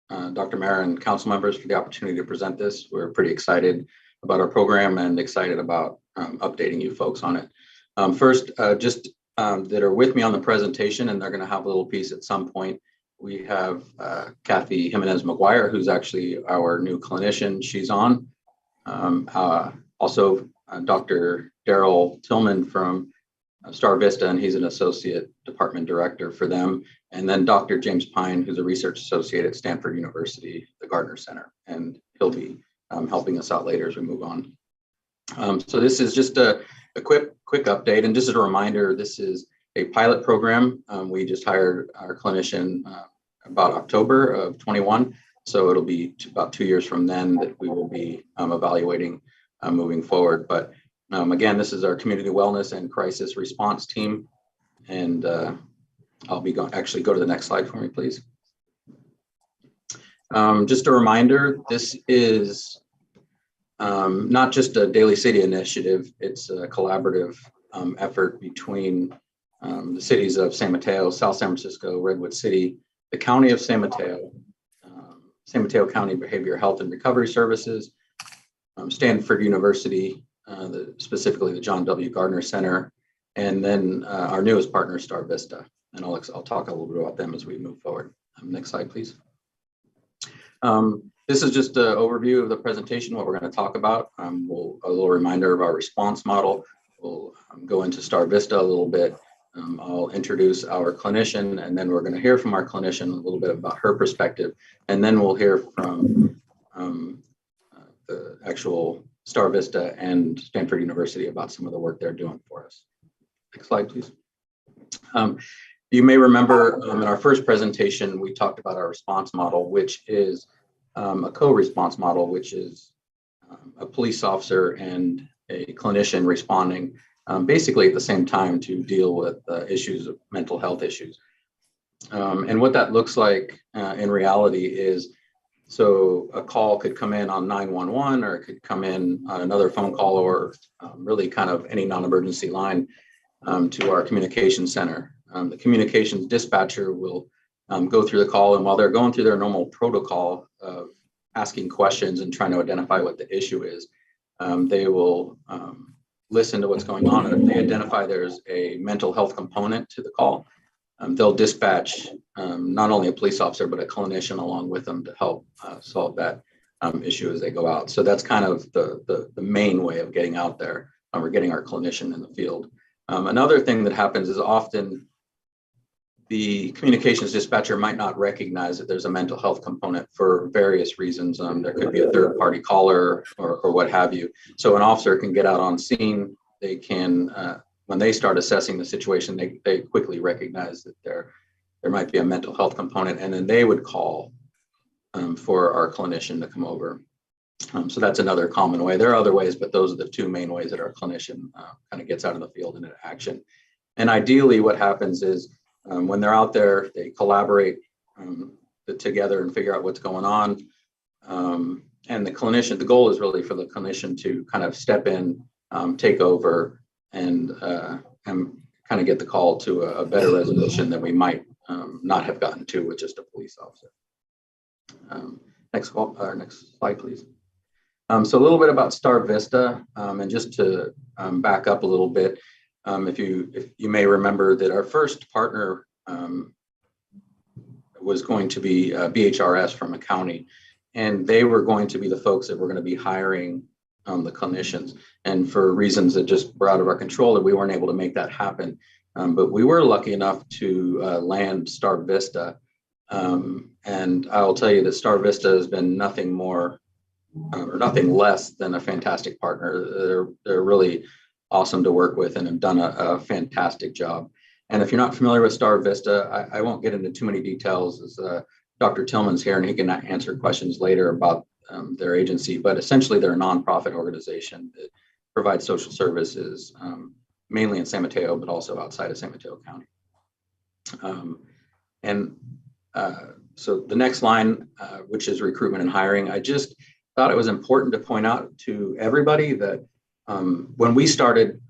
Speaker 15: Dr. Mayor and council members, for the opportunity to present this. We're pretty excited about our program and excited about updating you folks on it. First, just that are with me on the presentation, and they're going to have a little piece at some point. We have Kathy Jimenez McGuire, who's actually our new clinician. She's on. Also, Dr. Daryl Tillman from Star Vista, and he's an associate department director for them. And then Dr. James Pine, who's a research associate at Stanford University, the Gardner Center, and he'll be helping us out later as we move on. So this is just a quick update, and just as a reminder, this is a pilot program. We just hired our clinician about October of 21, so it'll be about 2 years from then that we will be evaluating moving forward. But again, this is our community wellness and crisis response team, and I'll be going. Actually, go to the next slide for me, please. Just a reminder, this is not just a Daly City initiative, it's a collaborative effort between the cities of San Mateo, South San Francisco, Redwood City, the County of San Mateo, San Mateo County Behavioral Health and Recovery Services, Stanford University, specifically the John W. Gardner Center, and then our newest partner, Star Vista. And I'll talk a little bit about them as we move forward. Next slide, please. This is just an overview of the presentation, what we're going to talk about. A little reminder of our response model. We'll go into Star Vista a little bit. I'll introduce our clinician, and then we're going to hear from our clinician a little bit about her perspective. And then we'll hear from the actual Star Vista and Stanford University about some of the work they're doing for us. Next slide, please. You may remember in our first presentation, we talked about our response model, which is a co-response model, which is a police officer and a clinician responding basically at the same time to deal with issues of mental health issues. And what that looks like in reality is, so a call could come in on 911, or it could come in on another phone call, or really kind of any non-emergency line to our communication center. The communications dispatcher will go through the call, and while they're going through their normal protocol of asking questions and trying to identify what the issue is, they will listen to what's going on. And if they identify there's a mental health component to the call, they'll dispatch not only a police officer, but a clinician along with them to help solve that issue as they go out. So that's kind of the main way of getting out there. We're getting our clinician in the field. Another thing that happens is often the communications dispatcher might not recognize that there's a mental health component for various reasons. There could be a third party caller or what have you. So an officer can get out on scene. They can, when they start assessing the situation, they quickly recognize that there might be a mental health component, and then they would call for our clinician to come over. So that's another common way. There are other ways, but those are the two main ways that our clinician kind of gets out in the field and into action. And ideally what happens is when they're out there, they collaborate together and figure out what's going on. And the clinician, the goal is really for the clinician to kind of step in, take over, and kind of get the call to a better resolution than we might not have gotten to with just a police officer. Next slide, please. So a little bit about Star Vista, and just to back up a little bit, if you may remember that our first partner was going to be BHRS from a county, and they were going to be the folks that were going to be hiring the clinicians. And for reasons that just were out of our control, that we weren't able to make that happen. But we were lucky enough to land Star Vista. And I'll tell you that Star Vista has been nothing more or nothing less than a fantastic partner. They're really awesome to work with and have done a fantastic job. And if you're not familiar with Star Vista, I won't get into too many details, as Dr. Tillman's here and he can answer questions later about their agency, but essentially they're a nonprofit organization that provides social services, mainly in San Mateo, but also outside of San Mateo County. So the next line, which is recruitment and hiring, I just thought it was important to point out to everybody that when we started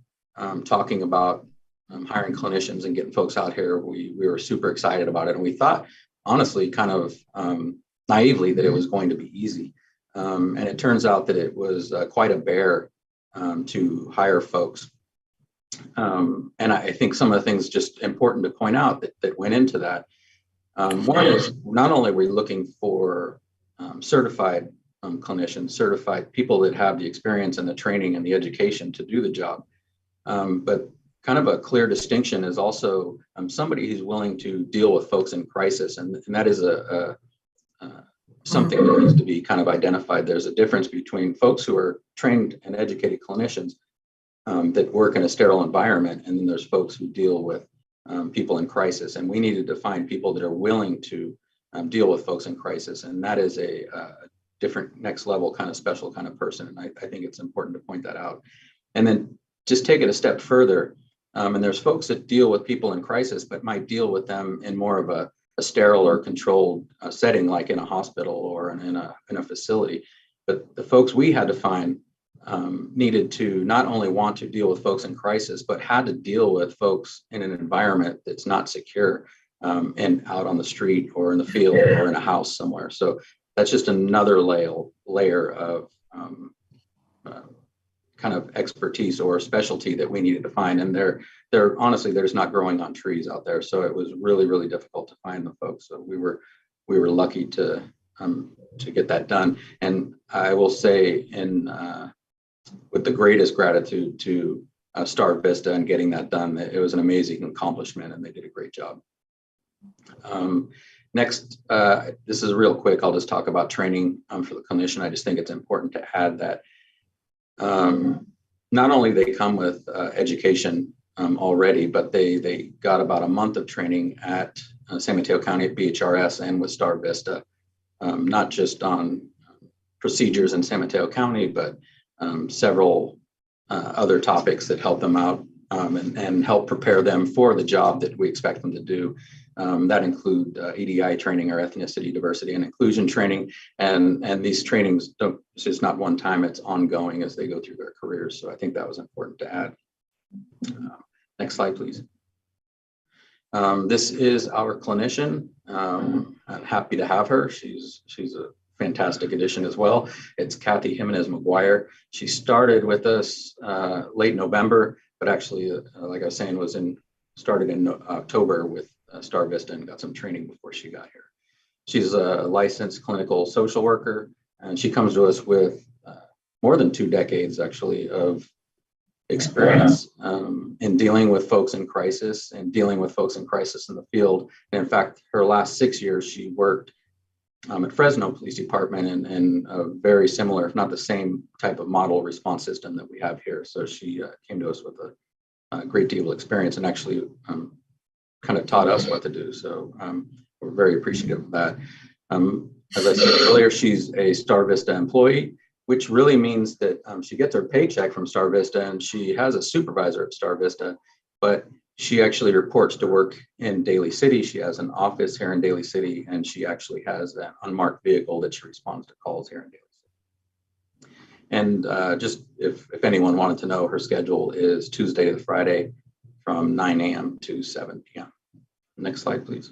Speaker 15: talking about hiring clinicians and getting folks out here, we were super excited about it. And we thought, honestly, kind of naively, that it was going to be easy. And it turns out that it was quite a bear to hire folks. And I think some of the things just important to point out that went into that. One is, not only are we looking for certified clinicians, certified people that have the experience and the training and the education to do the job, but kind of a clear distinction is also somebody who's willing to deal with folks in crisis, and that is something that needs to be kind of identified. There's a difference between folks who are trained and educated clinicians that work in a sterile environment, and then there's folks who deal with people in crisis. And we needed to find people that are willing to deal with folks in crisis, and that is a different next level kind of special kind of person. And I think it's important to point that out. And then just take it a step further. And there's folks that deal with people in crisis, but might deal with them in more of a sterile or controlled setting, like in a hospital or in a facility. But the folks we had to find needed to not only want to deal with folks in crisis, but had to deal with folks in an environment that's not secure and out on the street or in the field or in a house somewhere. So that's just another layer of kind of expertise or specialty that we needed to find. And they're honestly, they're just not growing on trees out there. So it was really, really difficult to find the folks. So we were lucky to get that done. And I will say with the greatest gratitude to Star Vista and getting that done. It was an amazing accomplishment and they did a great job. Next, this is real quick. I'll just talk about training for the clinician. I just think it's important to add that not only they come with education already, but they got about a month of training at San Mateo County at BHRS and with Star Vista, not just on procedures in San Mateo County, but several other topics that help them out and help prepare them for the job that we expect them to do. That include EDI training or ethnicity, diversity, and inclusion training. And these trainings it's just not one time, it's ongoing as they go through their careers. So I think that was important to add. Next slide, please. This is our clinician. I'm happy to have her. She's a fantastic addition as well. It's Kathy Jimenez McGuire. She started with us late November, but actually, like I was saying, started in October with Star Vista and got some training before she got here. She's a licensed clinical social worker, and she comes to us with more than 2 decades actually of experience in dealing with folks in crisis and dealing with folks in crisis in the field. And in fact, her last 6 years, she worked at Fresno Police Department and a very similar, if not the same type of model response system that we have here. So she came to us with a great deal of experience and actually kind of taught us what to do. So we're very appreciative of that. As I said earlier, she's a Star Vista employee, which really means that she gets her paycheck from Star Vista and she has a supervisor at Star Vista, but she actually reports to work in Daly City. She has an office here in Daly City, and she actually has an unmarked vehicle that she responds to calls here in Daly City. And just if anyone wanted to know, her schedule is Tuesday to Friday from 9 a.m. to 7 p.m. Next slide, please.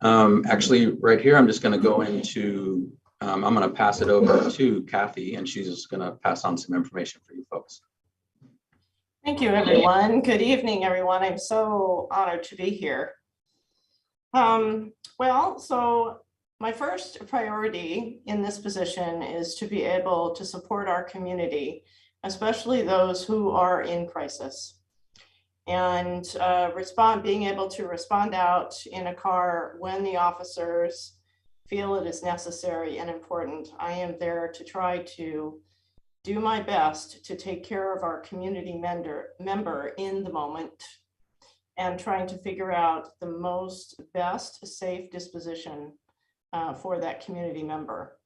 Speaker 15: Actually, right here, I'm just going to go into, I'm going to pass it over to Kathy, and she's just going to pass on some information for you folks.
Speaker 9: Thank you, everyone. Good evening, everyone. I'm so honored to be here. So my first priority in this position is to be able to support our community, especially those who are in crisis, and being able to respond out in a car when the officers feel it is necessary and important. I am there to try to do my best to take care of our community member in the moment and trying to figure out the best safe disposition for that community member.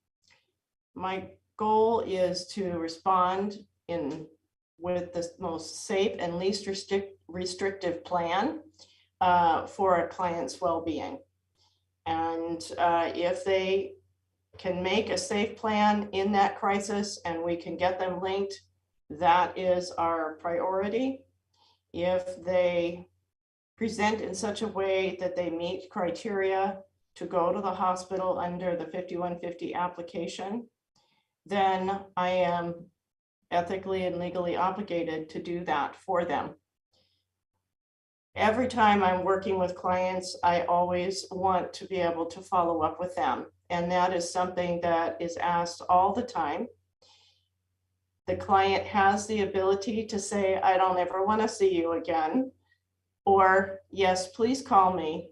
Speaker 9: My goal is to respond with the most safe and least restrictive plan for a client's well-being. And if they can make a safe plan in that crisis and we can get them linked, that is our priority. If they present in such a way that they meet criteria to go to the hospital under the 5150 application, then I am ethically and legally obligated to do that for them. Every time I'm working with clients, I always want to be able to follow up with them. And that is something that is asked all the time. The client has the ability to say, I don't ever want to see you again, or yes, please call me.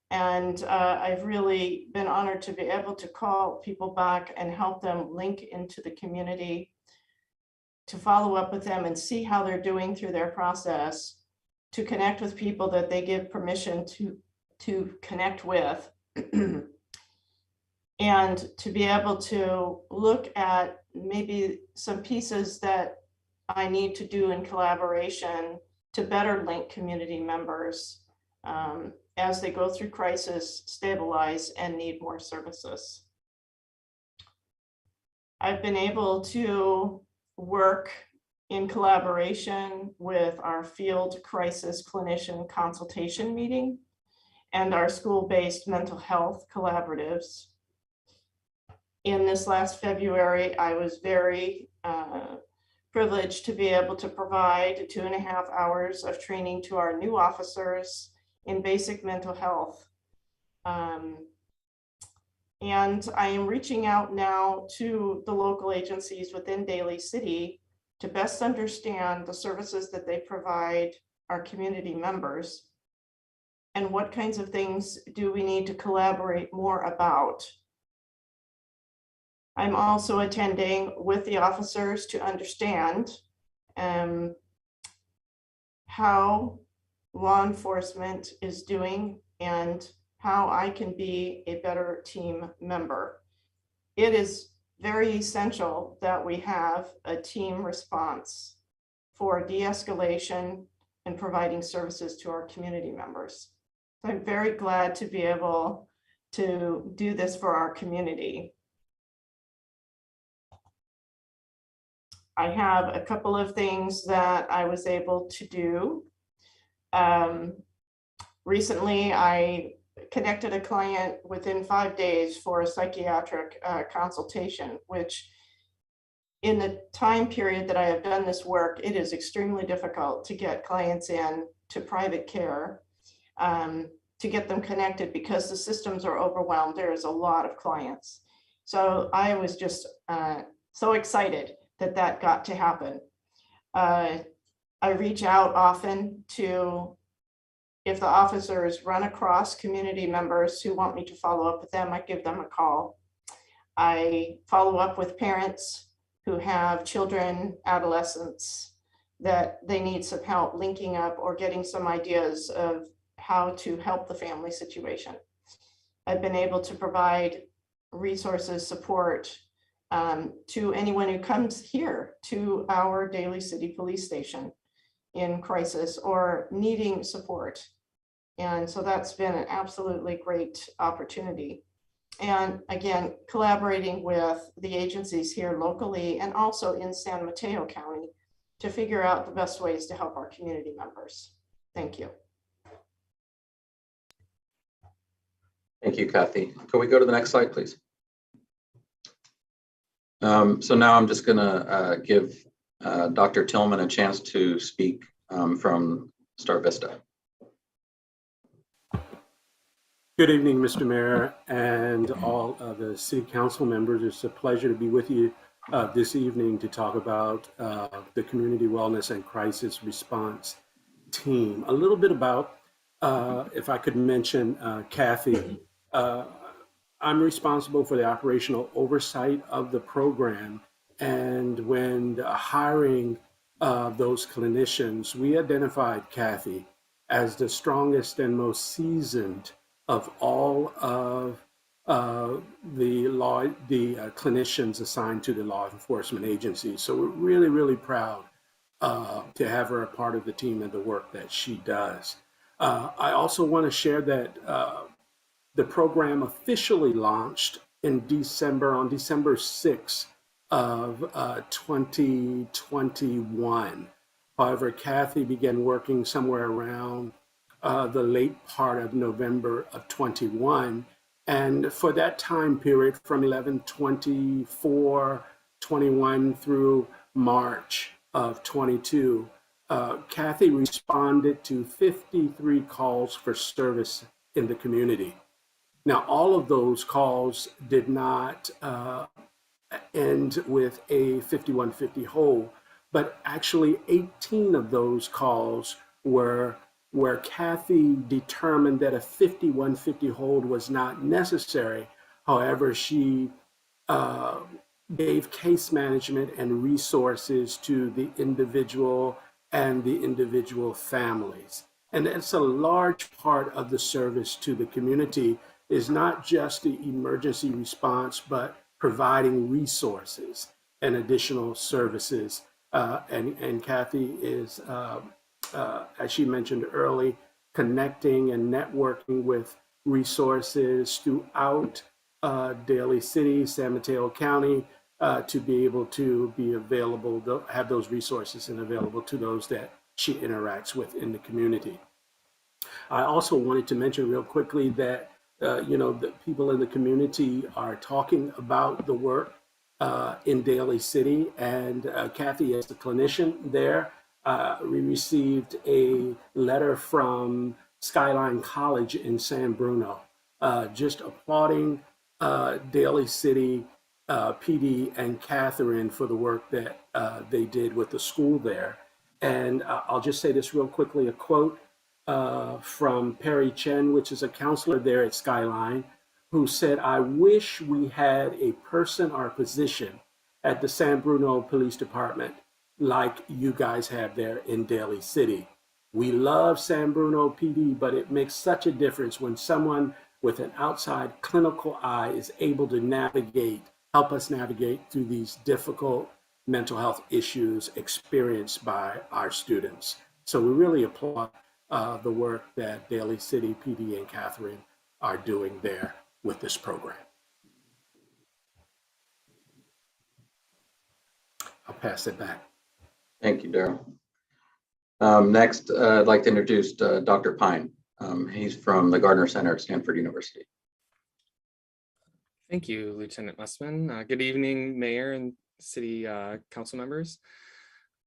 Speaker 9: And I've really been honored to be able to call people back and help them link into the community, to follow up with them and see how they're doing through their process, to connect with people that they give permission to connect with, and to be able to look at maybe some pieces that I need to do in collaboration to better link community members as they go through crisis, stabilize, and need more services. I've been able to work in collaboration with our field crisis clinician consultation meeting and our school-based mental health collaboratives. In this last February, I was very privileged to be able to provide 2.5 hours of training to our new officers in basic mental health. And I am reaching out now to the local agencies within Daly City to best understand the services that they provide our community members and what kinds of things do we need to collaborate more about. I'm also attending with the officers to understand how law enforcement is doing and how I can be a better team member. It is very essential that we have a team response for de-escalation and providing services to our community members. So I'm very glad to be able to do this for our community. I have a couple of things that I was able to do. Recently, I connected a client within 5 days for a psychiatric consultation, which in the time period that I have done this work, it is extremely difficult to get clients in to private care, to get them connected because the systems are overwhelmed. There is a lot of clients. So I was just so excited that that got to happen. I reach out often to, if the officers run across community members who want me to follow up with them, I give them a call. I follow up with parents who have children, adolescents, that they need some help linking up or getting some ideas of how to help the family situation. I've been able to provide resources, support to anyone who comes here to our Daly City Police Station in crisis or needing support. And so that's been an absolutely great opportunity. And again, collaborating with the agencies here locally and also in San Mateo County to figure out the best ways to help our community members. Thank you.
Speaker 15: Thank you, Kathy. Can we go to the next slide, please? So now I'm just gonna give Dr. Tillman a chance to speak from Star Vista.
Speaker 11: Good evening, Mr. Mayor and all of the City Council members. It's a pleasure to be with you this evening to talk about the Community Wellness and Crisis Response Team. A little bit about, if I could mention Kathy, I'm responsible for the operational oversight of the program. And when hiring those clinicians, we identified Kathy as the strongest and most seasoned of all of the clinicians assigned to the law enforcement agency. So we're really, really proud to have her a part of the team and the work that she does. I also want to share that the program officially launched in December, on December 6th of 2021. However, Kathy began working somewhere around the late part of November of 21. And for that time period from 11/24/21 through March of 22, Kathy responded to 53 calls for service in the community. Now, all of those calls did not end with a 5150 hold, but actually 18 of those calls were where Kathy determined that a 5150 hold was not necessary. However, she gave case management and resources to the individual and the individual families. And that's a large part of the service to the community, is not just the emergency response, but providing resources and additional services. And Kathy is, as she mentioned early, connecting and networking with resources throughout Daly City, San Mateo County, to be able to be available, have those resources and available to those that she interacts with in the community. I also wanted to mention real quickly that, the people in the community are talking about the work in Daly City, and Kathy, as the clinician there, we received a letter from Skyline College in San Bruno, just applauding Daly City PD and Catherine for the work that they did with the school there. And I'll just say this real quickly, a quote from Perry Chen, which is a counselor there at Skyline, who said, "I wish we had a person or a position at the San Bruno Police Department like you guys have there in Daly City. We love San Bruno PD, but it makes such a difference when someone with an outside clinical eye is able to help us navigate through these difficult mental health issues experienced by our students." So we really applaud the work that Daly City PD and Catherine are doing there with this program. I'll pass it back.
Speaker 15: Thank you, Daryl. Next, I'd like to introduce Dr. Pine. He's from the Gardner Center at Stanford University.
Speaker 14: Thank you, Lieutenant Mussman. Good evening, Mayor and City Council members.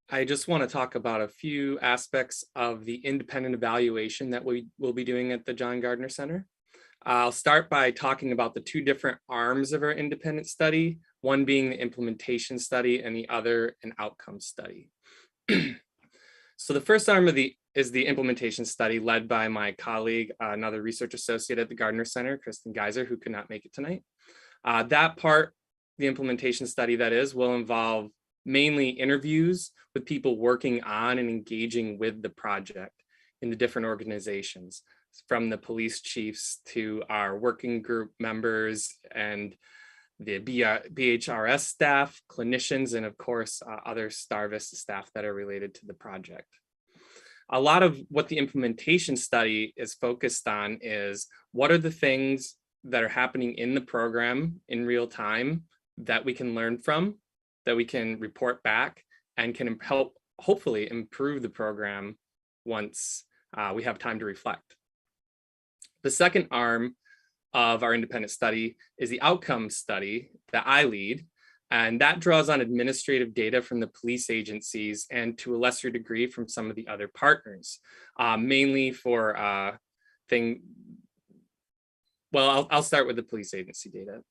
Speaker 14: I just want to talk about a few aspects of the independent evaluation that we will be doing at the John Gardner Center. I'll start by talking about the two different arms of our independent study, one being the implementation study and the other an outcome study. So the first arm is the implementation study led by my colleague, another research associate at the Gardner Center, Kristen Geiser, who could not make it tonight. That part, the implementation study that is, will involve mainly interviews with people working on and engaging with the project in the different organizations, from the police chiefs to our working group members and the BHRS staff, clinicians, and of course, other STARVIS staff that are related to the project. A lot of what the implementation study is focused on is what are the things that are happening in the program in real time that we can learn from, that we can report back, and can help hopefully improve the program once we have time to reflect. The second arm of our independent study is the outcome study that I lead, and that draws on administrative data from the police agencies and to a lesser degree from some of the other partners, mainly for I'll start with the police agency data.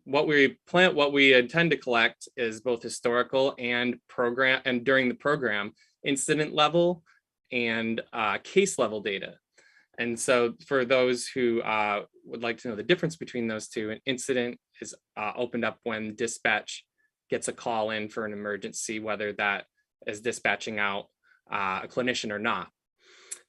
Speaker 14: What we intend to collect is both historical and during the program incident level and case level data. And so for those who would like to know the difference between those two, an incident is opened up when dispatch gets a call in for an emergency, whether that is dispatching out a clinician or not.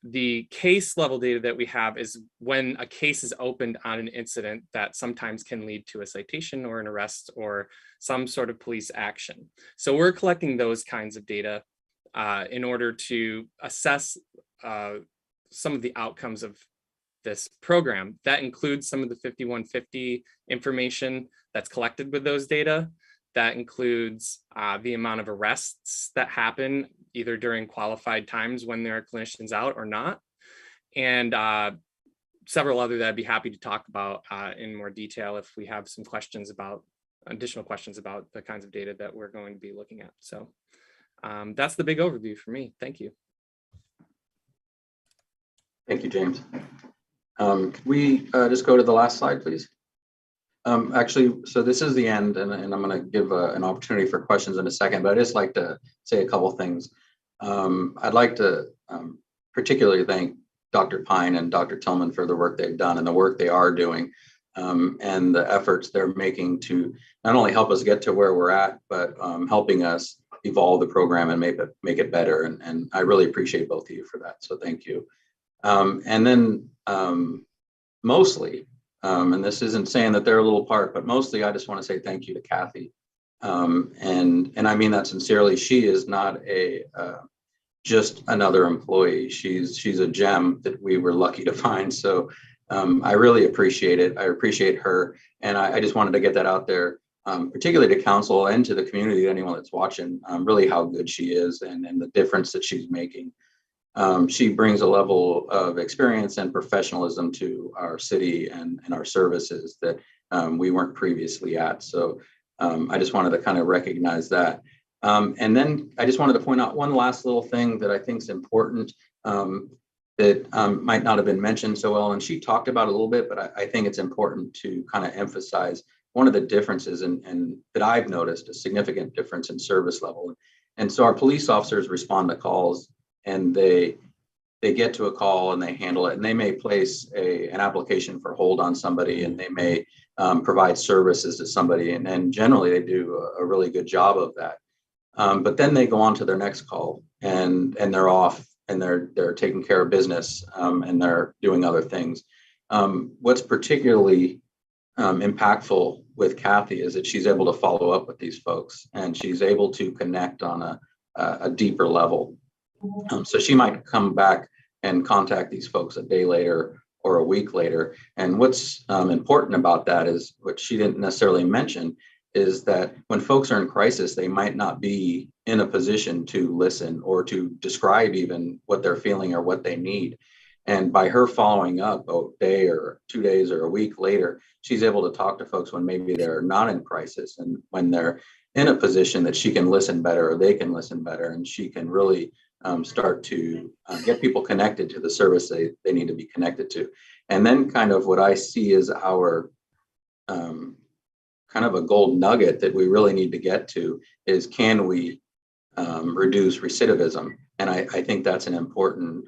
Speaker 14: The case level data that we have is when a case is opened on an incident that sometimes can lead to a citation or an arrest or some sort of police action. So we're collecting those kinds of data in order to assess some of the outcomes of this program. That includes some of the 5150 information that's collected with those data. That includes the amount of arrests that happen either during qualified times when there are clinicians out or not, and several other that I'd be happy to talk about in more detail if we have some additional questions about the kinds of data that we're going to be looking at. So that's the big overview for me. Thank you.
Speaker 15: Thank you, James. Could we just go to the last slide, please? Actually, so this is the end, and I'm going to give an opportunity for questions in a second, but I'd just like to say a couple things. I'd like to particularly thank Dr. Pine and Dr. Tillman for the work they've done and the work they are doing, and the efforts they're making to not only help us get to where we're at, but helping us evolve the program and make it better. And I really appreciate both of you for that. So thank you. And then mostly, and this isn't saying that they're a little part, but mostly I just want to say thank you to Kathy. And I mean that sincerely. She is not just another employee. She's a gem that we were lucky to find. So I really appreciate it. I appreciate her. And I just wanted to get that out there, particularly to council and to the community, anyone that's watching, really how good she is and the difference that she's making. She brings a level of experience and professionalism to our city and our services that we weren't previously at. So I just wanted to kind of recognize that. And then I just wanted to point out one last little thing that I think is important that might not have been mentioned so well. And she talked about it a little bit, but I think it's important to kind of emphasize one of the differences and that I've noticed a significant difference in service level. And so our police officers respond to calls, and they get to a call and they handle it, and they may place an application for hold on somebody, and they may provide services to somebody, and generally they do a really good job of that. But then they go on to their next call, and they're off, and they're taking care of business, and they're doing other things. What's particularly impactful with Kathy is that she's able to follow up with these folks, and she's able to connect on a deeper level. So she might come back and contact these folks a day later or a week later. And what's important about that is what she didn't necessarily mention is that when folks are in crisis, they might not be in a position to listen or to describe even what they're feeling or what they need. And by her following up a day or 2 days or a week later, she's able to talk to folks when maybe they're not in crisis and when they're in a position that she can listen better or they can listen better, and she can really start to get people connected to the service they need to be connected to. And then kind of what I see is our kind of a gold nugget that we really need to get to is, can we reduce recidivism? And I think that's an important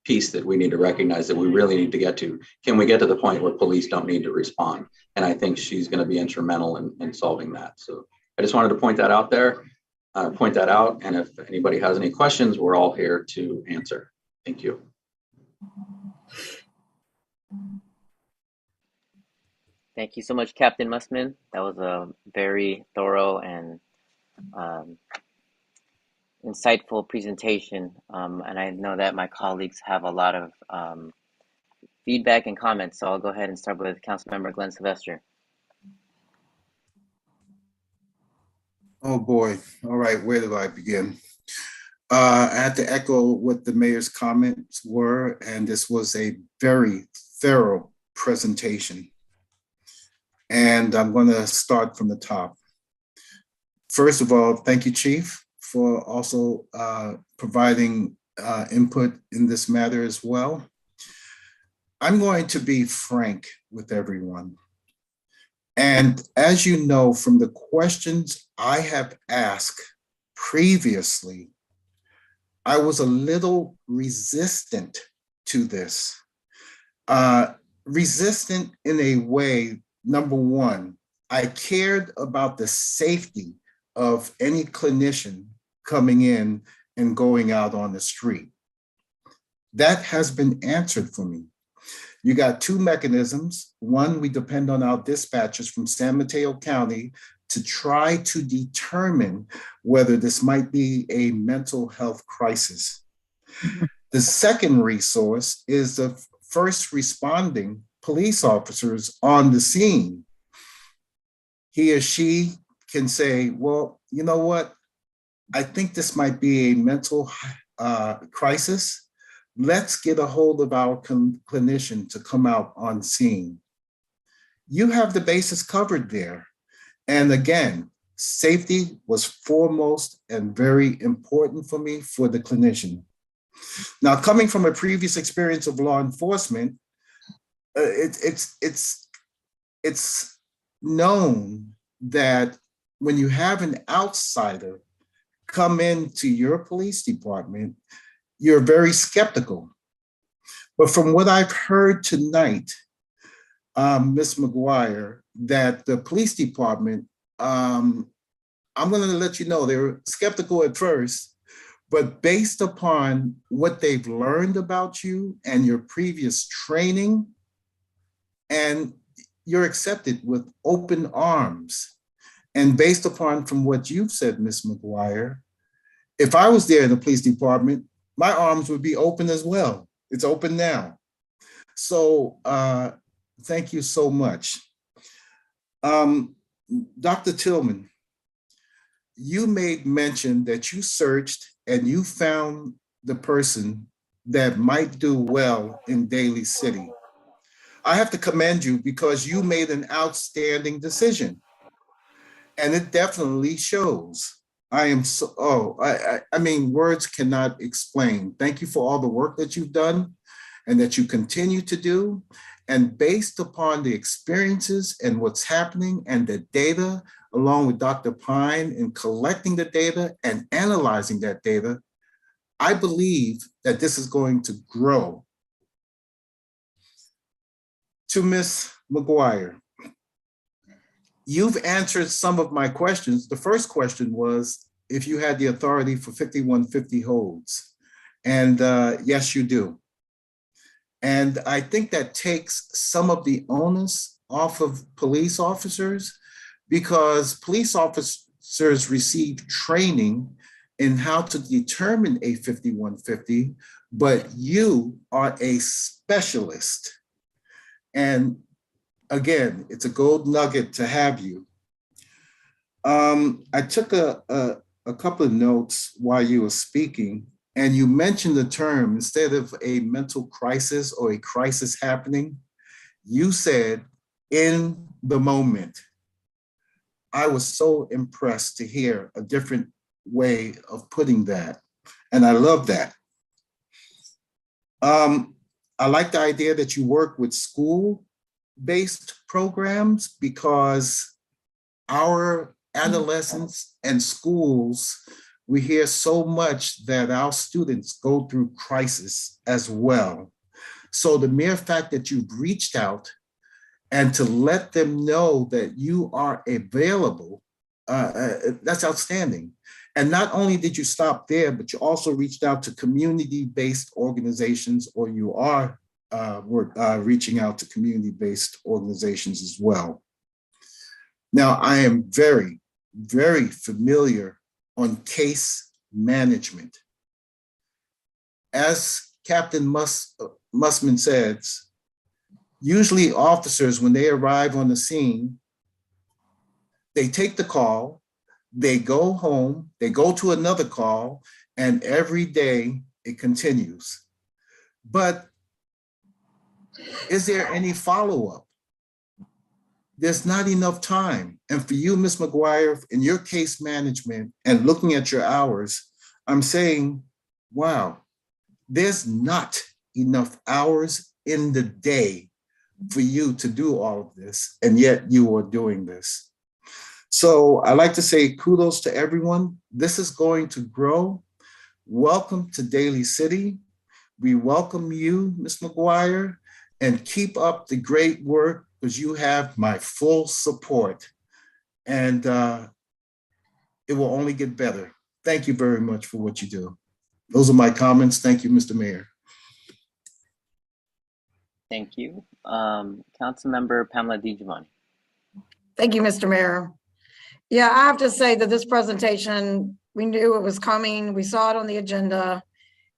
Speaker 15: piece that we need to recognize that we really need to get to. Can we get to the point where police don't need to respond? And I think she's going to be instrumental in solving that. So I just wanted to point that out there. Point that out, and if anybody has any questions, we're all here to answer. Thank you.
Speaker 1: Thank you so much, Captain Musman. That was a very thorough and insightful presentation. And I know that my colleagues have a lot of feedback and comments, so I'll go ahead and start with Councilmember Glenn Sylvester.
Speaker 3: Oh boy. All right, where do I begin? I had to echo what the mayor's comments were, and this was a very thorough presentation. And I'm going to start from the top. First of all, thank you, Chief, for also providing input in this matter as well. I'm going to be frank with everyone. And as you know, from the questions I have asked previously, I was a little resistant to this. Resistant in a way, number one, I cared about the safety of any clinician coming in and going out on the street. That has been answered for me. You got two mechanisms. One, we depend on our dispatchers from San Mateo County to try to determine whether this might be a mental health crisis. The second resource is the first responding police officers on the scene. He or she can say, well, you know what? I think this might be a mental crisis. Let's get a hold of our clinician to come out on scene. You have the bases covered there. And again, safety was foremost and very important for me for the clinician. Now, coming from a previous experience of law enforcement, it's known that when you have an outsider come into your police department, you're very skeptical. But from what I've heard tonight, Ms. McGuire, that the police department, I'm going to let you know, they were skeptical at first, but based upon what they've learned about you and your previous training, and you're accepted with open arms. And based upon from what you've said, Ms. McGuire, if I was there in the police department, my arms would be open as well. It's open now. So thank you so much. Dr. Tillman, you made mention that you searched and you found the person that might do well in Daly City. I have to commend you because you made an outstanding decision. And it definitely shows. I am so, I mean, words cannot explain. Thank you for all the work that you've done and that you continue to do. And based upon the experiences and what's happening and the data, along with Dr. Pine in collecting the data and analyzing that data, I believe that this is going to grow. To Ms. McGuire, you've answered some of my questions. The first question was if you had the authority for 5150 holds. And yes, you do. And I think that takes some of the onus off of police officers because police officers receive training in how to determine a 5150, but you are a specialist. And again, it's a gold nugget to have you. I took a couple of notes while you were speaking, and you mentioned the term, instead of a mental crisis or a crisis happening, you said, in the moment. I was so impressed to hear a different way of putting that, and I love that. I like the idea that you work with school-based programs because our adolescents and schools, we hear so much that our students go through crisis as well. So the mere fact that you've reached out and to let them know that you are available, that's outstanding. And not only did you stop there, but you also reached out to community-based organizations, or you are reaching out to community-based organizations as well. Now, I am very, very familiar on case management. As Captain Mussman says, usually officers, when they arrive on the scene, they take the call, they go home, they go to another call, and every day it continues. But is there any follow-up? There's not enough time. And for you, Ms. McGuire, in your case management and looking at your hours, I'm saying, wow, there's not enough hours in the day for you to do all of this, and yet you are doing this. So I like to say kudos to everyone. This is going to grow. Welcome to Daly City. We welcome you, Ms. McGuire, and keep up the great work because you have my full support. And it will only get better. Thank you very much for what you do. Those are my comments. Thank you, Mr. Mayor.
Speaker 1: Thank you. Councilmember Pamela DiGiovanni.
Speaker 2: Thank you, Mr. Mayor. Yeah, I have to say that this presentation, we knew it was coming. We saw it on the agenda.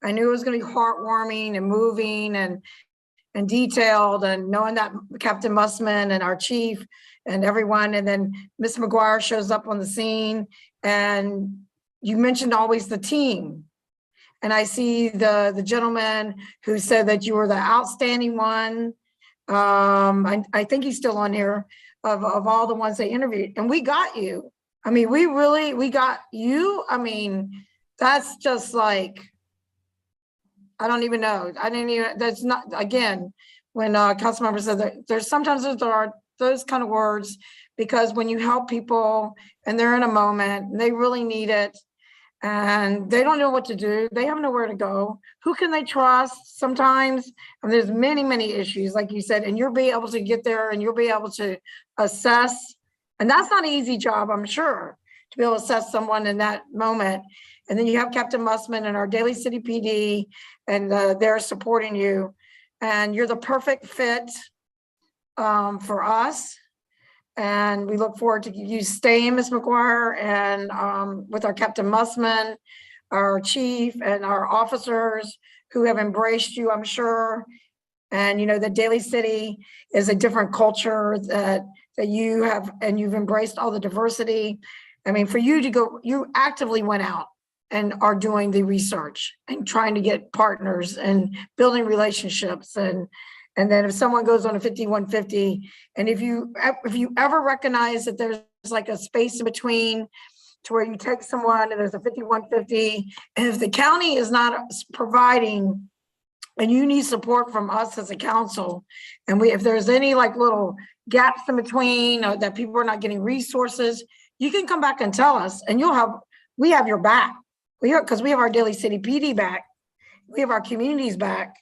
Speaker 2: I knew it was going to be heartwarming and moving and detailed, and knowing that Captain Mussman and our chief and everyone, and then Ms. McGuire shows up on the scene, and you mentioned always the team. And I see the gentleman who said that you were the outstanding one. I think he's still on here of all the ones they interviewed, and we got you. I mean, we got you. I mean, that's just like, I don't even know. That's not, again, when council members said that there's sometimes there are those kind of words, because when you help people and they're in a moment, and they really need it, and they don't know what to do, they have nowhere to go. Who can they trust sometimes? And there's many, many issues, like you said, and you'll be able to get there and you'll be able to assess. And that's not an easy job, I'm sure, to be able to assess someone in that moment. And then you have Captain Mussman and our Daly City PD, and they're supporting you. And you're the perfect fit for us. And we look forward to you staying, Ms. McGuire, and with our Captain Mussman, our chief, and our officers who have embraced you, I'm sure. And you know that Daly City is a different culture that you have, and you've embraced all the diversity. I mean, for you to go, you actively went out and are doing the research and trying to get partners and building relationships. And then if someone goes on a 5150, and if you ever recognize that there's like a space in between to where you take someone and there's a 5150, and if the county is not providing, and you need support from us as a council, and if there's any like little gaps in between, or that people are not getting resources, you can come back and tell us, and we have your back. Because we have our Daly City PD back, we have our communities back.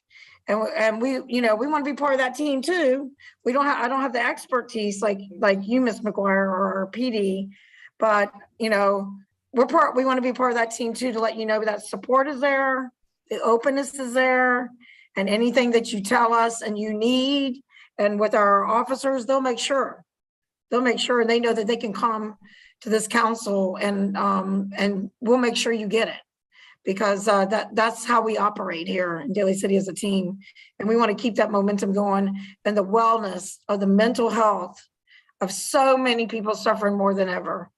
Speaker 2: And we, we want to be part of that team too. I don't have the expertise like you, Ms. McGuire, or our PD, but we want to be part of that team too, to let you know that support is there, the openness is there, and anything that you tell us and you need, and with our officers, they'll make sure, and they know that they can come to this council, and we'll make sure you get it. Because that's how we operate here in Daly City as a team. And we want to keep that momentum going, and the wellness of the mental health of so many people suffering more than ever.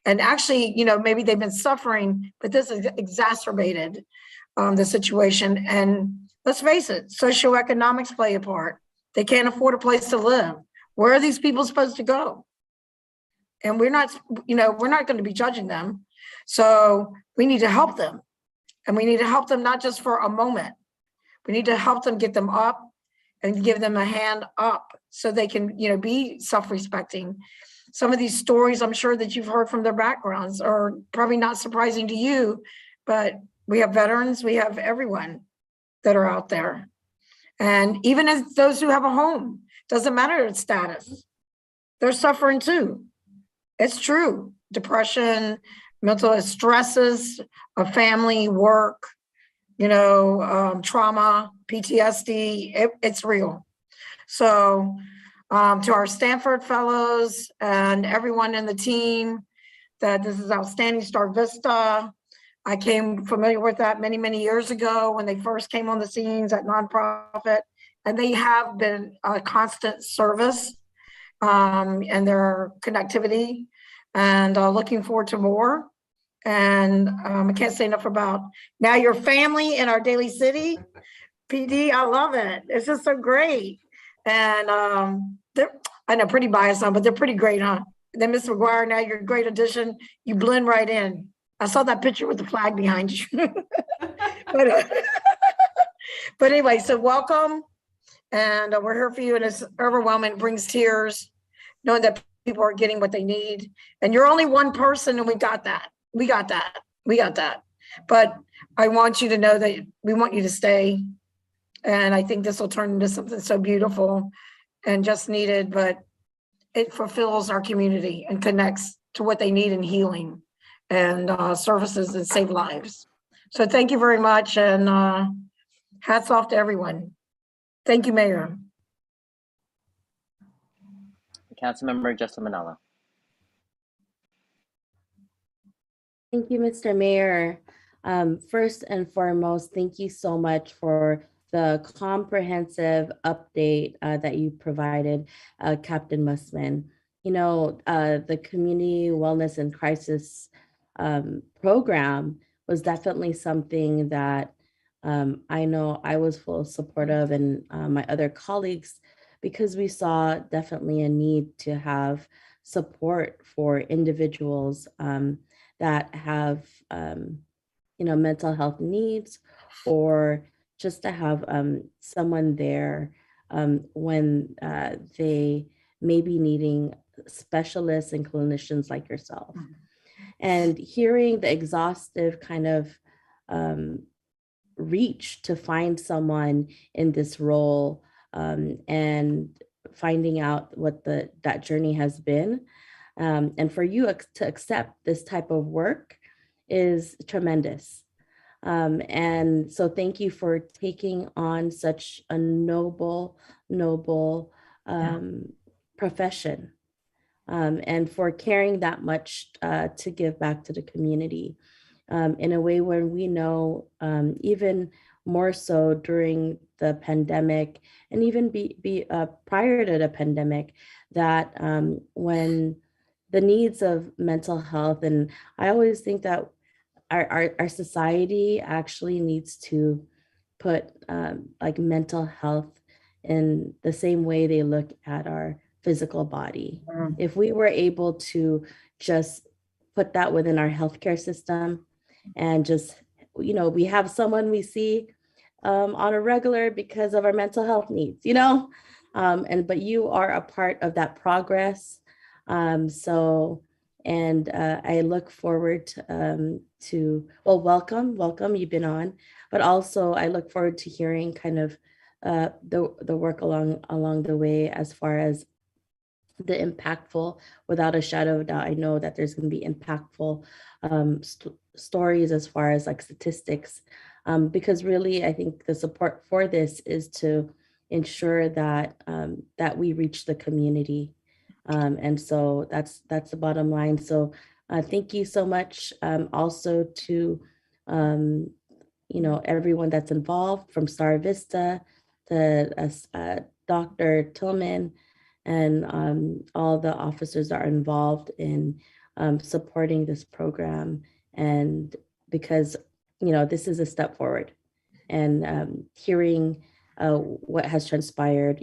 Speaker 2: And actually, maybe they've been suffering, but this has exacerbated the situation. And let's face it, socioeconomics play a part. They can't afford a place to live. Where are these people supposed to go? And we're not going to be judging them. So we need to help them. And we need to help them not just for a moment. We need to help them, get them up and give them a hand up so they can, be self-respecting. Some of these stories, I'm sure that you've heard from their backgrounds, are probably not surprising to you, but we have veterans, we have everyone that are out there. And even as those who have a home, doesn't matter its status, they're suffering too. It's true. Depression, mental stresses of family, work, trauma, PTSD, it's real. So to our Stanford fellows and everyone in the team, that this is outstanding. Star Vista, I came familiar with that many, many years ago when they first came on the scenes at nonprofit, and they have been a constant service and their connectivity, and looking forward to more. And I can't say enough about now your family in our Daly City PD. I love it. It's just so great. And I know pretty biased on, but they're pretty great, huh? Then Ms. McGuire, now you're a great addition. You blend right in. I saw that picture with the flag behind you. but anyway, so welcome. And we're here for you. And it's overwhelming. It brings tears knowing that people are getting what they need. And you're only one person, and we got that. We got that. But I want you to know that we want you to stay. And I think this will turn into something so beautiful and just needed, but it fulfills our community and connects to what they need in healing and services and save lives. So thank you very much. And hats off to everyone. Thank you, Mayor.
Speaker 1: Councilmember Justin Manalo.
Speaker 20: Thank you, Mr. Mayor. First and foremost, thank you so much for the comprehensive update that you provided, Captain Mussman. The Community Wellness and Crisis program was definitely something that I know I was full support of, and my other colleagues, because we saw definitely a need to have support for individuals that have, mental health needs, or just to have someone there when they may be needing specialists and clinicians like yourself. And hearing the exhaustive kind of reach to find someone in this role, and finding out what that journey has been, and for you to accept this type of work is tremendous. And so thank you for taking on such a noble profession, and for caring that much to give back to the community in a way where we know, even more so during the pandemic, and even prior to the pandemic, that when the needs of mental health, and I always think that our society actually needs to put like mental health in the same way they look at our physical body. If we were able to just put that within our healthcare system, and just, we have someone we see on a regular because of our mental health needs, but you are a part of that progress. I look forward to welcome, you've been on, but also I look forward to hearing kind of the work along the way, as far as the impactful, without a shadow of a doubt, I know that there's going to be impactful stories as far as like statistics, because really I think the support for this is to ensure that that we reach the community. And so that's the bottom line. So thank you so much. Also to, everyone that's involved, from Star Vista to Dr. Tillman, and all the officers that are involved in supporting this program. And because, this is a step forward, and hearing what has transpired,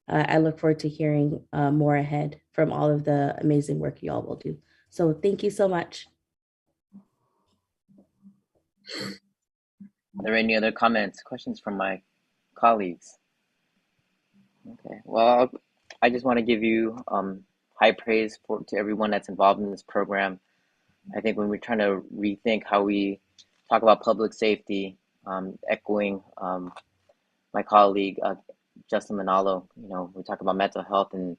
Speaker 20: I look forward to hearing more ahead from all of the amazing work you all will do. So thank you so much.
Speaker 1: Are there any other comments, questions from my colleagues? Okay, well, I just want to give you high praise to everyone that's involved in this program. I think when we're trying to rethink how we talk about public safety, echoing my colleague, Justin Manalo, we talk about mental health, and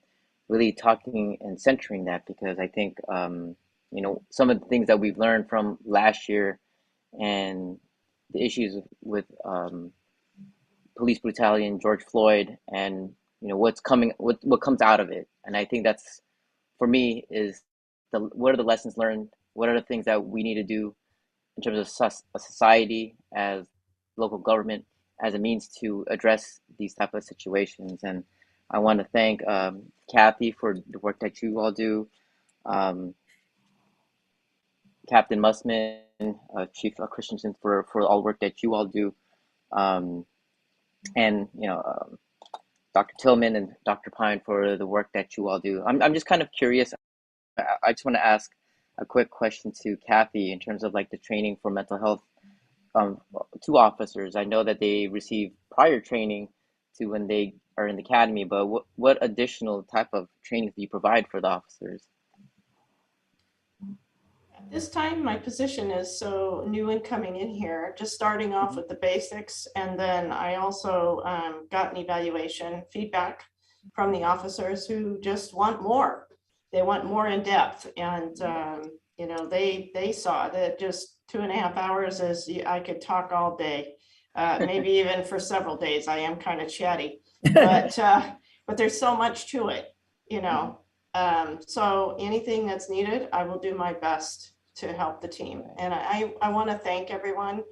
Speaker 1: really talking and centering that, because I think, some of the things that we've learned from last year and the issues with police brutality and George Floyd, and what comes out of it. And I think that's, for me, is what are the lessons learned? What are the things that we need to do in terms of a society, as local government, as a means to address these type of situations? And I want to thank Kathy for the work that you all do, Captain Mussman, Chief Christensen for all the work that you all do, and Dr. Tillman and Dr. Pine for the work that you all do. I'm just kind of curious. I just want to ask a quick question to Kathy in terms of like the training for mental health to officers. I know that they receive prior training to when they are in the academy, but what additional type of training do you provide for the officers?
Speaker 9: At this time, my position is so new and coming in here, just starting off with the basics. And then I also got an evaluation feedback from the officers who just want more. They want more in depth. And, they saw that just 2.5 hours is, I could talk all day, maybe even for several days. I am kind of chatty, but there's so much to it, so anything that's needed, I will do my best to help the team. And I want to thank everyone.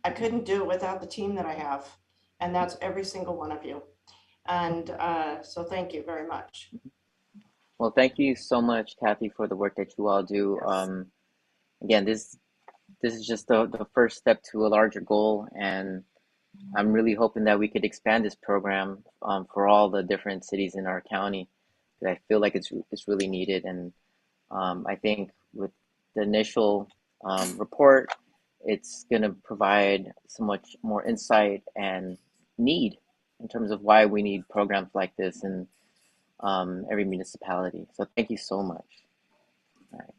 Speaker 9: I couldn't do it without the team that I have, and that's every single one of you. And so thank you very much.
Speaker 1: Well, thank you so much, Kathy, for the work that you all do. Yes. Again, this is just the first step to a larger goal, and I'm really hoping that we could expand this program for all the different cities in our county. I feel like it's really needed, and I think with the initial report, it's going to provide so much more insight and need in terms of why we need programs like this. And every municipality. So thank you so much. All right.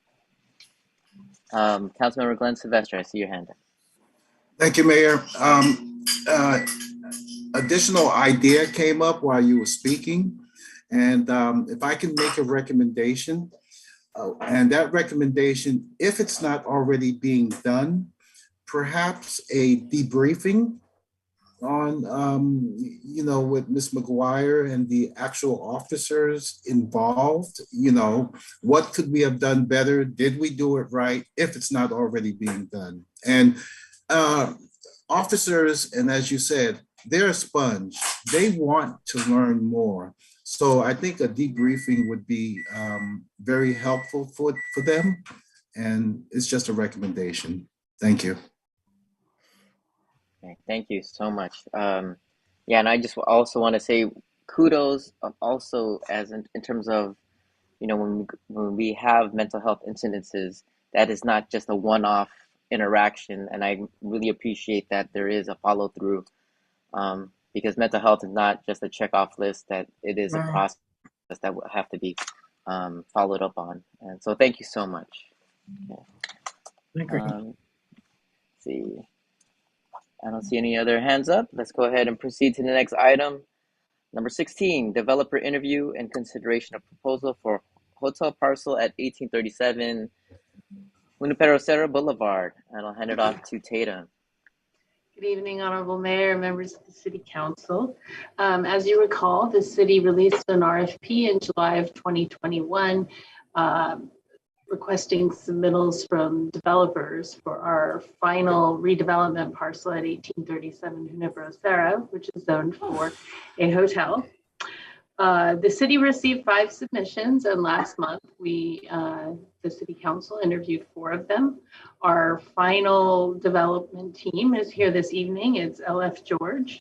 Speaker 1: Councilmember Glenn Sylvester, I see your hand up.
Speaker 3: Thank you, Mayor. Additional idea came up while you were speaking. And if I can make a recommendation, and that recommendation, if it's not already being done, perhaps a debriefing on, with Ms. McGuire and the actual officers involved, what could we have done better? Did we do it right? If it's not already being done. And officers, and as you said, they're a sponge. They want to learn more. So I think a debriefing would be very helpful for them. And it's just a recommendation. Thank you.
Speaker 1: Okay, thank you so much. Yeah, and I just also want to say kudos also as in terms of, when we have mental health incidences, that is not just a one-off interaction. And I really appreciate that there is a follow-through because mental health is not just a check-off list, that it is a process that will have to be followed up on. And so thank you so much. Okay. Let's see. I don't see any other hands up. Let's go ahead and proceed to the next item. Number 16, developer interview and consideration of proposal for hotel parcel at 1837 Junipero Serra Boulevard. And I'll hand it off to Tatum.
Speaker 10: Good evening, Honorable Mayor, members of the City Council. As you recall, the city released an RFP in July of 2021 requesting submittals from developers for our final redevelopment parcel at 1837 Junipero Serra, which is zoned for a hotel. The city received 5 submissions, and last month the City Council interviewed 4 of them. Our final development team is here this evening. It's LF George.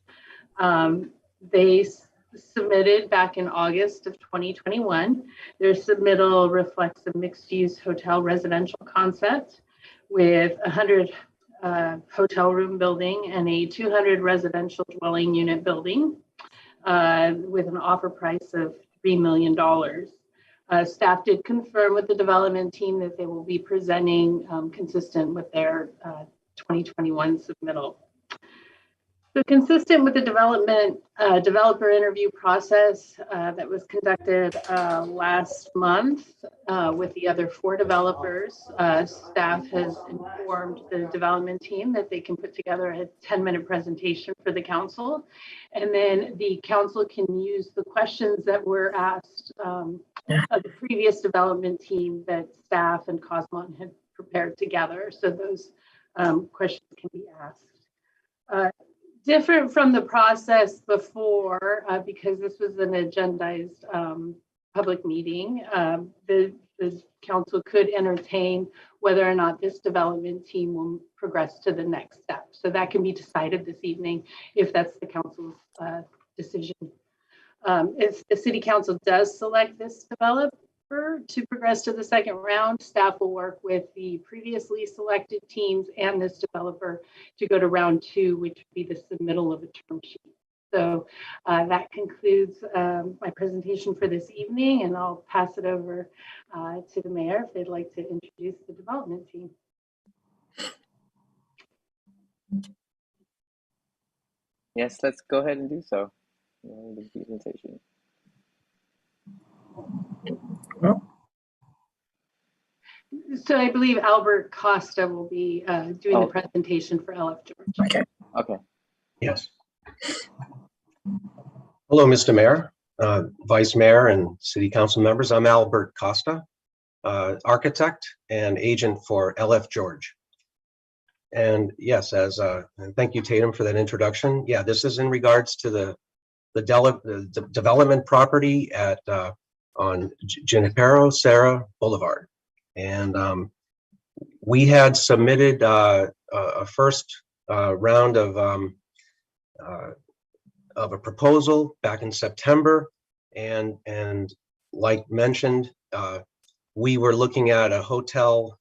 Speaker 10: They submitted back in August of 2021. Their submittal reflects a mixed-use hotel residential concept with 100 hotel room building and a 200 residential dwelling unit building with an offer price of $3 million. Staff did confirm with the development team that they will be presenting consistent with their 2021 submittal. So consistent with the developer interview process that was conducted last month with the other 4 developers, staff has informed the development team that they can put together a 10-minute presentation for the council. And then the council can use the questions that were asked of the previous development team that staff and Cosmont had prepared together. So those questions can be asked. Different from the process before, because this was an agendized public meeting, the council could entertain whether or not this development team will progress to the next step. So that can be decided this evening if that's the council's decision. If the city council does select this developer to progress to the second round, staff will work with the previously selected teams and this developer to go to round 2, which would be the submittal of a term sheet. So that concludes my presentation for this evening, and I'll pass it over to the mayor if they'd like to introduce the development team.
Speaker 1: Yes, let's go ahead and do so. The presentation.
Speaker 10: So I believe Albert Costa will be doing the presentation for LF George.
Speaker 1: Okay.
Speaker 16: Yes. Hello, Mr. Mayor, Vice Mayor, and City Council members. I'm Albert Costa, architect and agent for LF George. And yes, and thank you, Tatum, for that introduction. Yeah, this is in regards to the development property at on Junipero Serra Boulevard. And we had submitted a first round of a proposal back in September, and like mentioned, we were looking at a hotel,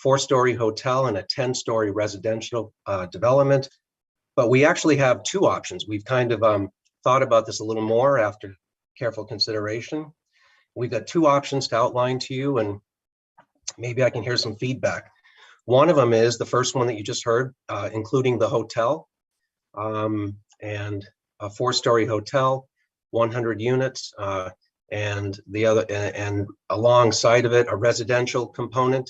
Speaker 16: 4-story hotel and a 10-story residential development. But we actually have 2 options. We've kind of thought about this a little more after careful consideration. We've got two options to outline to you, and maybe I can hear some feedback. One of them is the first one that you just heard, including the hotel, and a 4-story hotel, 100 units, and the other, and alongside of it, a residential component,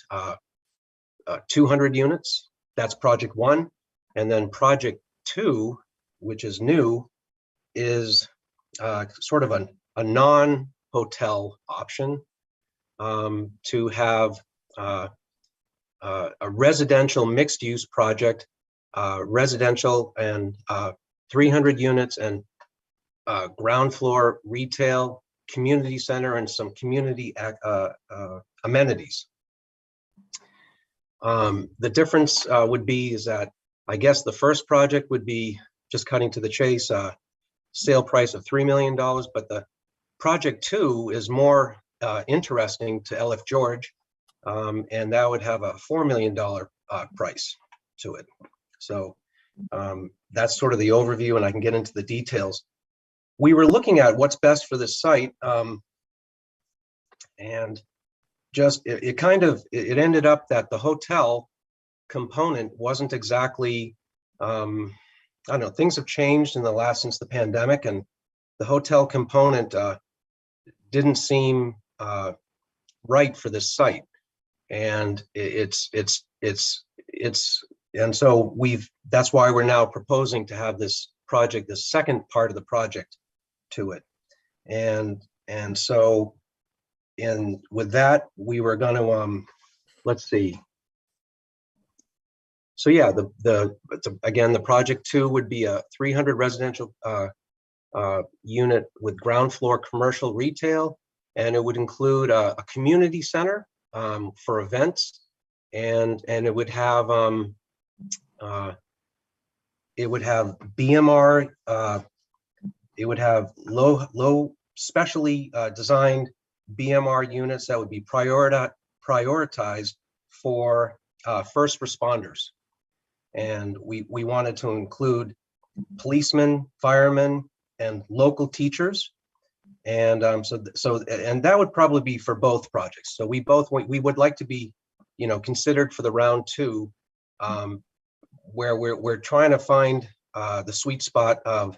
Speaker 16: 200 units. That's project 1. And then project 2, which is new, is sort of a non-hotel option, to have a residential mixed-use project, residential and 300 units, and ground floor retail, community center, and some community amenities. The difference would be is that I guess the first project would be, just cutting to the chase, sale price of $3 million, but the project 2 is more interesting to LF George, and that would have a $4 million price to it. So that's sort of the overview, and I can get into the details. We were looking at what's best for this site, and just it ended up that the hotel component wasn't exactly, I don't know, things have changed since the pandemic, and the hotel component didn't seem right for this site. And and so that's why we're now proposing to have this project, the second part of the project to it. And so with that, we were going to, let's see. So yeah, again, the project 2 would be a 300 residential unit with ground floor commercial retail, and it would include a community center for events, and it would have BMR, it would have low specially designed BMR units that would be prioritized for first responders. And we wanted to include policemen, firemen, and local teachers. And and that would probably be for both projects. So we would like to be, considered for the round 2, where we're trying to find the sweet spot of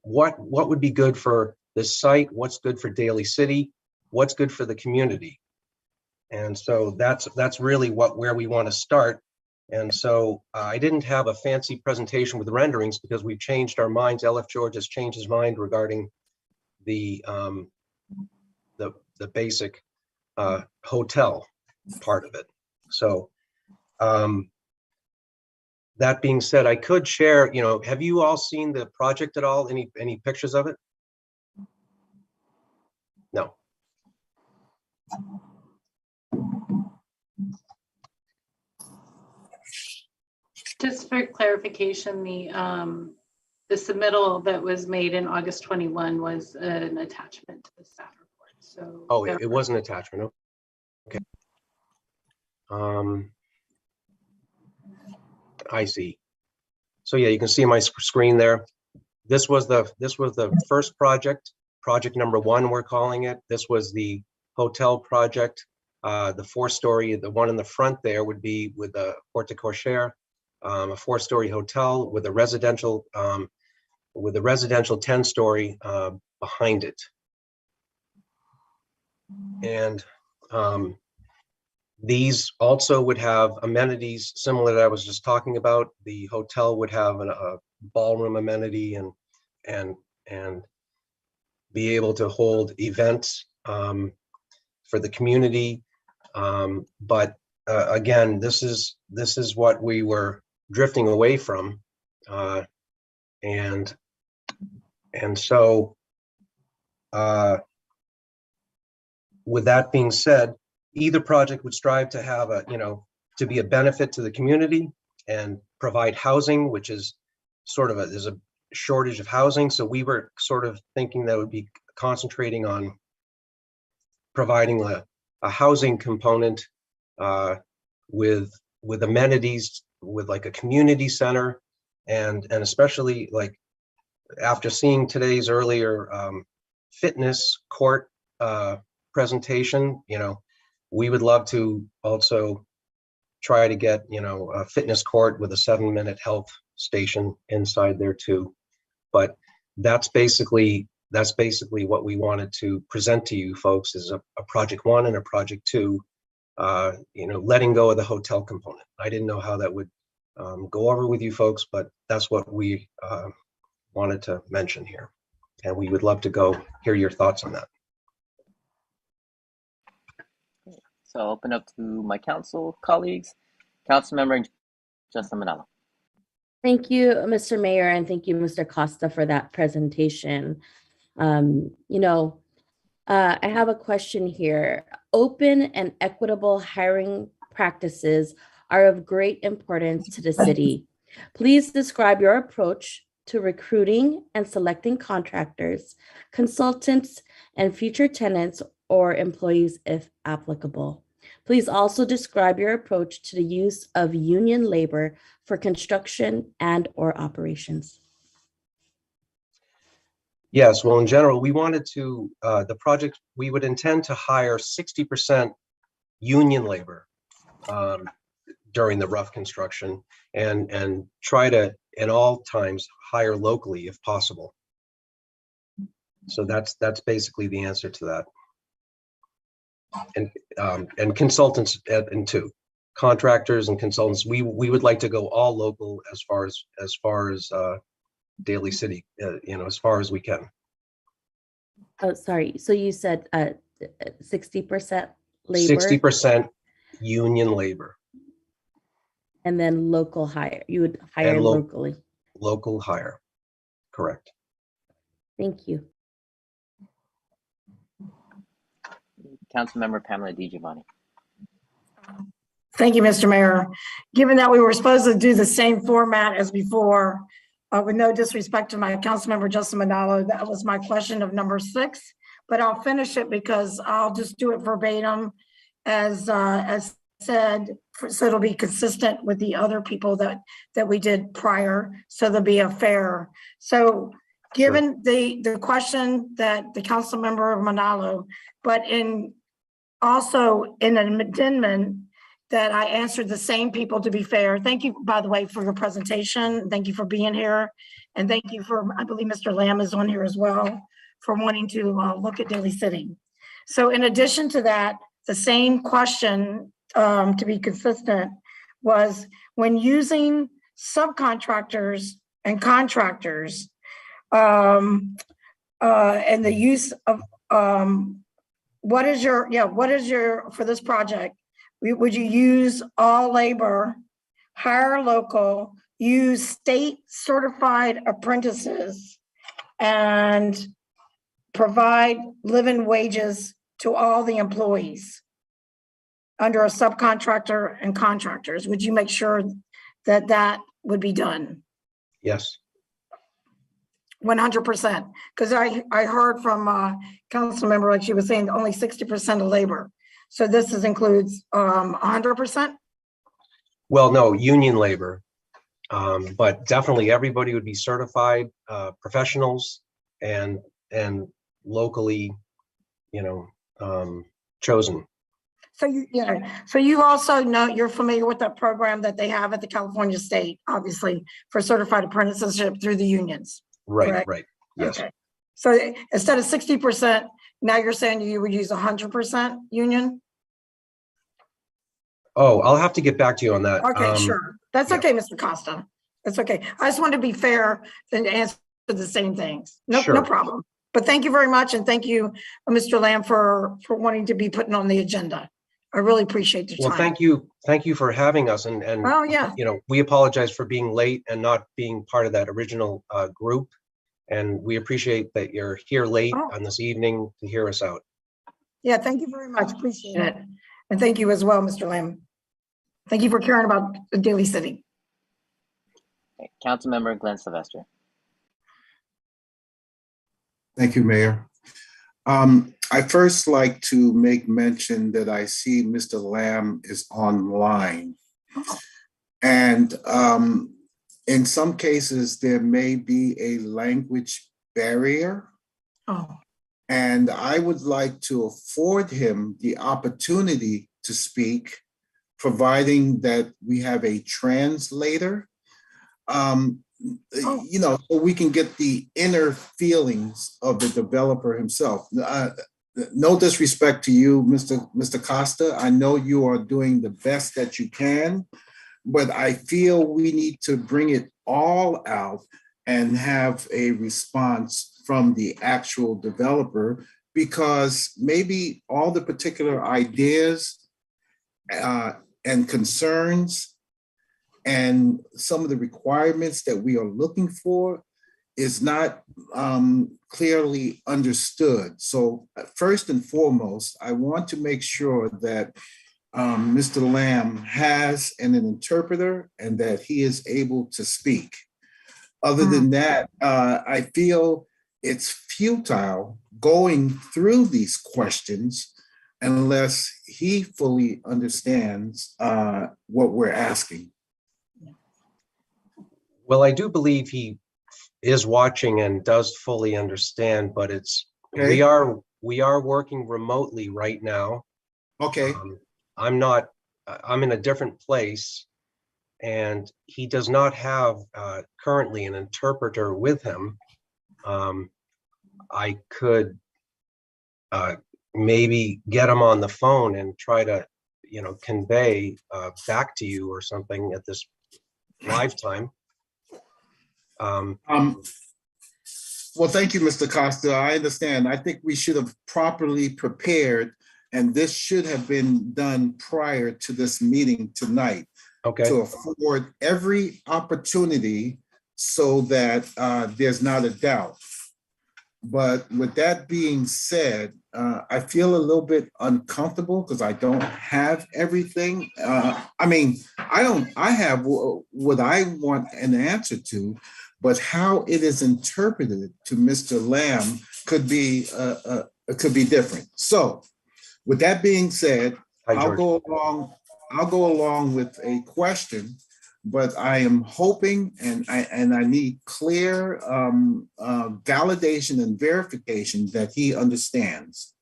Speaker 16: what would be good for this site, what's good for Daly City, what's good for the community. And so that's really where we want to start. And so I didn't have a fancy presentation with renderings because we've changed our minds. LF George has changed his mind regarding the basic hotel part of it. So that being said, I could share, have you all seen the project at all? Any pictures of it? No.
Speaker 10: Just for clarification, the submittal that was made in August 21 was an attachment to the staff report. So
Speaker 16: it was an attachment. Okay. I see. So yeah, you can see my screen there. This was the first project number 1, we're calling it. This was the hotel project. The 4-story, the one in the front there would be with the porte cochere, a 4-story hotel with a residential 10-story behind it. And these also would have amenities similar that I was just talking about. The hotel would have a ballroom amenity and be able to hold events for the community. But again, this is what we were drifting away from, and so with that being said, either project would strive to have to be a benefit to the community and provide housing, which is there's a shortage of housing. So we were sort of thinking that would be concentrating on providing a housing component with amenities, with like a community center, and especially like after seeing today's earlier fitness court presentation, we would love to also try to get, a fitness court with a 7-minute health station inside there too. But that's basically what we wanted to present to you folks is a project 1 and a project 2, letting go of the hotel component. I didn't know how that would go over with you folks, but that's what we wanted to mention here. And we would love to hear your thoughts on that.
Speaker 1: So I'll open up to my council colleagues. Councilmember Justin Manalo.
Speaker 20: Thank you, Mr. Mayor, and thank you, Mr. Costa, for that presentation. I have a question here. Open and equitable hiring practices are of great importance to the city. Please describe your approach to recruiting and selecting contractors, consultants, and future tenants or employees if applicable. Please also describe your approach to the use of union labor for construction and/or operations.
Speaker 16: Yes, well, in general, we wanted to, the project, we would intend to hire 60% union labor during the rough construction and try to, at all times, hire locally if possible. So that's basically the answer to that. And consultants and two contractors and consultants. We would like to go all local as far as Daly City, as far as we can.
Speaker 20: Oh, sorry. So you said 60% labor.
Speaker 16: 60% union labor.
Speaker 20: And then local hire. You would hire locally.
Speaker 16: Local hire. Correct.
Speaker 20: Thank you.
Speaker 1: Councilmember Pamela DiGiovanni.
Speaker 2: Thank you, Mr. Mayor. Given that we were supposed to do the same format as before, with no disrespect to my Councilmember Justin Manalo, that was my question of number 6, but I'll finish it because I'll just do it verbatim as said, so it'll be consistent with the other people that we did prior, so there'll be a fair. So given the question that the Councilmember Manalo, but also in an amendment that I answered the same people to be fair. Thank you, by the way, for your presentation. Thank you for being here. And thank you for, I believe Mr. Lamb is on here as well, for wanting to look at Daly City. So in addition to that, the same question to be consistent was when using subcontractors and contractors and the use of, what is your, for this project, would you use all labor, hire local, use state certified apprentices, and provide living wages to all the employees under a subcontractor and contractors? Would you make sure that that would be done?
Speaker 16: Yes.
Speaker 2: 100%, because I heard from council member, like she was saying, only 60% of labor. So this includes 100%?
Speaker 16: Well, no, union labor, but definitely everybody would be certified professionals and locally, chosen.
Speaker 2: So so you also know, you're familiar with that program that they have at the California State, obviously, for certified apprenticeship through the unions.
Speaker 16: Right,
Speaker 2: correct?
Speaker 16: right. Yes.
Speaker 2: Okay. So instead of 60%, now you're saying you would use 100% union?
Speaker 16: Oh, I'll have to get back to you on that.
Speaker 2: Okay, sure. That's okay, Mr. Costa. That's okay. I just want to be fair and answer the same things. No,
Speaker 16: Sure.
Speaker 2: No problem. But thank you very much. And thank you, Mr. Lamb, for wanting to be putting on the agenda. I really appreciate your time.
Speaker 16: Well, thank you for having us. And
Speaker 2: Oh, yeah.
Speaker 16: We apologize for being late and not being part of that original group. And we appreciate that you're here late on this evening to hear us out.
Speaker 2: Yeah, thank you very much. Appreciate it. And thank you as well, Mr. Lamb. Thank you for caring about Daly City.
Speaker 1: Okay. Councilmember Glenn Sylvester.
Speaker 3: Thank you, Mayor. I first like to make mention that I see Mr. Lamb is online. And in some cases, there may be a language barrier.
Speaker 2: Oh.
Speaker 3: And I would like to afford him the opportunity to speak, providing that we have a translator. You know, so we can get the inner feelings of the developer himself. No disrespect to you, Mr. Costa. I know you are doing the best that you can, but I feel we need to bring it all out and have a response from the actual developer, because maybe all the particular ideas and concerns and some of the requirements that we are looking for is not clearly understood. So first and foremost, I want to make sure that Mr. Lamb has an interpreter and that he is able to speak. Other than that, I feel it's futile going through these questions unless he fully understands what we're asking.
Speaker 16: Well, I do believe he is watching and does fully understand, but it's,
Speaker 3: Okay.
Speaker 16: we are working remotely right now.
Speaker 3: Okay.
Speaker 16: I'm in a different place, and he does not have currently an interpreter with him. I could maybe get him on the phone and try to, you know, convey back to you or something at this live time.
Speaker 3: Well, thank you, Mr. Costa. I understand. I think we should have properly prepared, and this should have been done prior to this meeting tonight.
Speaker 16: Okay.
Speaker 3: To afford every opportunity so that there's not a doubt. But with that being said, I feel a little bit uncomfortable because I don't have everything. I mean, I have what I want an answer to, but how it is interpreted to Mr. Lamb could be different. So with that being said, I'll go along with a question, but I am hoping and I need clear validation and verification that he understands.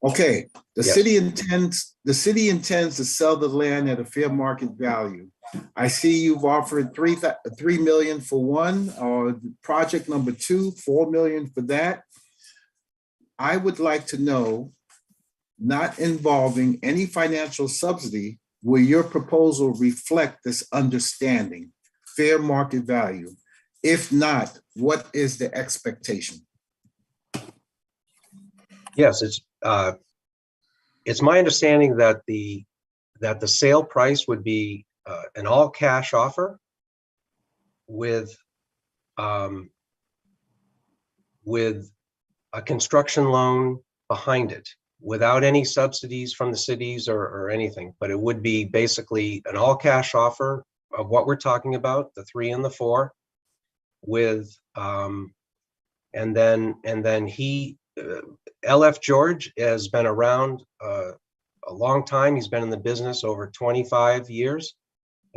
Speaker 3: Okay, the city intends to sell the land at a fair market value. I see you've offered $3 million for one, or project number 2, $4 million for that. I would like to know, not involving any financial subsidy, will your proposal reflect this understanding, fair market value? If not, what is the expectation?
Speaker 16: Yes, it's my understanding that the sale price would be an all cash offer with a construction loan behind it, without any subsidies from the cities or anything, but it would be basically an all cash offer of what we're talking about, the 3 and the 4, with and then he LF George has been around a long time. He's been in the business over 25 years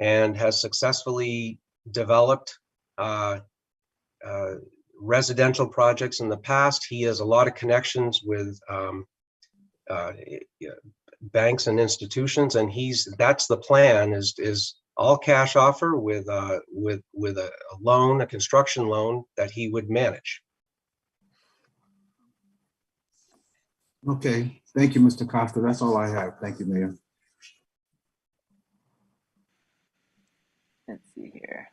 Speaker 16: and has successfully developed residential projects in the past. He has a lot of connections with banks and institutions, and that's the plan, is all cash offer with a loan, a construction loan that he would manage.
Speaker 3: Okay, thank you, Mr. Costa. That's all I have. Thank you, Mayor.
Speaker 1: Let's see here.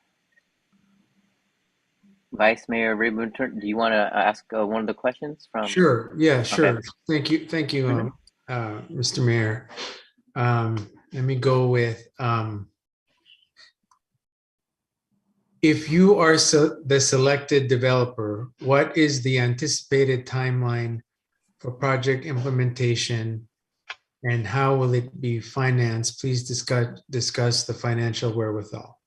Speaker 1: Vice Mayor Rayburn, do you want to ask one of the questions from?
Speaker 6: Sure. Yeah, sure.
Speaker 1: Okay.
Speaker 6: Thank you. Thank you, Mr. Mayor. Let me go with, if you are the selected developer, what is the anticipated timeline for project implementation, and how will it be financed? Please discuss the financial wherewithal.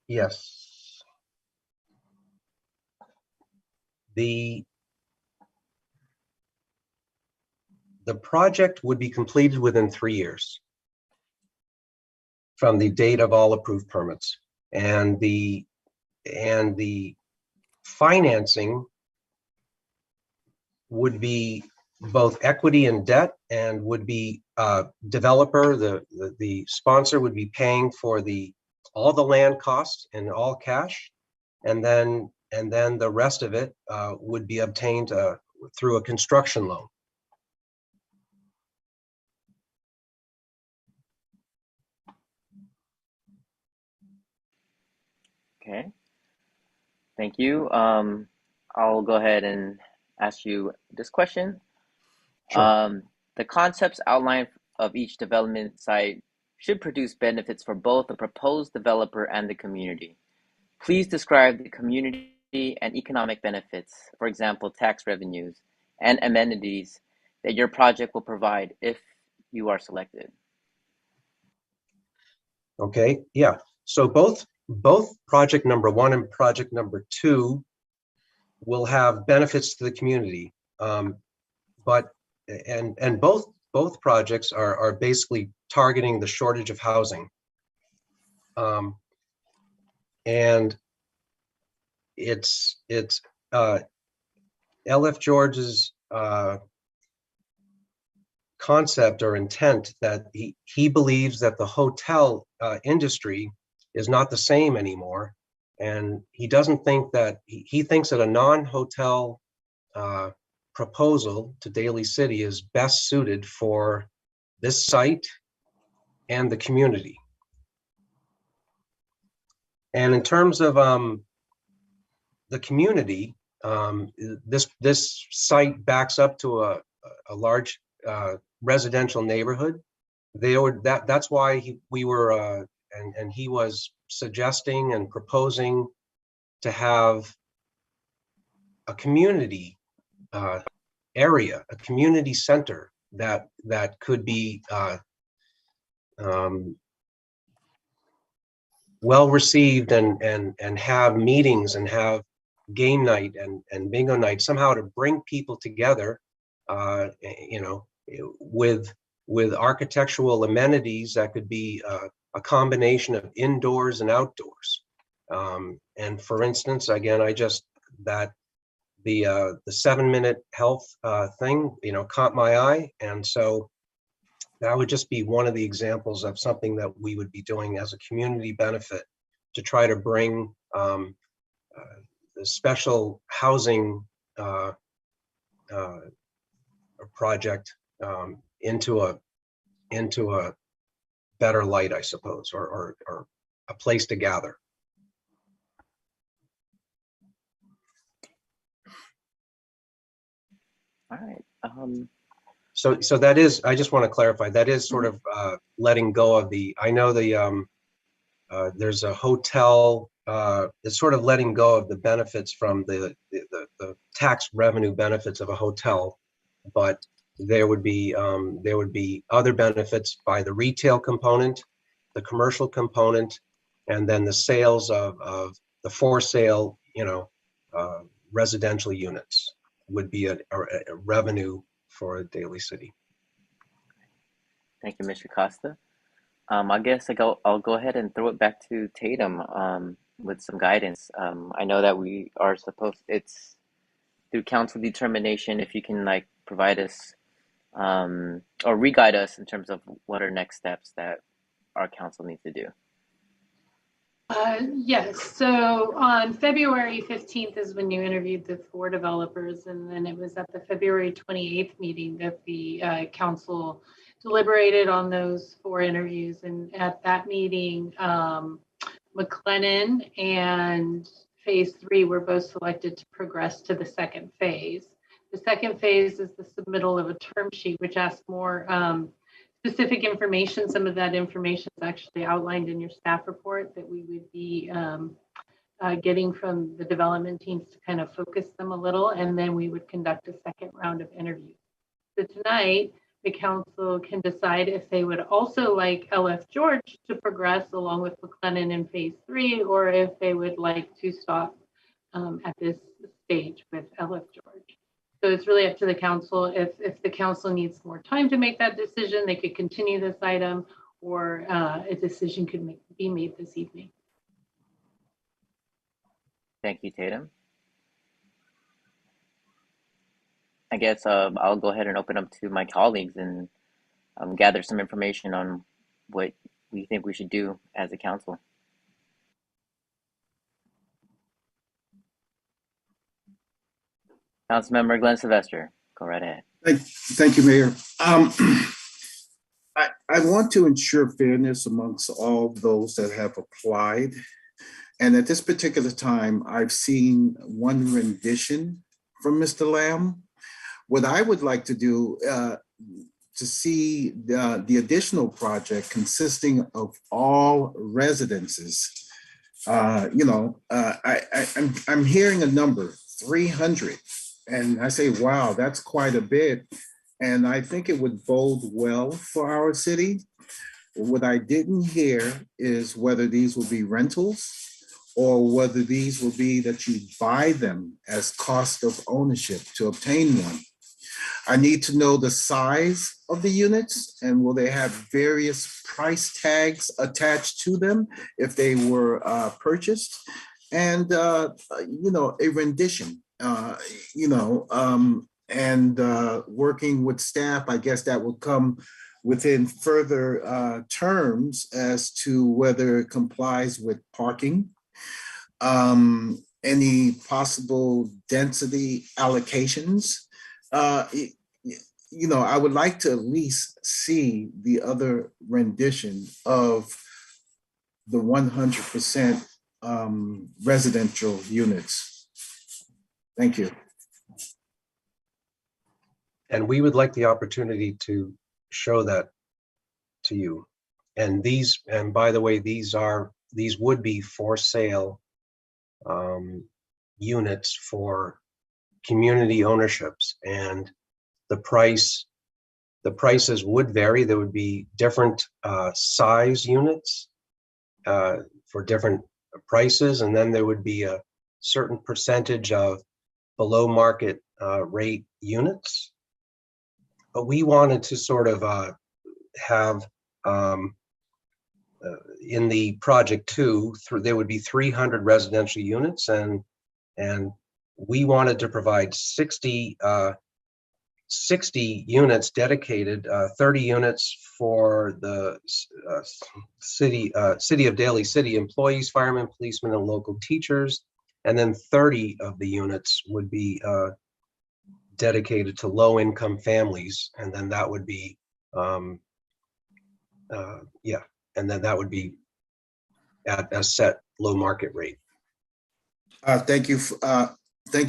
Speaker 16: Yes. The project would be completed within 3 years from the date of all approved permits, and the financing would be both equity and debt, and would be developer, the sponsor would be paying for all the land costs in all cash, and then the rest of it would be obtained through a construction loan.
Speaker 1: Okay, thank you. I'll go ahead and ask you this question.
Speaker 16: Sure.
Speaker 1: The concepts outlined of each development site should produce benefits for both the proposed developer and the community. Please describe the community and economic benefits, for example, tax revenues and amenities that your project will provide if you are selected.
Speaker 16: Okay, yeah. So both project number 1 and project number 2 will have benefits to the community, but both projects are basically targeting the shortage of housing, and it's LF George's concept or intent that he believes that the hotel industry is not the same anymore, and he doesn't think that he thinks that a non-hotel proposal to Daly City is best suited for this site and the community. And in terms of the community, this site backs up to a large residential neighborhood. That's why we were and he was suggesting and proposing to have a community area, a community center that could be well received and have meetings and have game night and bingo night, somehow to bring people together, you know, with architectural amenities that could be a combination of indoors and outdoors. And for instance, again, the 7-minute health thing, you know, caught my eye, and so that would just be one of the examples of something that we would be doing as a community benefit to try to bring the special housing project into a better light, I suppose, or a place to gather.
Speaker 1: All right.
Speaker 16: So that is, I just want to clarify, that is sort of letting go of I know there's a hotel, it's sort of letting go of the benefits from the tax revenue benefits of a hotel, but there would be other benefits by the retail component, the commercial component, and then the sales of the for sale, you know, residential units would be a revenue for Daly City.
Speaker 1: Thank you, Mr. Costa. I guess I'll go ahead and throw it back to Tatum with some guidance. I know that we are it's through council determination, if you can like provide us or re-guide us in terms of what are next steps that our council needs to do.
Speaker 10: Yes, so on February 15th is when you interviewed the 4 developers, and then it was at the February 28th meeting that the council deliberated on those 4 interviews. And at that meeting, McLennan and phase 3 were both selected to progress to the second phase. The second phase is the submittal of a term sheet, which asks more specific information. Some of that information is actually outlined in your staff report that we would be getting from the development teams to kind of focus them a little, and then we would conduct a second round of interviews. So tonight, the council can decide if they would also like LF George to progress along with McLennan in phase 3, or if they would like to stop at this stage with LF George. So it's really up to the council. If the council needs more time to make that decision, they could continue this item, or a decision could be made this evening.
Speaker 1: Thank you, Tatum. I guess I'll go ahead and open up to my colleagues and gather some information on what we think we should do as a council. Councilmember Glenn Sylvester, go right ahead.
Speaker 3: Thank you, Mayor. I want to ensure fairness amongst all those that have applied. And at this particular time, I've seen one rendition from Mr. Lamb. What I would like to do to see the additional project consisting of all residences. I'm hearing a number, 300. And I say, wow, that's quite a bit. And I think it would bode well for our city. What I didn't hear is whether these will be rentals or whether these will be that you buy them as cost of ownership to obtain one. I need to know the size of the units and will they have various price tags attached to them if they were purchased, and a rendition. Working with staff, I guess that will come within further terms as to whether it complies with parking, any possible density allocations. I would like to at least see the other rendition of the 100% residential units. Thank you.
Speaker 16: And we would like the opportunity to show that to you. And by the way, these would be for sale units for community ownerships, and the prices would vary. There would be different size units for different prices, and then there would be a certain percentage of below market rate units. But we wanted to sort of have in the project 2, there would be 300 residential units, and we wanted to provide 60 units dedicated, 30 units for the city of Daly City employees, firemen, policemen, and local teachers, and then 30 of the units would be dedicated to low-income families, and then that would be at a set low market rate.
Speaker 3: Thank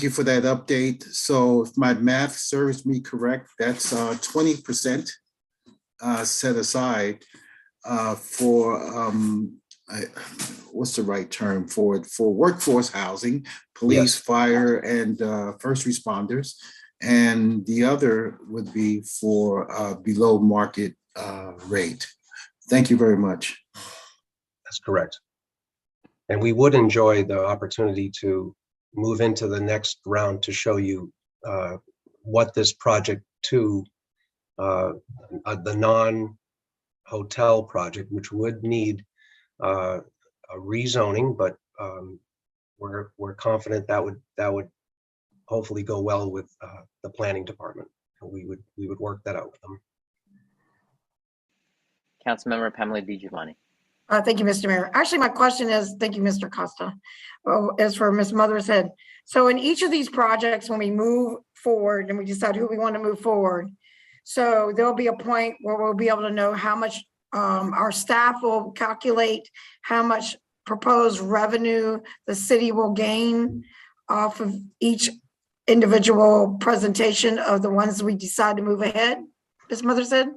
Speaker 3: you for that update. So if my math serves me correct, that's 20% set aside for what's the right term for it? For workforce housing, police, yes, fire, and first responders. And the other would be for below market rate. Thank you very much.
Speaker 16: That's correct. And we would enjoy the opportunity to move into the next round to show you what this project 2, the non-hotel project, which would need a rezoning, but we're confident that would hopefully go well with the planning department, and we would work that out with them.
Speaker 1: Councilmember Pamela DiGiovanni.
Speaker 2: Thank you, Mr. Mayor. Actually, my question is, thank you, Mr. Costa, is for Ms. Mothershead. So in each of these projects, when we move forward and we decide who we want to move forward, so there'll be a point where we'll be able to know how much our staff will calculate how much proposed revenue the city will gain off of each individual presentation of the ones we decide to move ahead. Ms. Mothershead?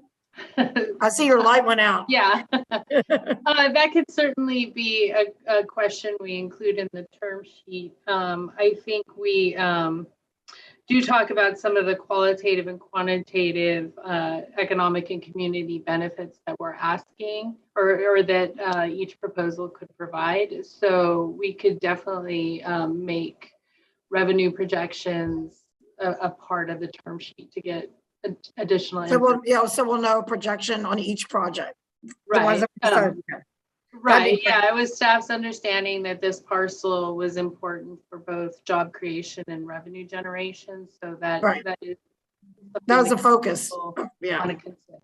Speaker 2: I see your light went out.
Speaker 10: Yeah, that could certainly be a question we include in the term sheet. I think we do talk about some of the qualitative and quantitative economic and community benefits that we're asking, or that each proposal could provide. So we could definitely make revenue projections a part of the term sheet to get additional.
Speaker 2: So we'll know projection on each project.
Speaker 10: Right. Right. Yeah, it was staff's understanding that this parcel was important for both job creation and revenue generation. So that, right, that is
Speaker 2: That was a focus. Yeah.
Speaker 10: Want to consider.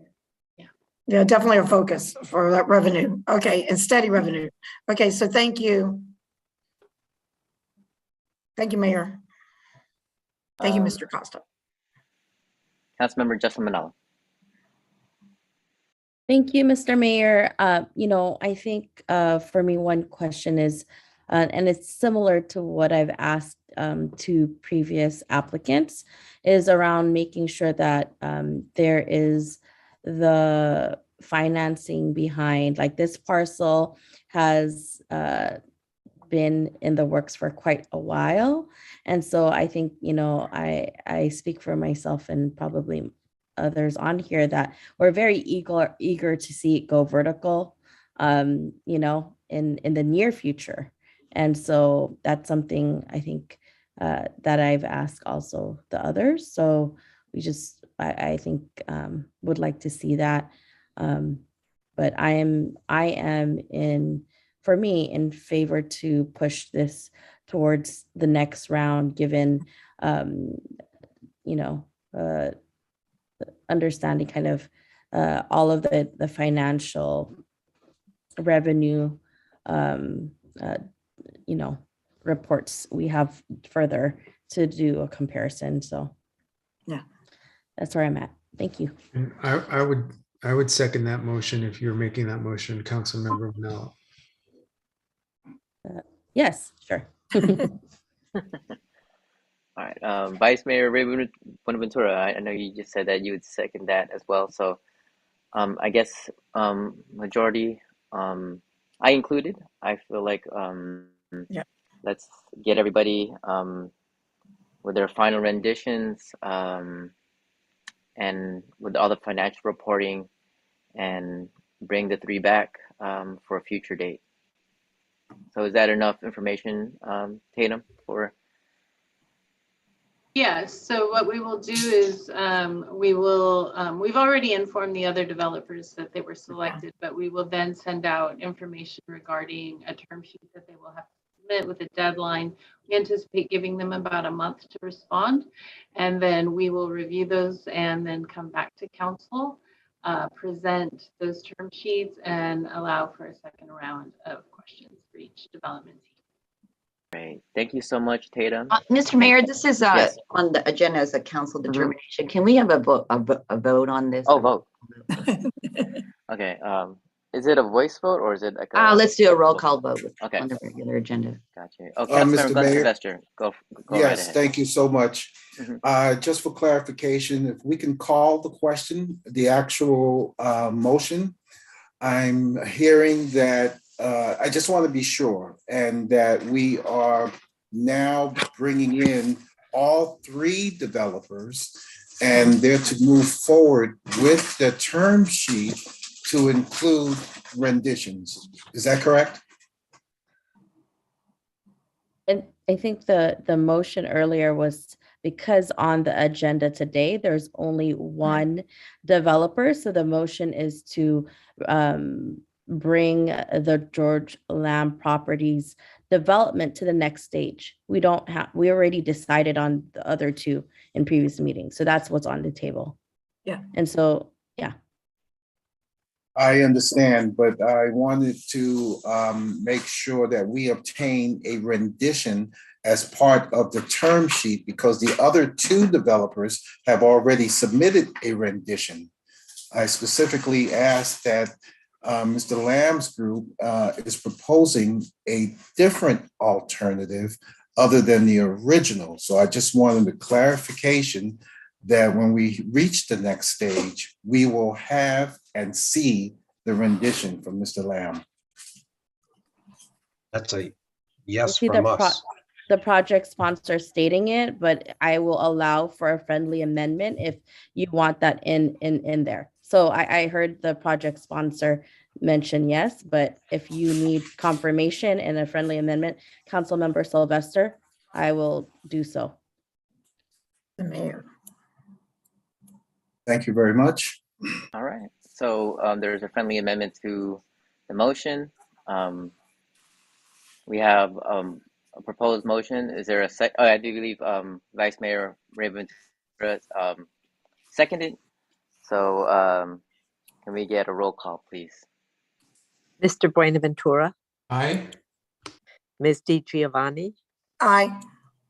Speaker 2: Yeah, definitely a focus for that revenue. Okay, and steady revenue. Okay, so thank you. Thank you, Mayor. Thank you, Mr. Costa.
Speaker 1: Councilmember Justin Manalo.
Speaker 20: Thank you, Mr. Mayor. I think for me, one question is, and it's similar to what I've asked to previous applicants, is around making sure that there is the financing behind, like this parcel has been in the works for quite a while. And so I think, I speak for myself and probably others on here that we're very eager to see it go vertical, in the near future. And so that's something I think that I've asked also the others. So I think would like to see that. But I am in favor to push this towards the next round, given understanding kind of all of the financial revenue reports we have further to do a comparison. So
Speaker 2: yeah,
Speaker 20: that's where I'm at. Thank you.
Speaker 6: And I would second that motion if you're making that motion, Councilmember Manalo.
Speaker 20: Yes, sure.
Speaker 1: All right, Vice Mayor Ray Buenaventura, I know you just said that you would second that as well. So I guess majority, I included. I feel like
Speaker 2: yeah,
Speaker 1: let's get everybody with their final renditions and with all the financial reporting, and bring the 3 back for a future date. So is that enough information, Tatum, for?
Speaker 10: Yes, so what we will do is we've already informed the other developers that they were selected, but we will then send out information regarding a term sheet that they will have to submit with a deadline. We anticipate giving them about a month to respond, and then we will review those and then come back to council, present those term sheets, and allow for a second round of questions for each development team.
Speaker 1: Great. Thank you so much, Tatum.
Speaker 17: Mr. Mayor, this is
Speaker 1: Yes.
Speaker 17: on the agenda as a council determination. Can we have a vote on this?
Speaker 1: Oh, vote. Okay. Is it a voice vote or is it like a?
Speaker 17: Let's do a roll call vote
Speaker 1: Okay.
Speaker 17: on the regular agenda.
Speaker 1: Gotcha. Oh, Councilmember
Speaker 3: Mr. Mayor?
Speaker 1: Sylvester, go right
Speaker 3: Yes,
Speaker 1: ahead.
Speaker 3: thank you so much. Just for clarification, if we can call the question, the actual motion, I'm hearing that I just want to be sure, and that we are now bringing in all 3 developers, and they're to move forward with the term sheet to include renditions. Is that correct?
Speaker 20: And I think the motion earlier was because on the agenda today, there's only one developer. So the motion is to bring the George Lamb Properties development to the next stage. We already decided on the other 2 in previous meetings. So that's what's on the table.
Speaker 2: Yeah.
Speaker 20: And so, yeah.
Speaker 3: I understand, but I wanted to make sure that we obtain a rendition as part of the term sheet, because the other 2 developers have already submitted a rendition. I specifically asked that Mr. Lamb's group is proposing a different alternative other than the original. So I just wanted a clarification that when we reach the next stage, we will have and see the rendition from Mr. Lamb.
Speaker 16: That's a yes
Speaker 20: See
Speaker 16: from us.
Speaker 20: the project sponsor stating it, but I will allow for a friendly amendment if you want that in there. So I heard the project sponsor mention yes, but if you need confirmation and a friendly amendment, Councilmember Sylvester, I will do so.
Speaker 2: the mayor.
Speaker 3: Thank you very much.
Speaker 1: All right. So there's a friendly amendment to the motion. We have a proposed motion. Is there a sec? Oh, I do believe Vice Mayor Raven seconded. So can we get a roll call, please?
Speaker 4: Mr. Buenaventura,
Speaker 5: Aye.
Speaker 4: Ms. DiGiovanni,
Speaker 2: Aye.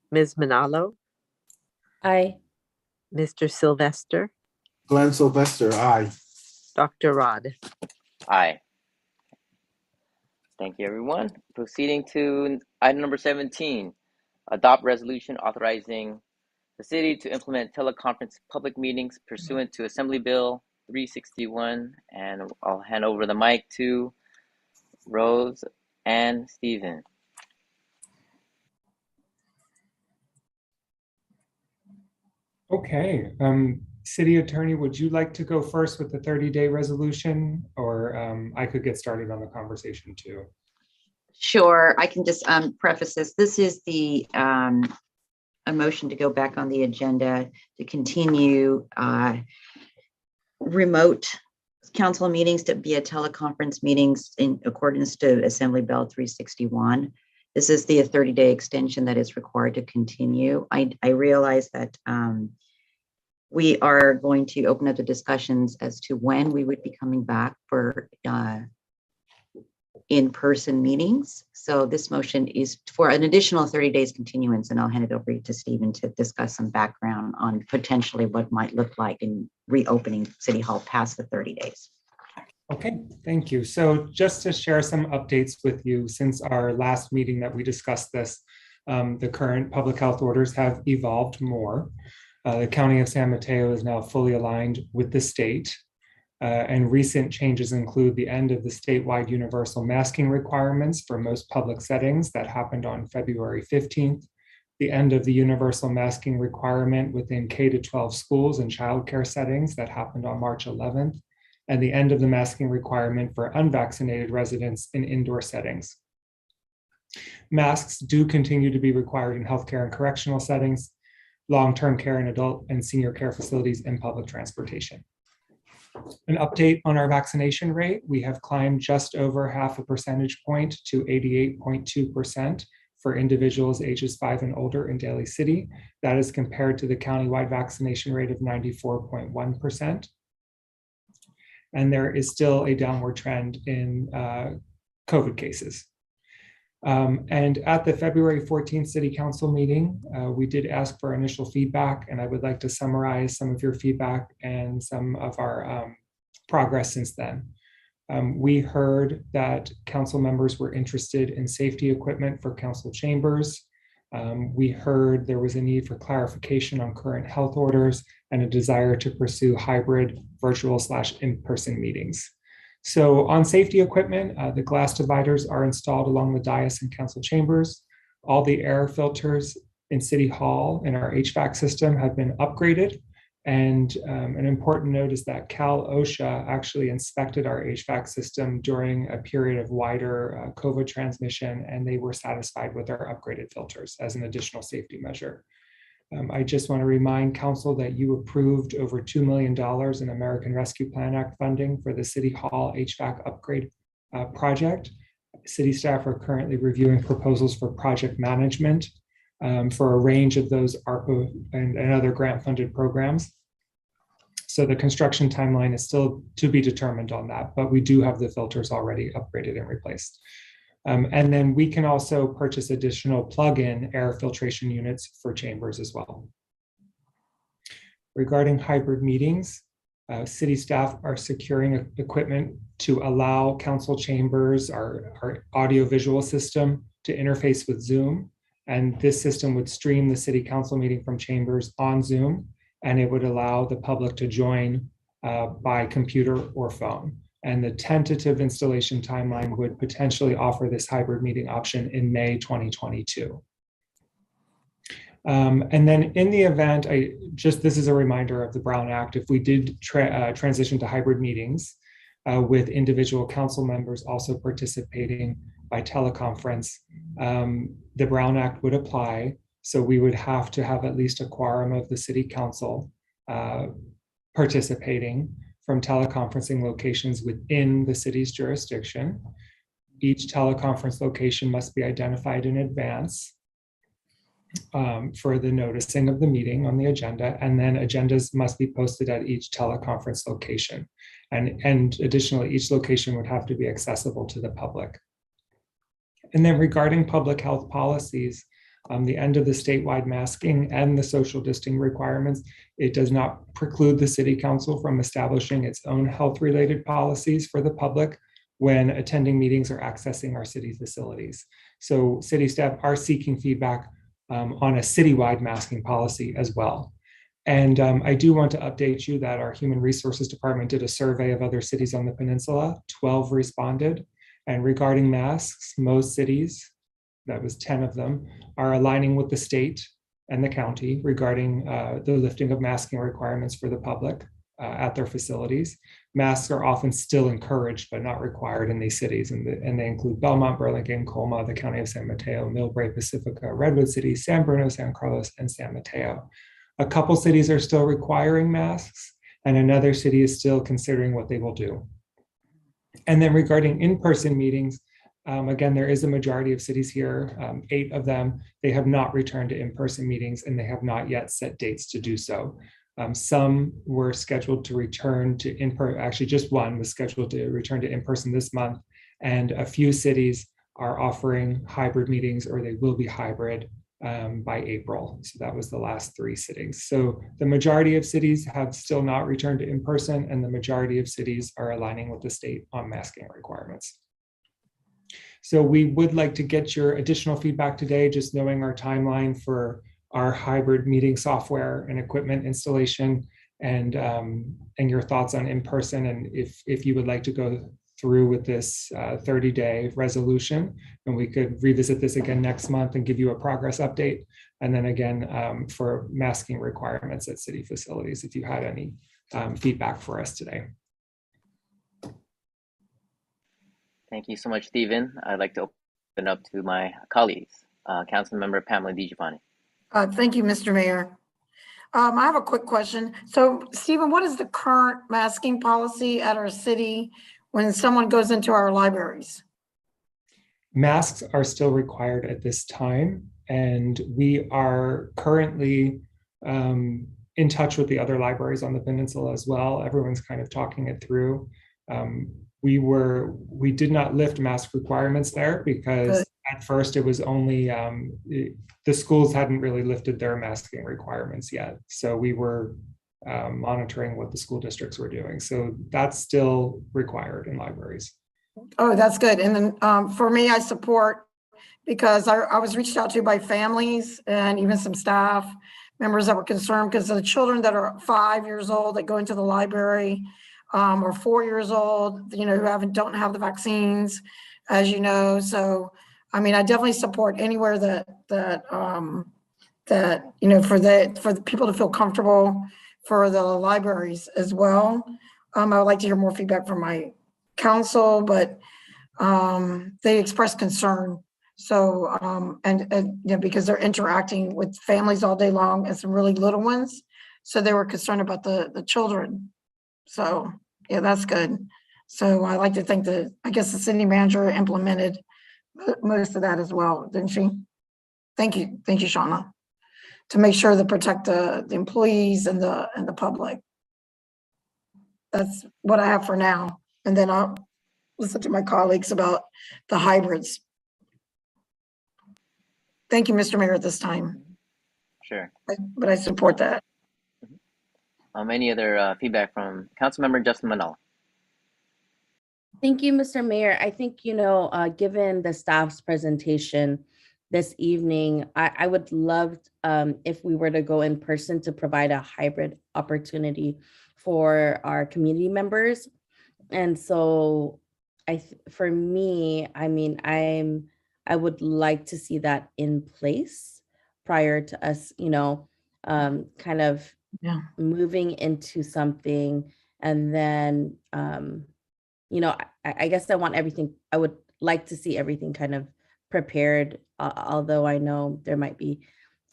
Speaker 4: Ms. Manalo,
Speaker 18: Aye.
Speaker 4: Mr. Sylvester,
Speaker 3: Glenn Sylvester, aye.
Speaker 4: Dr. Rod.
Speaker 1: Aye. Thank you, everyone. Proceeding to item number 17, adopt resolution authorizing the city to implement teleconference public meetings pursuant to Assembly Bill 361. And I'll hand over the mic to Rose and Stephen.
Speaker 19: Okay, City Attorney, would you like to go first with the 30-day resolution, or I could get started on the conversation too?
Speaker 17: Sure, I can just preface this. This is the a motion to go back on the agenda to continue remote council meetings to be a teleconference meetings in accordance to Assembly Bill 361. This is the 30-day extension that is required to continue. I realize that we are going to open up the discussions as to when we would be coming back for in-person meetings. So this motion is for an additional 30 days continuance, and I'll hand it over to Stephen to discuss some background on potentially what might look like in reopening City Hall past the 30 days.
Speaker 19: Okay, thank you. So just to share some updates with you, since our last meeting that we discussed this, the current public health orders have evolved more. The County of San Mateo is now fully aligned with the state. And recent changes include the end of the statewide universal masking requirements for most public settings that happened on February 15th, the end of the universal masking requirement within K-12 schools and childcare settings that happened on March 11th, and the end of the masking requirement for unvaccinated residents in indoor settings. Masks do continue to be required in healthcare and correctional settings, long-term care and adult and senior care facilities, and public transportation. An update on our vaccination rate, we have climbed just over 0.5 percentage point to 88.2% for individuals ages 5 and older in Daly City. That is compared to the countywide vaccination rate of 94.1%. And there is still a downward trend in COVID cases. And at the February 14th City Council meeting, we did ask for initial feedback, and I would like to summarize some of your feedback and some of our progress since then. We heard that council members were interested in safety equipment for council chambers. We heard there was a need for clarification on current health orders and a desire to pursue hybrid virtual/in-person meetings. So on safety equipment, the glass dividers are installed along the dais and council chambers. All the air filters in City Hall and our HVAC system have been upgraded. And an important note is that Cal OSHA actually inspected our HVAC system during a period of wider COVID transmission, and they were satisfied with our upgraded filters as an additional safety measure. I just want to remind council that you approved over $2 million in American Rescue Plan Act funding for the City Hall HVAC upgrade project. City staff are currently reviewing proposals for project management for a range of those ARPA and other grant funded programs. So the construction timeline is still to be determined on that, but we do have the filters already upgraded and replaced. And then we can also purchase additional plug-in air filtration units for chambers as well. Regarding hybrid meetings, city staff are securing equipment to allow council chambers, our audio-visual system, to interface with Zoom. And this system would stream the city council meeting from chambers on Zoom, and it would allow the public to join by computer or phone. And the tentative installation timeline would potentially offer this hybrid meeting option in May 2022. And then in the event, this is a reminder of the Brown Act, if we did transition to hybrid meetings with individual council members also participating by teleconference, the Brown Act would apply. So we would have to have at least a quorum of the city council participating from teleconferencing locations within the city's jurisdiction. Each teleconference location must be identified in advance. for the noticing of the meeting on the agenda, and then agendas must be posted at each teleconference location. And additionally, each location would have to be accessible to the public. And then regarding public health policies, the end of the statewide masking and the social distancing requirements, it does not preclude the city council from establishing its own health-related policies for the public when attending meetings or accessing our city facilities. So city staff are seeking feedback on a citywide masking policy as well. And I do want to update you that our Human Resources Department did a survey of other cities on the peninsula. 12 responded. And regarding masks, most cities, that was 10 of them, are aligning with the state and the county regarding the lifting of masking requirements for the public at their facilities. Masks are often still encouraged, but not required in these cities. And they include Belmont, Burlingame, Colma, the County of San Mateo, Millbrae, Pacifica, Redwood City, San Bruno, San Carlos, and San Mateo. A couple cities are still requiring masks, and another city is still considering what they will do. And then regarding in-person meetings, again, there is a majority of cities here, 8 of them, they have not returned to in-person meetings, and they have not yet set dates to do so. Some were scheduled to return to in-person, actually just one was scheduled to return to in-person this month, and a few cities are offering hybrid meetings, or they will be hybrid by April. So that was the last 3 sittings. So the majority of cities have still not returned to in-person, and the majority of cities are aligning with the state on masking requirements. So we would like to get your additional feedback today, just knowing our timeline for our hybrid meeting software and equipment installation, and your thoughts on in-person, and if you would like to go through with this 30-day resolution, and we could revisit this again next month and give you a progress update. And then again, for masking requirements at city facilities, if you had any feedback for us today.
Speaker 1: Thank you so much, Stephen. I'd like to open up to my colleagues. Councilmember Pamela DiGiovanni.
Speaker 2: Thank you, Mr. Mayor. I have a quick question. So, Stephen, what is the current masking policy at our city when someone goes into our libraries?
Speaker 19: Masks are still required at this time, and we are currently in touch with the other libraries on the peninsula as well. Everyone's kind of talking it through. We did not lift mask requirements there because at first it was only the schools hadn't really lifted their masking requirements yet. So we were monitoring what the school districts were doing. So that's still required in libraries.
Speaker 2: Oh, that's good. And then for me, I support, because I was reached out to by families and even some staff members that were concerned because the children that are 5 years old that go into the library, or 4 years old, who don't have the vaccines, as you know. So, I mean, I definitely support anywhere that for the people to feel comfortable, for the libraries as well. I would like to hear more feedback from my council, but they expressed concern. So, because they're interacting with families all day long and some really little ones. So they were concerned about the children. So, yeah, that's good. So I like to think that, I guess the city manager implemented most of that as well, didn't she? Thank you, Shauna, to make sure to protect the employees and the public. That's what I have for now. And then I'll listen to my colleagues about the hybrids. Thank you, Mr. Mayor, at this time.
Speaker 1: Sure.
Speaker 2: But I support that.
Speaker 1: Any other feedback from Councilmember Justin Manala?
Speaker 20: Thank you, Mr. Mayor. I think, given the staff's presentation this evening, I would love if we were to go in person to provide a hybrid opportunity for our community members. And so for me, I mean, I would like to see that in place prior to us, kind of moving into something. And then, I guess I would like to see everything kind of prepared, although I know there might be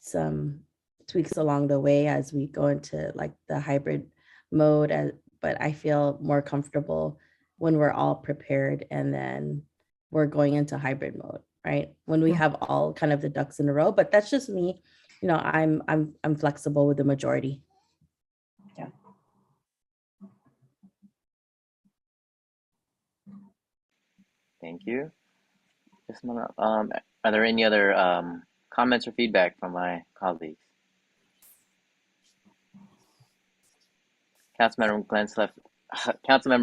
Speaker 20: some tweaks along the way as we go into like the hybrid mode, but I feel more comfortable when we're all prepared and then we're going into hybrid mode. right? When we have all kind of the ducks in a row, but that's just me. You know, I'm flexible with the majority. Yeah.
Speaker 1: Thank you. Are there any other comments or feedback from my colleagues? Councilmember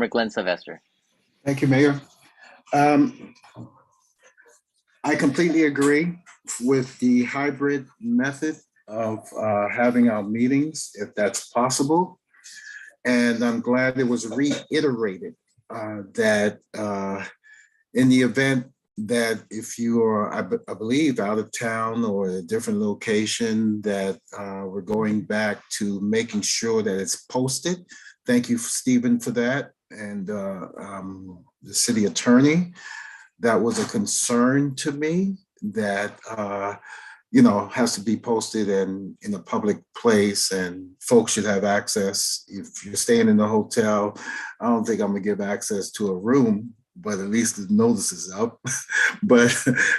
Speaker 1: Glenn Sylvester.
Speaker 3: Thank you, Mayor. I completely agree with the hybrid method of having our meetings, if that's possible. And I'm glad it was reiterated that in the event that if you are, I believe, out of town or a different location, that we're going back to making sure that it's posted. Thank you, Stephen, for that. And the city attorney, that was a concern to me that, you know, has to be posted in a public place and folks should have access. If you're staying in a hotel, I don't think I'm gonna give access to a room, but at least the notice is up. But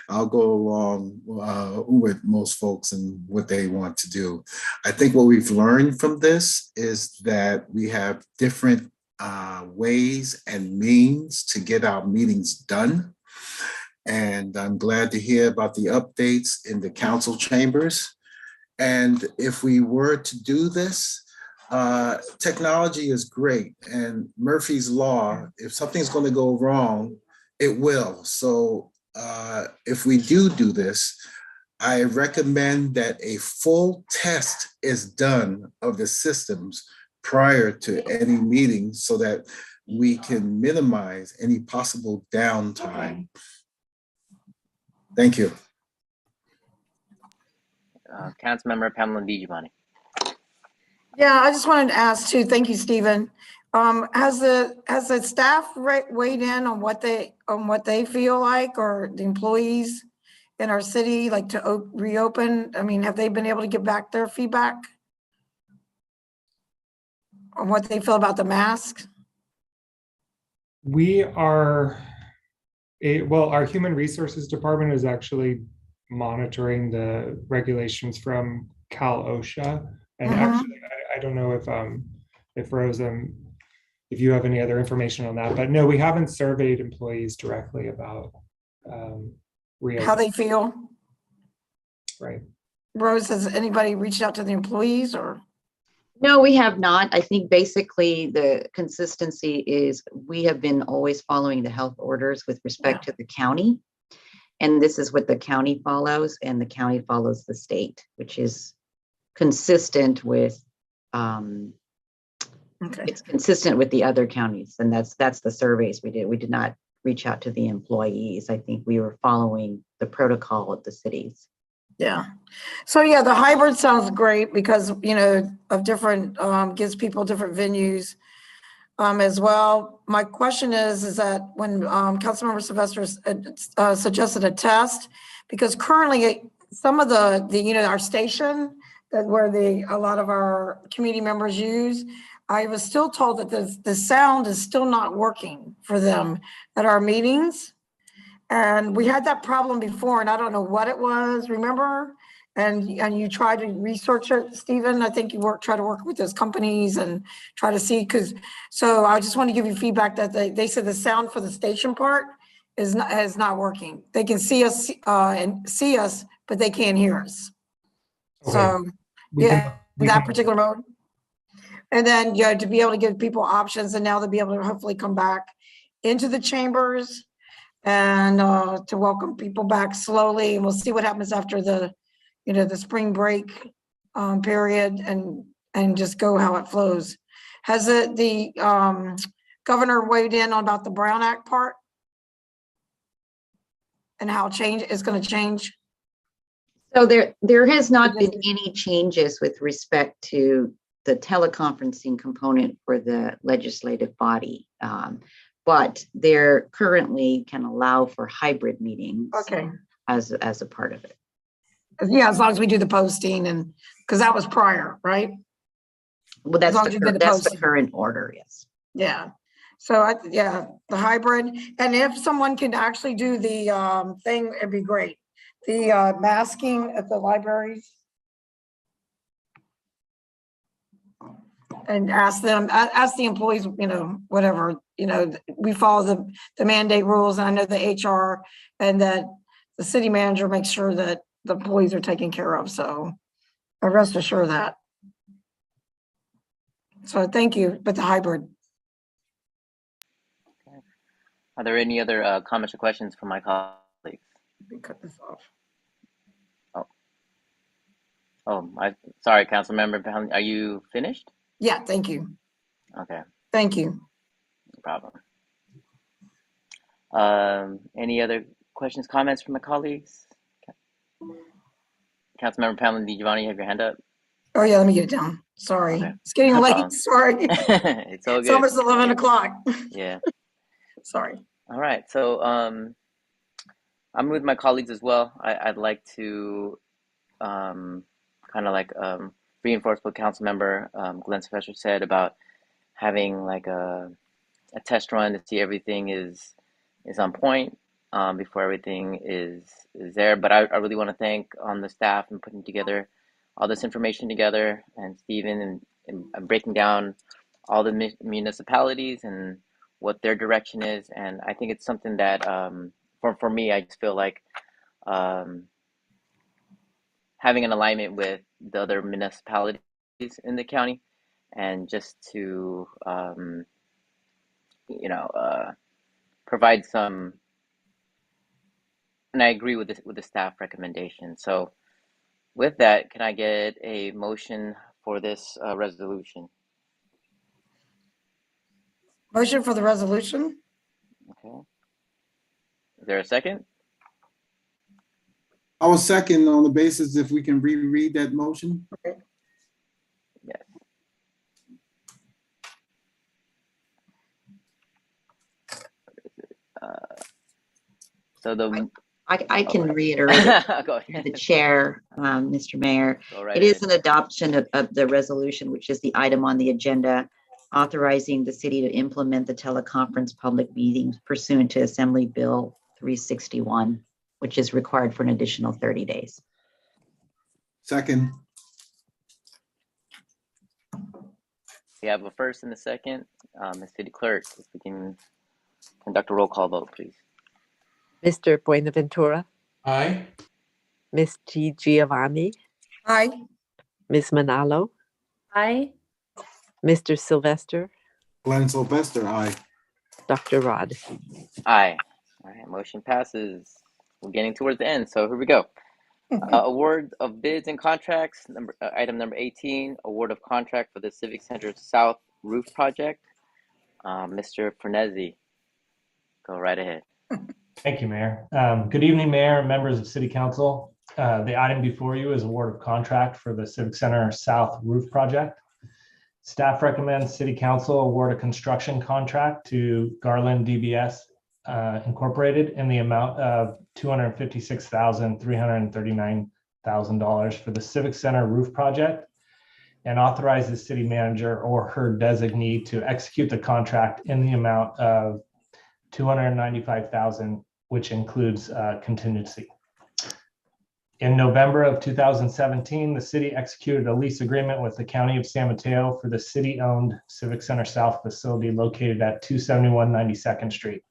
Speaker 3: I'll go along with most folks and what they want to do. I think what we've learned from this is that we have different ways and means to get our meetings done. And I'm glad to hear about the updates in the council chambers. And if we were to do this, technology is great. And Murphy's Law, if something's going to go wrong, it will. So if we do this, I recommend that a full test is done of the systems prior to any meeting so that we can minimize any possible downtime. Thank you.
Speaker 1: Councilmember Pamela DiGiovanni.
Speaker 2: Yeah, I just wanted to ask too. Thank you, Stephen. Has the staff weighed in on what they feel like, or the employees in our city, like to reopen? I mean, have they been able to give back their feedback on what they feel about the masks?
Speaker 19: We are our human resources department is actually monitoring the regulations from Cal OSHA. And actually, I don't know if Rose, if you have any other information on that, but no, we haven't surveyed employees directly about
Speaker 2: how they feel.
Speaker 19: Right.
Speaker 2: Rose, has anybody reached out to the employees or?
Speaker 17: No, we have not. I think basically the consistency is we have been always following the health orders with respect to the county. And this is what the county follows, and the county follows the state, which is consistent with, it's consistent with the other counties. And that's the surveys we did. We did not reach out to the employees. I think we were following the protocol of the cities.
Speaker 2: Yeah. So yeah, the hybrid sounds great because, you know, of different, gives people different venues as well. My question is that when Councilmember Sylvester suggested a test, because currently some of the you know, our station that where a lot of our community members use, I was still told that the sound is still not working for them at our meetings. And we had that problem before, and I don't know what it was, remember? And you tried to research it, Stephen. I think you try to work with those companies and try to see, so I just want to give you feedback that they said the sound for the station part is not working. They can see us but they can't hear us. Okay. So yeah, that particular mode. And then to be able to give people options, and now they'll be able to hopefully come back into the chambers and to welcome people back slowly. And we'll see what happens after the spring break period and just go how it flows. Has the governor weighed in on about the Brown Act part and how change is going to change?
Speaker 17: So there has not been any changes with respect to the teleconferencing component for the legislative body. But they're currently can allow for hybrid meetings as a part of it.
Speaker 2: Yeah, as long as we do the posting, and because that was prior, right?
Speaker 17: Well, that's the current order, yes.
Speaker 2: Yeah. So yeah, the hybrid, and if someone can actually do the thing, it'd be great. The masking at the libraries. And ask the employees, whatever, we follow the mandate rules. And I know the HR and that the city manager makes sure that the employees are taken care of. So I rest assured that. So thank you, but the hybrid.
Speaker 1: Are there any other comments or questions from my colleagues?
Speaker 2: Let me cut this off.
Speaker 1: Sorry, Councilmember Pound, are you finished?
Speaker 2: Yeah, thank you.
Speaker 1: Okay.
Speaker 2: Thank you.
Speaker 1: No problem. Any other questions, comments from my colleagues? Councilmember Pamela DiGiovanni, you have your hand up?
Speaker 2: Oh yeah, let me get it down. Sorry.
Speaker 1: Okay.
Speaker 2: It's getting
Speaker 1: No
Speaker 2: late.
Speaker 1: problem.
Speaker 2: Sorry.
Speaker 1: It's all good.
Speaker 2: It's almost 11 o'clock.
Speaker 1: Yeah.
Speaker 2: Sorry.
Speaker 1: All right. So I'm with my colleagues as well. I'd like to kind of like reinforce what Councilmember Glenn Sylvester said about having like a test run to see everything is on point before everything is there. But I really want to thank the staff and putting together all this information together, and Stephen and breaking down all the municipalities and what their direction is. And I think it's something that for me, I just feel like having an alignment with the other municipalities in the county, and just to provide some. And I agree with the staff recommendation. So with that, can I get a motion for this resolution?
Speaker 2: Motion for the resolution.
Speaker 1: Okay. Is there a second?
Speaker 3: I will second on the basis if we can reread that motion.
Speaker 2: Okay.
Speaker 1: Yes. So the
Speaker 17: I can reiterate it.
Speaker 1: Go
Speaker 17: To
Speaker 1: ahead.
Speaker 17: the chair, Mr. Mayor.
Speaker 1: Go right
Speaker 17: It is
Speaker 1: ahead.
Speaker 17: an adoption of the resolution, which is the item on the agenda, authorizing the city to implement the teleconference public meetings pursuant to Assembly Bill 361, which is required for an additional 30 days.
Speaker 3: Second.
Speaker 1: We have a first and a second. Ms. City Clerk, if we can conduct a roll call vote, please.
Speaker 4: Mr. Buenaventura,
Speaker 11: Aye.
Speaker 4: Ms. G. Giovanni,
Speaker 2: Aye.
Speaker 4: Ms. Manalo,
Speaker 18: Aye.
Speaker 4: Mr. Sylvester,
Speaker 3: Glenn Sylvester, aye.
Speaker 4: Dr. Rod.
Speaker 1: Aye. All right, motion passes. We're getting towards the end, so here we go. Award of bids and contracts, item number 18, award of contract for the Civic Center South Roof Project. Mr. Frenesi, go right ahead.
Speaker 5: Thank you, Mayor. Good evening, Mayor and members of City Council. The item before you is award of contract for the Civic Center South Roof Project. Staff recommends City Council award a construction contract to Garland DBS Incorporated in the amount of $256,339,000 for the Civic Center Roof Project, and authorize the city manager or her designee to execute the contract in the amount of $295,000, which includes contingency. In November of 2017, the city executed a lease agreement with the County of San Mateo for the city-owned Civic Center South facility located at 271 92nd Street.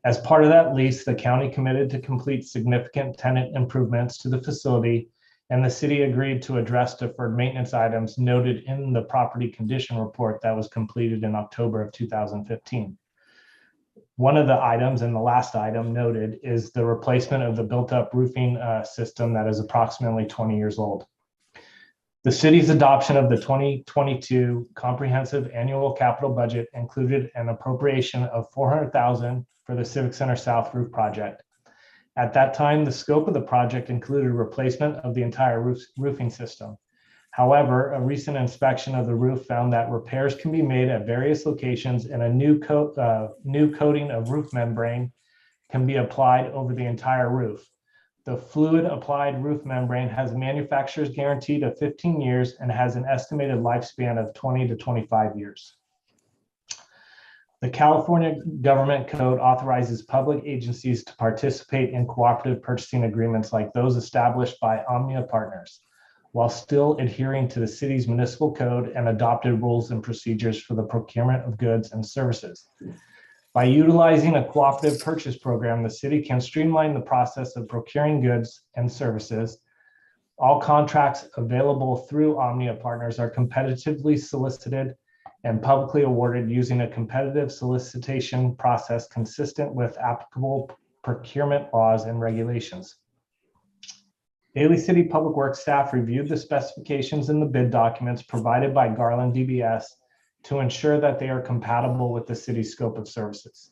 Speaker 5: As part of that lease, the county committed to complete significant tenant improvements to the facility, and the city agreed to address deferred maintenance items noted in the property condition report that was completed in October of 2015. One of the items, and the last item noted, is the replacement of the built-up roofing system that is approximately 20 years old. The city's adoption of the 2022 comprehensive annual capital budget included an appropriation of $400,000 for the Civic Center South Roof Project. At that time, the scope of the project included replacement of the entire roofing system. However, a recent inspection of the roof found that repairs can be made at various locations, and a new coating of roof membrane can be applied over the entire roof. The fluid applied roof membrane has a manufacturer's guarantee of 15 years and has an estimated lifespan of 20 to 25 years. The California Government Code authorizes public agencies to participate in cooperative purchasing agreements like those established by Omnia Partners, while still adhering to the city's municipal code and adopted rules and procedures for the procurement of goods and services. By utilizing a cooperative purchase program, the city can streamline the process of procuring goods and services. All contracts available through Omnia Partners are competitively solicited and publicly awarded using a competitive solicitation process consistent with applicable procurement laws and regulations. Daly City Public Works staff reviewed the specifications in the bid documents provided by Garland DBS to ensure that they are compatible with the city's scope of services.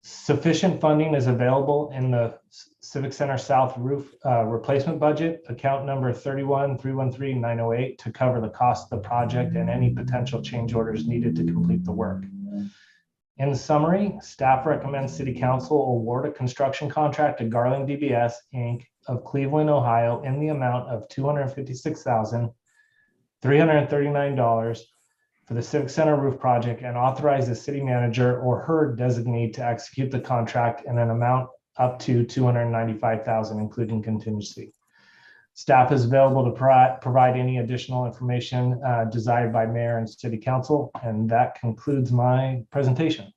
Speaker 5: Sufficient funding is available in the Civic Center South roof replacement budget, account number 31313908, to cover the cost of the project and any potential change orders needed to complete the work. In summary, staff recommends City Council award a construction contract to Garland DBS Inc. of Cleveland, Ohio in the amount of $256,339 for the Civic Center roof project and authorize the city manager or her designee to execute the contract in an amount up to $295,000, including contingency. Staff is available to provide any additional information desired by Mayor and City Council, and that concludes my presentation.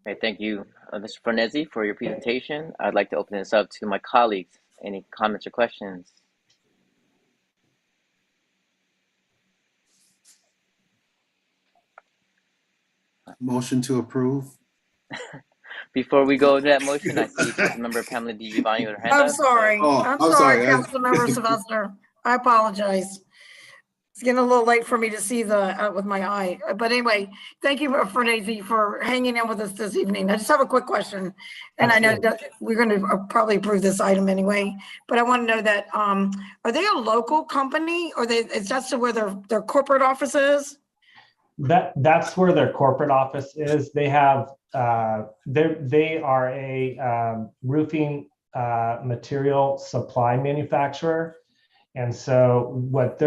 Speaker 1: Okay, thank you, Mr. Fornesi, for your presentation. I'd like to open this up to my colleagues. Any comments or questions?
Speaker 3: Motion to approve.
Speaker 1: Before we go to that motion, I see Councilmember Pamela DiGiovanni with her hand up.
Speaker 2: I'm sorry.
Speaker 3: Oh,
Speaker 2: I'm
Speaker 3: I'm
Speaker 2: sorry,
Speaker 3: sorry.
Speaker 2: Councilmember Sylvester. I apologize. It's getting a little late for me to see the with my eye. But anyway, thank you, Fornesi, for hanging in with us this evening. I just have a quick question. And I know that we're going to probably approve this item anyway, but I want to know that, are they a local company or is that where their corporate office is?
Speaker 5: That's where their corporate office is. They have they are a roofing material supply manufacturer, and so what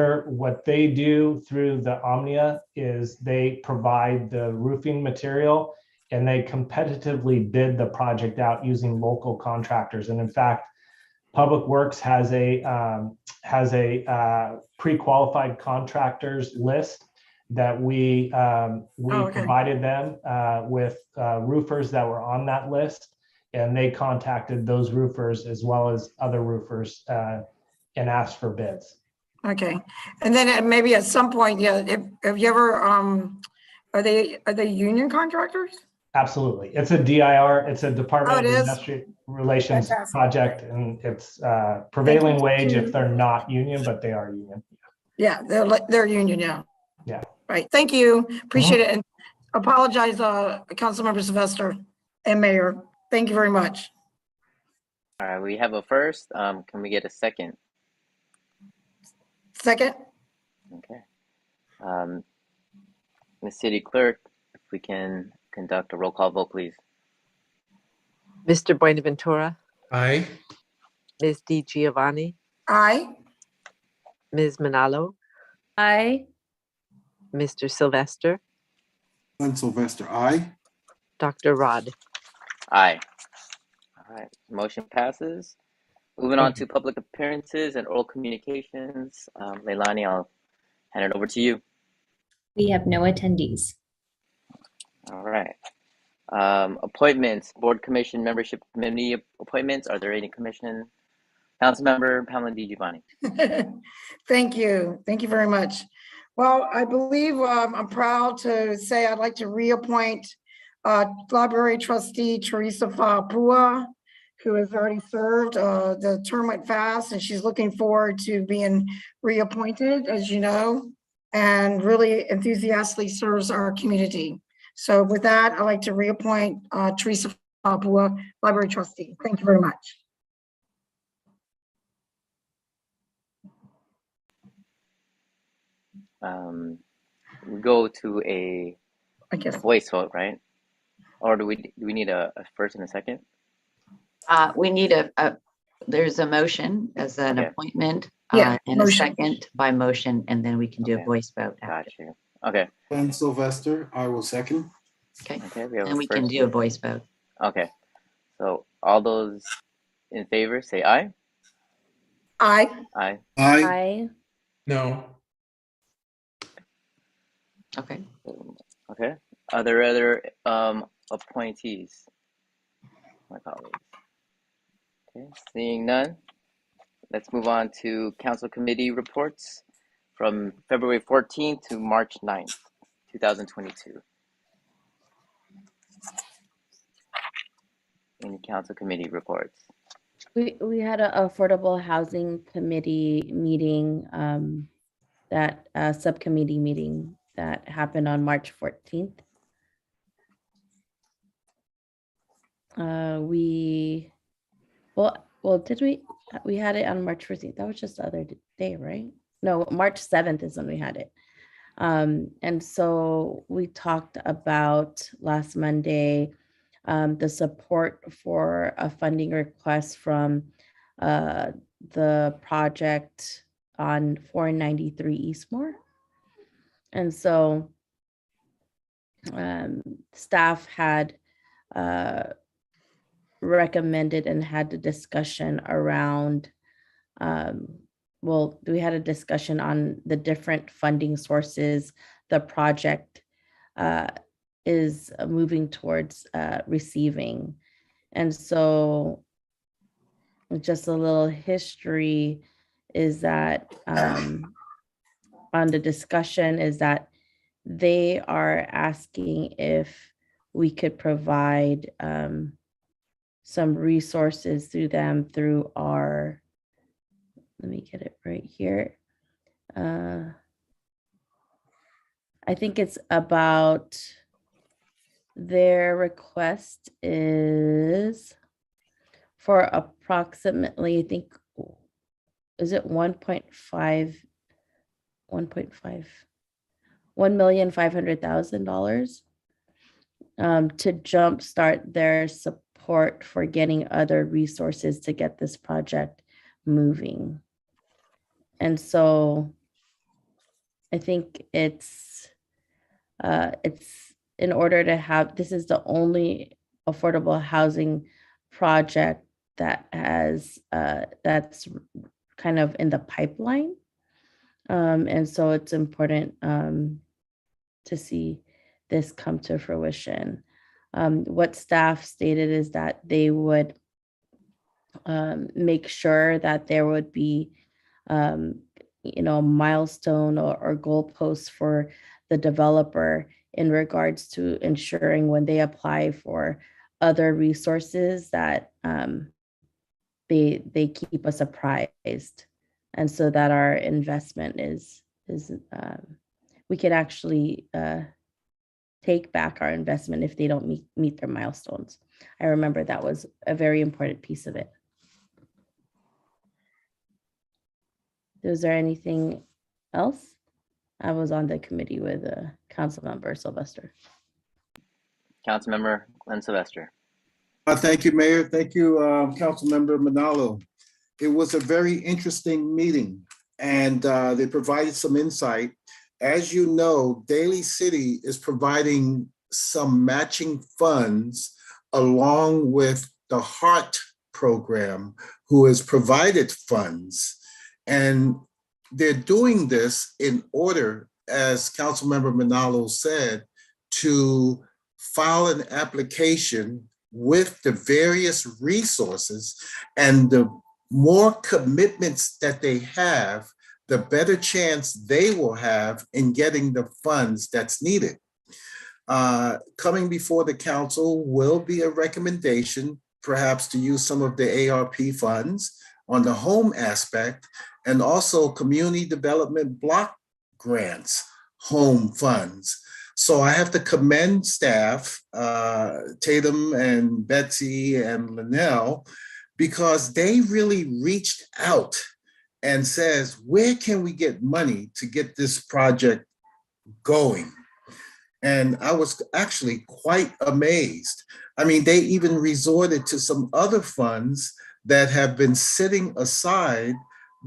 Speaker 5: they do through the Omnia is they provide the roofing material and they competitively bid the project out using local contractors. And in fact, Public Works has a pre-qualified contractors list that we provided them with roofers that were on that list, and they contacted those roofers as well as other roofers and asked for bids.
Speaker 2: Okay, and then maybe at some point, yeah, have you ever are they union contractors?
Speaker 5: Absolutely, it's a DIR. It's a Department of Industrial Relations project, and it's prevailing wage if they're not union, but they are union.
Speaker 2: Yeah, they're union. Yeah.
Speaker 5: Yeah.
Speaker 2: Right. Thank you. Appreciate it. And apologize, Councilmember Sylvester and Mayor. Thank you very much.
Speaker 1: All right, we have a first. Can we get a second?
Speaker 2: Second.
Speaker 1: Okay. Ms. City Clerk, if we can conduct a roll call vote, please.
Speaker 4: Mr. Buenaventura.
Speaker 3: Aye.
Speaker 4: Ms. DiGiovanni.
Speaker 2: Aye.
Speaker 4: Ms. Manalo.
Speaker 18: Aye.
Speaker 4: Mr. Sylvester.
Speaker 3: Glenn Sylvester, aye.
Speaker 4: Dr. Rod.
Speaker 1: Aye. All right, motion passes. Moving on to public appearances and oral communications. Leilani, I'll hand it over to you.
Speaker 18: We have no attendees.
Speaker 1: All right. Appointments, board commission membership committee appointments. Are there any commission? Councilmember Pamela DiGiovanni.
Speaker 2: Thank you. Thank you very much. Well, I believe I'm proud to say I'd like to reappoint library trustee Teresa Fapua, who has already served. The term went fast and she's looking forward to being reappointed, as you know, and really enthusiastically serves our community. So with that, I'd like to reappoint Teresa Fapua, library trustee. Thank you very much.
Speaker 1: We go to a voice vote, right? Or do we need a first and a second?
Speaker 17: We need there's a motion as an appointment
Speaker 2: and
Speaker 17: a second by motion, and then we can do a voice vote after.
Speaker 1: Gotcha. Okay.
Speaker 3: And Sylvester, I will second.
Speaker 17: Okay,
Speaker 1: Okay. We have
Speaker 17: and
Speaker 1: a
Speaker 17: we can
Speaker 1: first.
Speaker 17: do a voice vote.
Speaker 1: Okay. So all those in favor say aye.
Speaker 2: Aye.
Speaker 1: Aye.
Speaker 3: Aye.
Speaker 20: Aye.
Speaker 22: No.
Speaker 17: Okay.
Speaker 1: Okay. Are there other appointees? My colleagues. Okay. Seeing none, let's move on to council committee reports from February 14th to March 9th, 2022. Any council committee reports?
Speaker 20: We had an affordable housing committee meeting, that subcommittee meeting that happened on March 14th. Did we had it on March 14th? That was just the other day, right? No, March 7th is when we had it. And so we talked about last Monday, the support for a funding request from the project on 493 Eastmore. And so staff had recommended and had a discussion around, we had a discussion on the different funding sources the project is moving towards receiving. And so just a little history is that on the discussion is that they are asking if we could provide some resources through them through our, let me get it right here. I think it's about, their request is for approximately, I think, is it 1,500,000 to jumpstart their support for getting other resources to get this project moving. And so I think it's in order to have, this is the only affordable housing project that has that's kind of in the pipeline. And so it's important to see this come to fruition. What staff stated is that they would make sure that there would be milestone or goalposts for the developer in regards to ensuring when they apply for other resources that they keep us apprised, and so that our investment is we could actually take back our investment if they don't meet their milestones. I remember that was a very important piece of it. Is there anything else? I was on the committee with council member Sylvester.
Speaker 1: Councilmember Glenn Sylvester.
Speaker 3: Thank you, Mayor. Thank you, Councilmember Manalo. It was a very interesting meeting, and they provided some insight. As you know, Daly City is providing some matching funds along with the HEART program, who has provided funds. And they're doing this in order, as Councilmember Manalo said, to file an application with the various resources, and the more commitments that they have, the better chance they will have in getting the funds that's needed. Coming before the council will be a recommendation, perhaps to use some of the ARP funds on the home aspect, and also community development block grants, home funds. So I have to commend staff, Tatum and Betsy and Linnell, because they really reached out and says, where can we get money to get this project going? And I was actually quite amazed. I mean, they even resorted to some other funds that have been sitting aside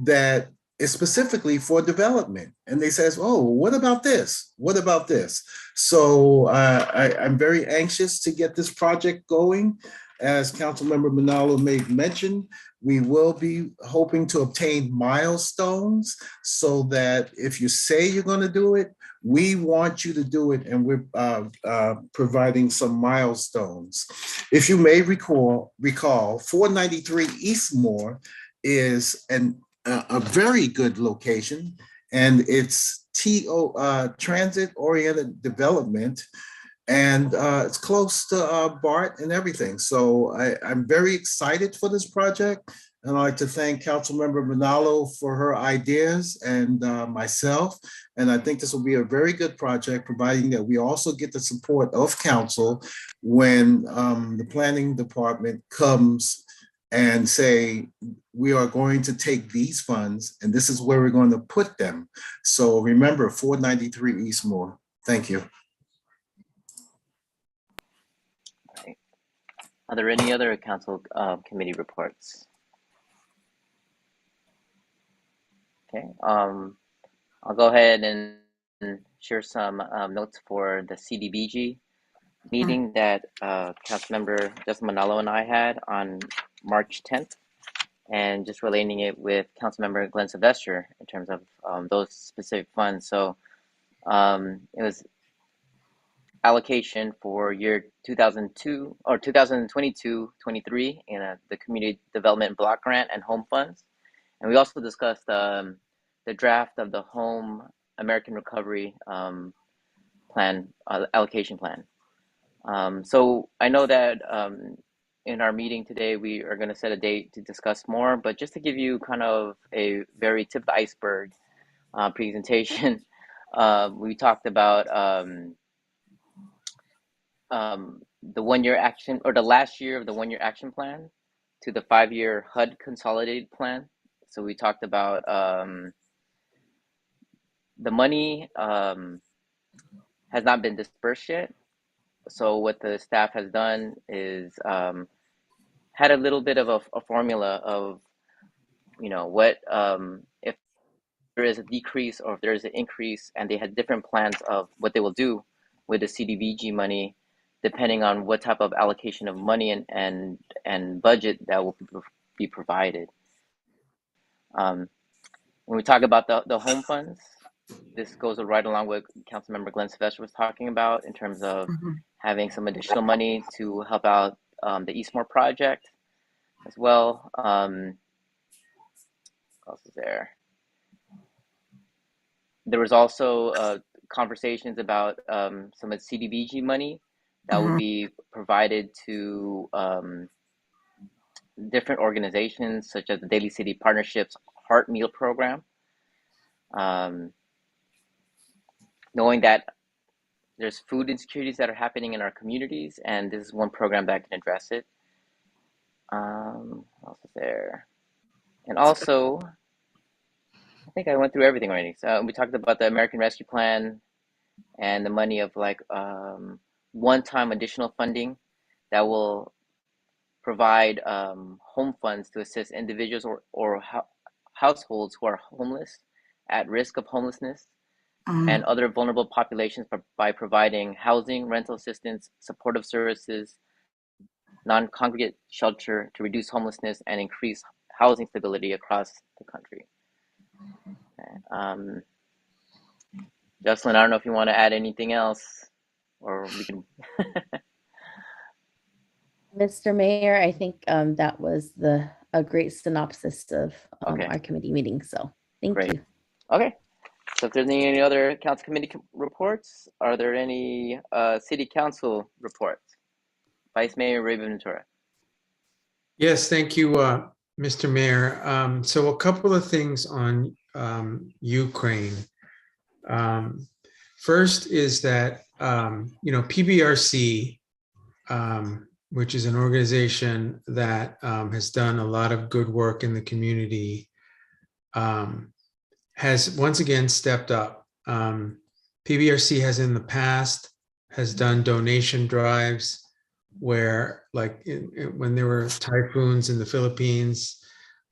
Speaker 3: that is specifically for development. And they says, oh, what about this? What about this? So I'm very anxious to get this project going. As Councilmember Manalo made mention, we will be hoping to obtain milestones so that if you say you're going to do it, we want you to do it, and we're providing some milestones. If you may recall 493 Eastmore is a very good location, and it's transit-oriented development, and it's close to BART and everything. So I'm very excited for this project, and I'd like to thank Councilmember Manalo for her ideas and myself. And I think this will be a very good project, providing that we also get the support of council when the planning department comes and say, we are going to take these funds and this is where we're going to put them. So remember, 493 Eastmore. Thank you.
Speaker 1: Are there any other council committee reports? Okay, I'll go ahead and share some notes for the CDBG meeting that Councilmember Justin Manalo and I had on March 10th, and just relating it with Councilmember Glenn Sylvester in terms of those specific funds. So it was allocation for year 2002 or 2022-23 in the Community Development Block Grant and Home Funds. And we also discussed the draft of the Home American Recovery Plan, allocation plan. So I know that in our meeting today, we are going to set a date to discuss more, but just to give you kind of a very tip of the iceberg presentation, we talked about the 1 year action, or the last year of the 1 year action plan to the 5-year HUD consolidated plan. So we talked about the money has not been dispersed yet. So what the staff has done is had a little bit of a formula of, you know, what if there is a decrease or if there is an increase, and they had different plans of what they will do with the CDBG money, depending on what type of allocation of money and budget that will be provided. When we talk about the home funds, this goes right along with Councilmember Glenn Sylvester was talking about in terms of having some additional money to help out the Eastmore project as well. What else is there? There was also conversations about some of the CDBG money that will be provided to different organizations such as the Daly City Partnership's Heart Meal Program. Knowing that there's food insecurities that are happening in our communities, and this is one program that can address it. What else is there? And also, I think I went through everything already. So we talked about the American Rescue Plan and the money of like one-time additional funding that will provide home funds to assist individuals or households who are homeless, at risk of homelessness, and other vulnerable populations by providing housing, rental assistance, supportive services, non-congregate shelter to reduce homelessness and increase housing stability across the country. Okay. Jocelyn, I don't know if you want to add anything else, or we can.
Speaker 20: Mr. Mayor, I think that was a great synopsis of our committee meeting. So thank you.
Speaker 1: Okay. So if there's any other council committee reports, are there any city council reports? Vice Mayor Ray Ventura.
Speaker 6: Yes, thank you, Mr. Mayor. So a couple of things on Ukraine. First is that, PBRC, which is an organization that has done a lot of good work in the community, has once again stepped up. PBRC has in the past has done donation drives where, like when there were typhoons in the Philippines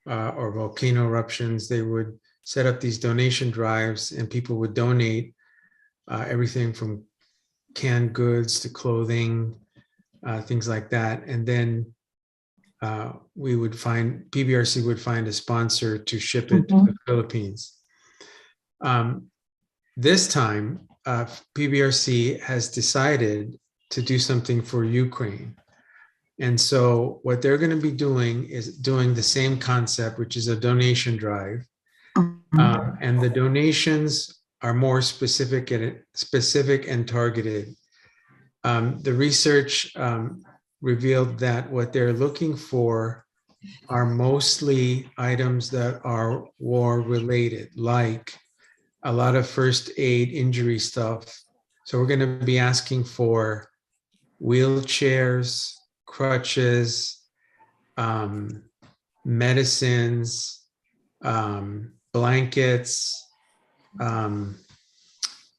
Speaker 6: or volcano eruptions, they would
Speaker 7: set up these donation drives, and people would donate everything from canned goods to clothing, things like that. And then PBRC would find a sponsor to ship it to the Philippines. This time, PBRC has decided to do something for Ukraine. And so what they're going to be doing is doing the same concept, which is a donation drive. And the donations are more specific and targeted. The research revealed that what they're looking for are mostly items that are war related, like a lot of first aid injury stuff. So we're going to be asking for wheelchairs, crutches, medicines, blankets,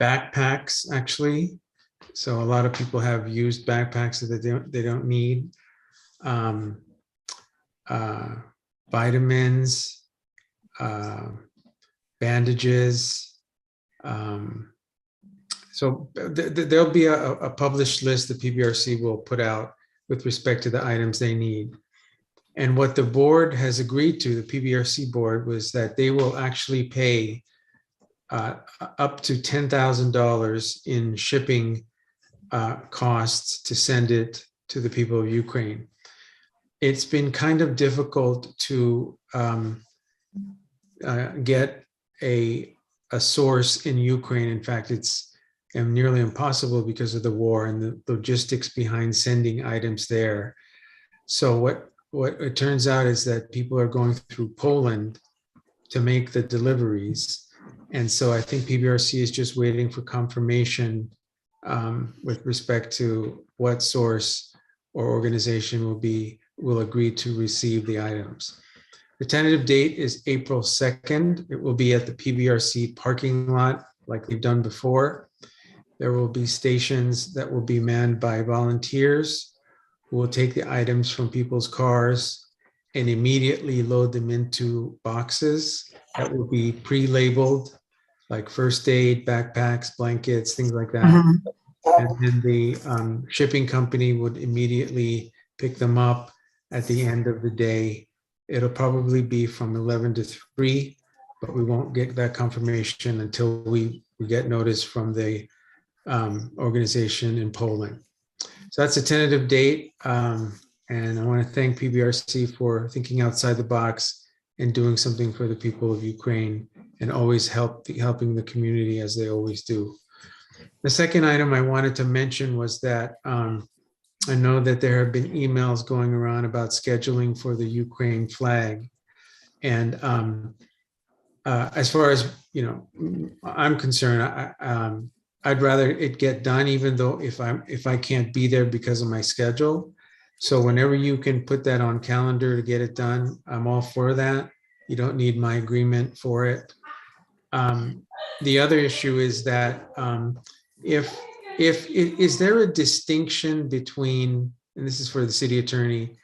Speaker 7: backpacks, actually. So a lot of people have used backpacks that they don't need. Vitamins, bandages. So there'll be a published list that PBRC will put out with respect to the items they need. And what the board has agreed to, the PBRC board, was that they will actually pay up to $10,000 in shipping costs to send it to the people of Ukraine. It's been kind of difficult to get a source in Ukraine. In fact, it's nearly impossible because of the war and the logistics behind sending items there. So what it turns out is that people are going through Poland to make the deliveries. And so I think PBRC is just waiting for confirmation with respect to what source or organization will agree to receive the items. The tentative date is April 2nd. It will be at the PBRC parking lot like we've done before. There will be stations that will be manned by volunteers who will take the items from people's cars and immediately load them into boxes that will be pre-labeled, like first aid, backpacks, blankets, things like that. And then the shipping company would immediately pick them up at the end of the day. It'll probably be from 11 to 3, but we won't get that confirmation until we get notice from the organization in Poland. So that's a tentative date. And I want to thank PBRC for thinking outside the box and doing something for the people of Ukraine and always helping the community as they always do. The second item I wanted to mention was that I know that there have been emails going around about scheduling for the Ukraine flag. And as far as I'm concerned, I'd rather it get done, even though if I can't be there because of my schedule. So whenever you can put that on calendar to get it done, I'm all for that. You don't need my agreement for it. The other issue is that is there a distinction between, and this is for the city attorney,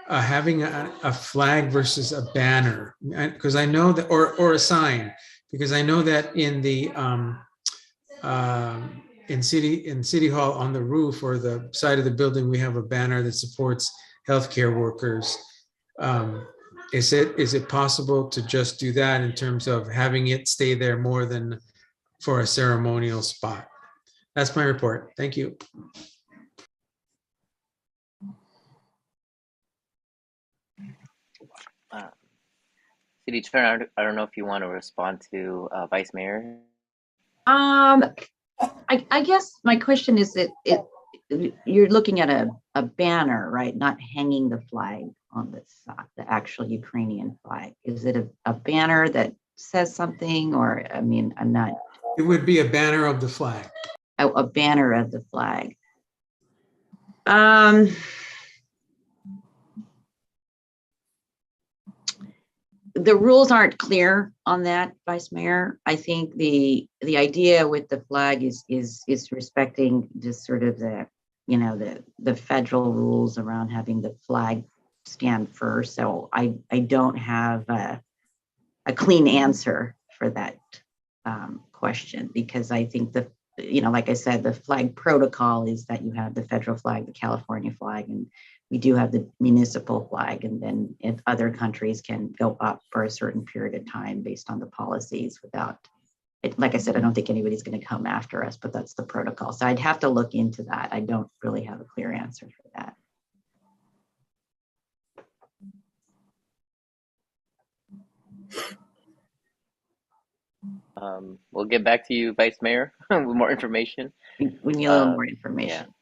Speaker 7: having a flag versus a banner? Because I know that, or a sign, because I know that in the in City Hall on the roof or the side of the building, we have a banner that supports healthcare workers. Is it possible to just do that in terms of having it stay there more than for a ceremonial spot? That's my report. Thank you.
Speaker 1: City Attorney, I don't know if you want to respond to Vice Mayor.
Speaker 17: I guess my question is that you're looking at a banner, right? Not hanging the flag on the side, the actual Ukrainian flag. Is it a banner that says something, or I'm not.
Speaker 7: It would be a banner of the flag.
Speaker 17: A banner of the flag. The rules aren't clear on that, Vice Mayor. I think the idea with the flag is respecting just sort of the federal rules around having the flag stand first. So I don't have a clean answer for that question, because I think like I said, the flag protocol is that you have the federal flag, the California flag, and we do have the municipal flag. And then if other countries can go up for a certain period of time based on the policies without it, like I said, I don't think anybody's going to come after us, but that's the protocol. So I'd have to look into that. I don't really have a clear answer for that.
Speaker 1: We'll get back to you, Vice Mayor, with more information.
Speaker 17: We need a little more information.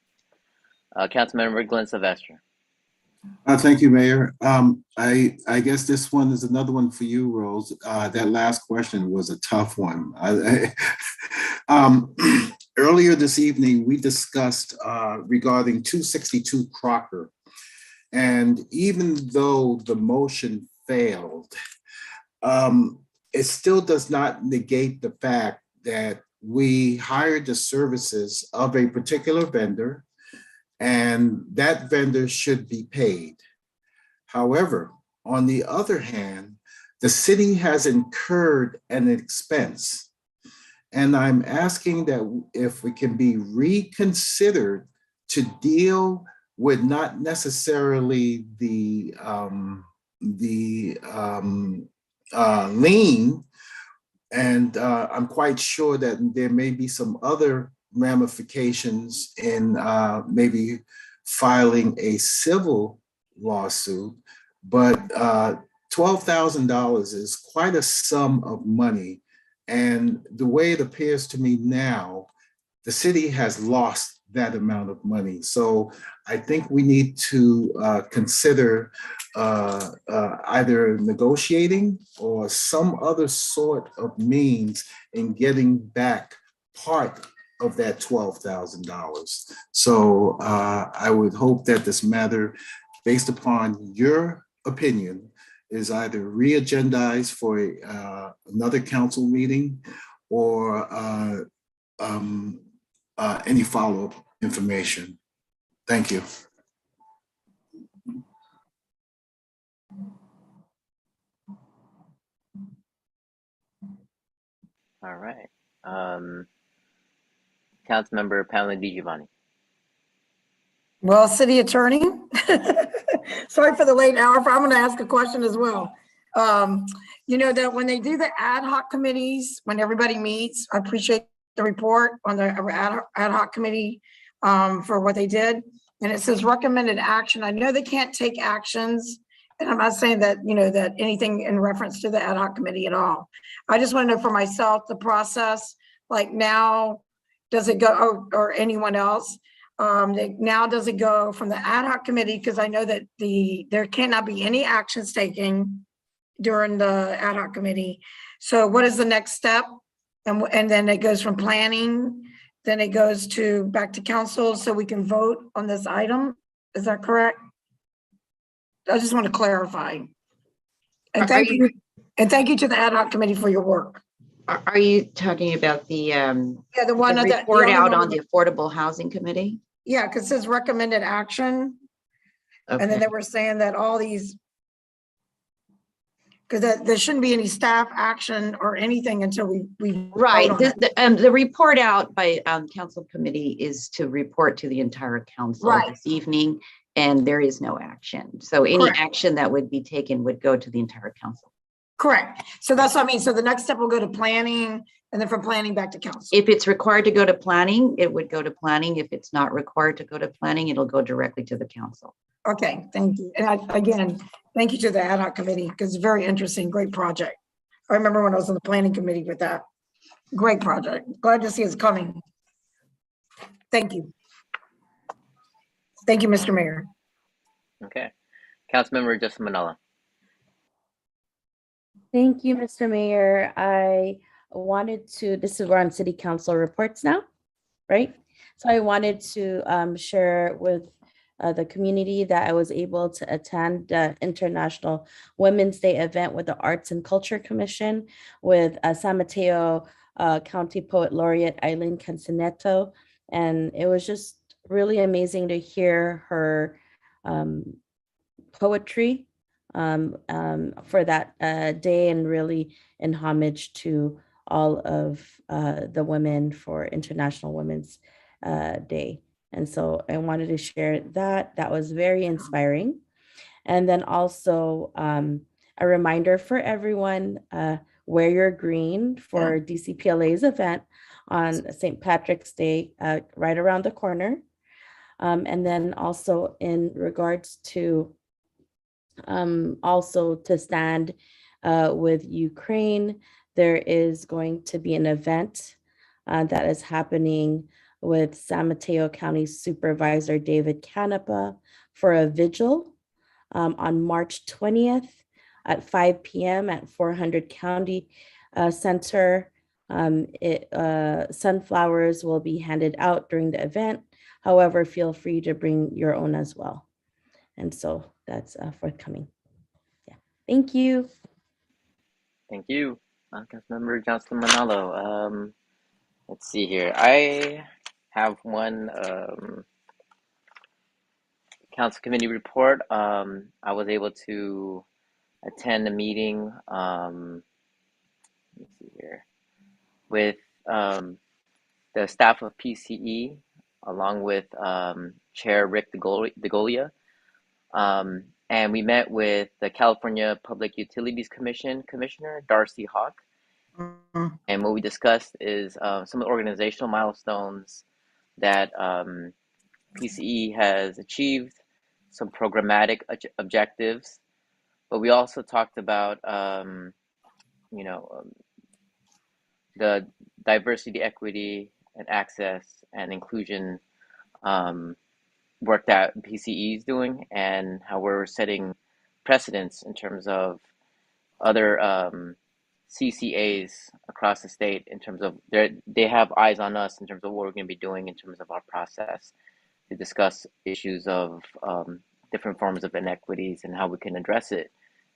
Speaker 1: Yeah. Councilmember Glenn Sylvester.
Speaker 3: Thank you, Mayor. I guess this one is another one for you, Rose. That last question was a tough one. Earlier this evening, we discussed regarding 262 Crocker. And even though the motion failed, it still does not negate the fact that we hired the services of a particular vendor, and that vendor should be paid. However, on the other hand, the city has incurred an expense. And I'm asking that if we can be reconsidered to deal with not necessarily the lien, and I'm quite sure that there may be some other ramifications in maybe filing a civil lawsuit, but $12,000 is quite a sum of money. And the way it appears to me now, the city has lost that amount of money. So I think we need to consider either negotiating or some other sort of means in getting back part of that $12,000. So I would hope that this matter, based upon your opinion, is either re-agendized for another council meeting or any follow-up information. Thank you.
Speaker 1: All right. Councilmember Pamela DiGiovanni.
Speaker 2: Well, City Attorney, sorry for the late hour, but I'm going to ask a question as well. You know that when they do the ad hoc committees, when everybody meets, I appreciate the report on the ad hoc committee for what they did. And it says recommended action. I know they can't take actions, and I'm not saying that, that anything in reference to the ad hoc committee at all. I just want to know for myself, the process, like now, does it go, or anyone else? Now does it go from the ad hoc committee? Because I know that there cannot be any actions taken during the ad hoc committee. So what is the next step? And then it goes from planning, then it goes back to council so we can vote on this item. Is that correct? I just want to clarify. And thank you to the ad hoc committee for your work.
Speaker 17: Are you talking about the
Speaker 2: the one
Speaker 17: the report out on the Affordable Housing Committee?
Speaker 2: Yeah, because it says recommended action. Okay. And then they were saying that all these, because there shouldn't be any staff action or anything until we
Speaker 17: right. The report out by council committee is to report to the entire council this evening, and there is no action. So any action that would be taken would go to the entire council.
Speaker 2: Correct. So that's what I mean. So the next step will go to planning, and then from planning back to council.
Speaker 17: If it's required to go to planning, it would go to planning. If it's not required to go to planning, it'll go directly to the council.
Speaker 2: Okay, thank you. And again, thank you to the ad hoc committee, because it's very interesting, great project. I remember when I was on the planning committee with that. Great project. Glad to see it's coming. Thank you. Thank you, Mr. Mayor.
Speaker 1: Okay. Councilmember Justin Manala.
Speaker 20: Thank you, Mr. Mayor. I wanted to, we're on city council reports now, right? So I wanted to share with the community that I was able to attend the International Women's Day event with the Arts and Culture Commission with San Mateo County Poet Laureate Eileen Canceneto. And it was just really amazing to hear her poetry for that day, and really in homage to all of the women for International Women's Day. And so I wanted to share that. That was very inspiring. And then also a reminder for everyone, wear your green for DCPLA's event on St. Patrick's Day, right around the corner. And then also in regards to also to stand with Ukraine, there is going to be an event that is happening with San Mateo County Supervisor David Canepa for a vigil on March 20th at 5 p.m. at 400 County Center. Sunflowers will be handed out during the event. However, feel free to bring your own as well. And so that's forthcoming. Yeah, thank you.
Speaker 1: Thank you, Councilmember Johnson Manalo. Let's see here. I have one council committee report. I was able to attend a meeting. Let me see here, with the staff of PCE, along with Chair Rick DeGolia. And we met with the California Public Utilities Commission Commissioner, Darcy Hawk. And what we discussed is some of the organizational milestones that PCE has achieved, some programmatic objectives, but we also talked about, the diversity, equity, and access and inclusion work that PCE is doing, and how we're setting precedents in terms of other CCAs across the state, in terms of they have eyes on us in terms of what we're going to be doing in terms of our process to discuss issues of different forms of inequities and how we can address it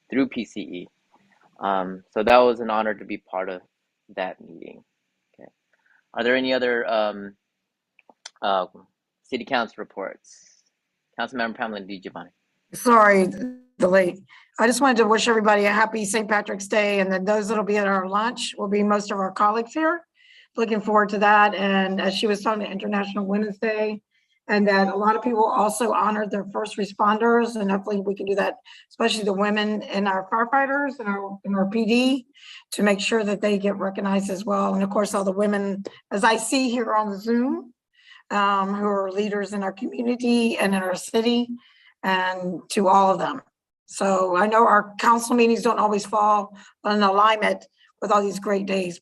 Speaker 1: through PCE. So that was an honor to be part of that meeting. Okay. Are there any other city council reports? Councilmember Pamela DiGiovanni.
Speaker 2: Sorry, the late. I just wanted to wish everybody a happy St. Patrick's Day, and then those that'll be at our lunch will be most of our colleagues here. Looking forward to that. And as she was talking, International Women's Day, and that a lot of people also honored their first responders, and hopefully we can do that, especially the women in our firefighters and our PD, to make sure that they get recognized as well. And of course, all the women, as I see here on the Zoom, who are leaders in our community and in our city, and to all of them. So I know our council meetings don't always fall in alignment with all these great days,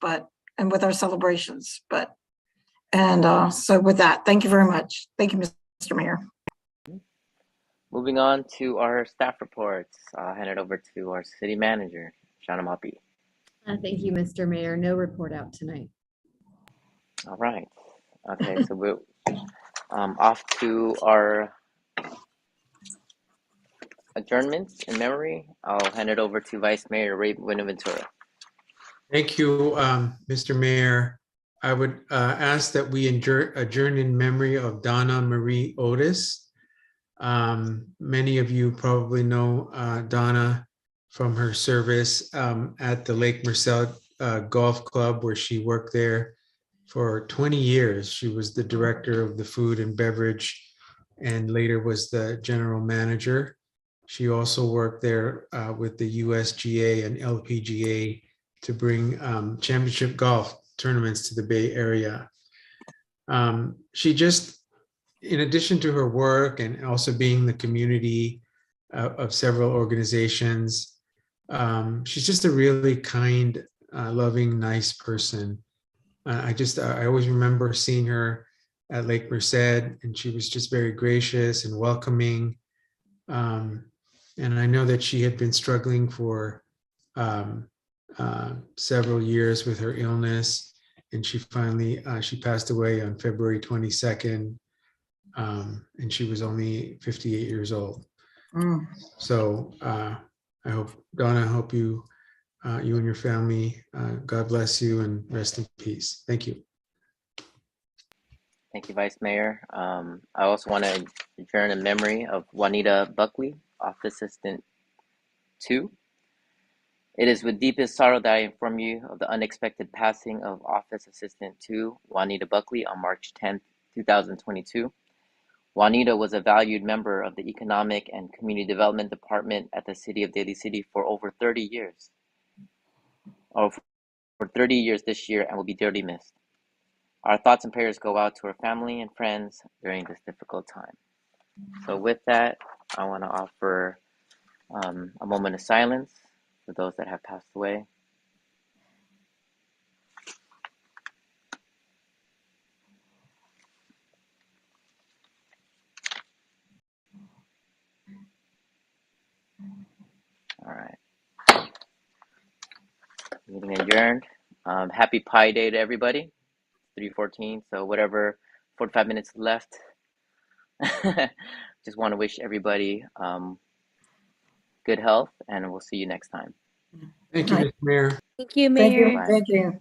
Speaker 2: and with our celebrations, so with that, thank you very much. Thank you, Mr. Mayor.
Speaker 1: Moving on to our staff reports, I'll hand it over to our city manager, Shauna Mapi.
Speaker 8: Thank you, Mr. Mayor. No report out tonight.
Speaker 1: All right. Okay, so we're off to our adjournments in memory. I'll hand it over to Vice Mayor Ray Buenaventura.
Speaker 7: Thank you, Mr. Mayor. I would ask that we adjourn in memory of Donna Marie Otis. Many of you probably know Donna from her service at the Lake Merced Golf Club, where she worked there for 20 years. She was the director of the food and beverage and later was the general manager. She also worked there with the USGA and LPGA to bring championship golf tournaments to the Bay Area. She just, in addition to her work and also being the community of several organizations, she's just a really kind, loving, nice person. I always remember seeing her at Lake Merced, and she was just very gracious and welcoming. And I know that she had been struggling for several years with her illness, and she finally she passed away on February 22nd, and she was only 58 years old. So I hope, Donna, I hope you and your family, God bless you and rest in peace. Thank you.
Speaker 1: Thank you, Vice Mayor. I also want to adjourn in memory of Juanita Buckley, Office Assistant 2. It is with deepest sorrow that I inform you of the unexpected passing of Office Assistant 2 Juanita Buckley on March 10th, 2022. Juanita was a valued member of the Economic and Community Development Department at the City of Daly City for over 30 years, or for 30 years this year, and will be dearly missed. Our thoughts and prayers go out to her family and friends during this difficult time. So with that, I want to offer a moment of silence for those that have passed away. All right. Meeting adjourned. Happy Pi Day to everybody. 3:14. So whatever 45 minutes left. Just want to wish everybody good health, and we'll see you next time.
Speaker 7: Thank you, Mr. Mayor.
Speaker 4: Thank you,
Speaker 2: Thank
Speaker 4: Mayor.
Speaker 2: you, thank you.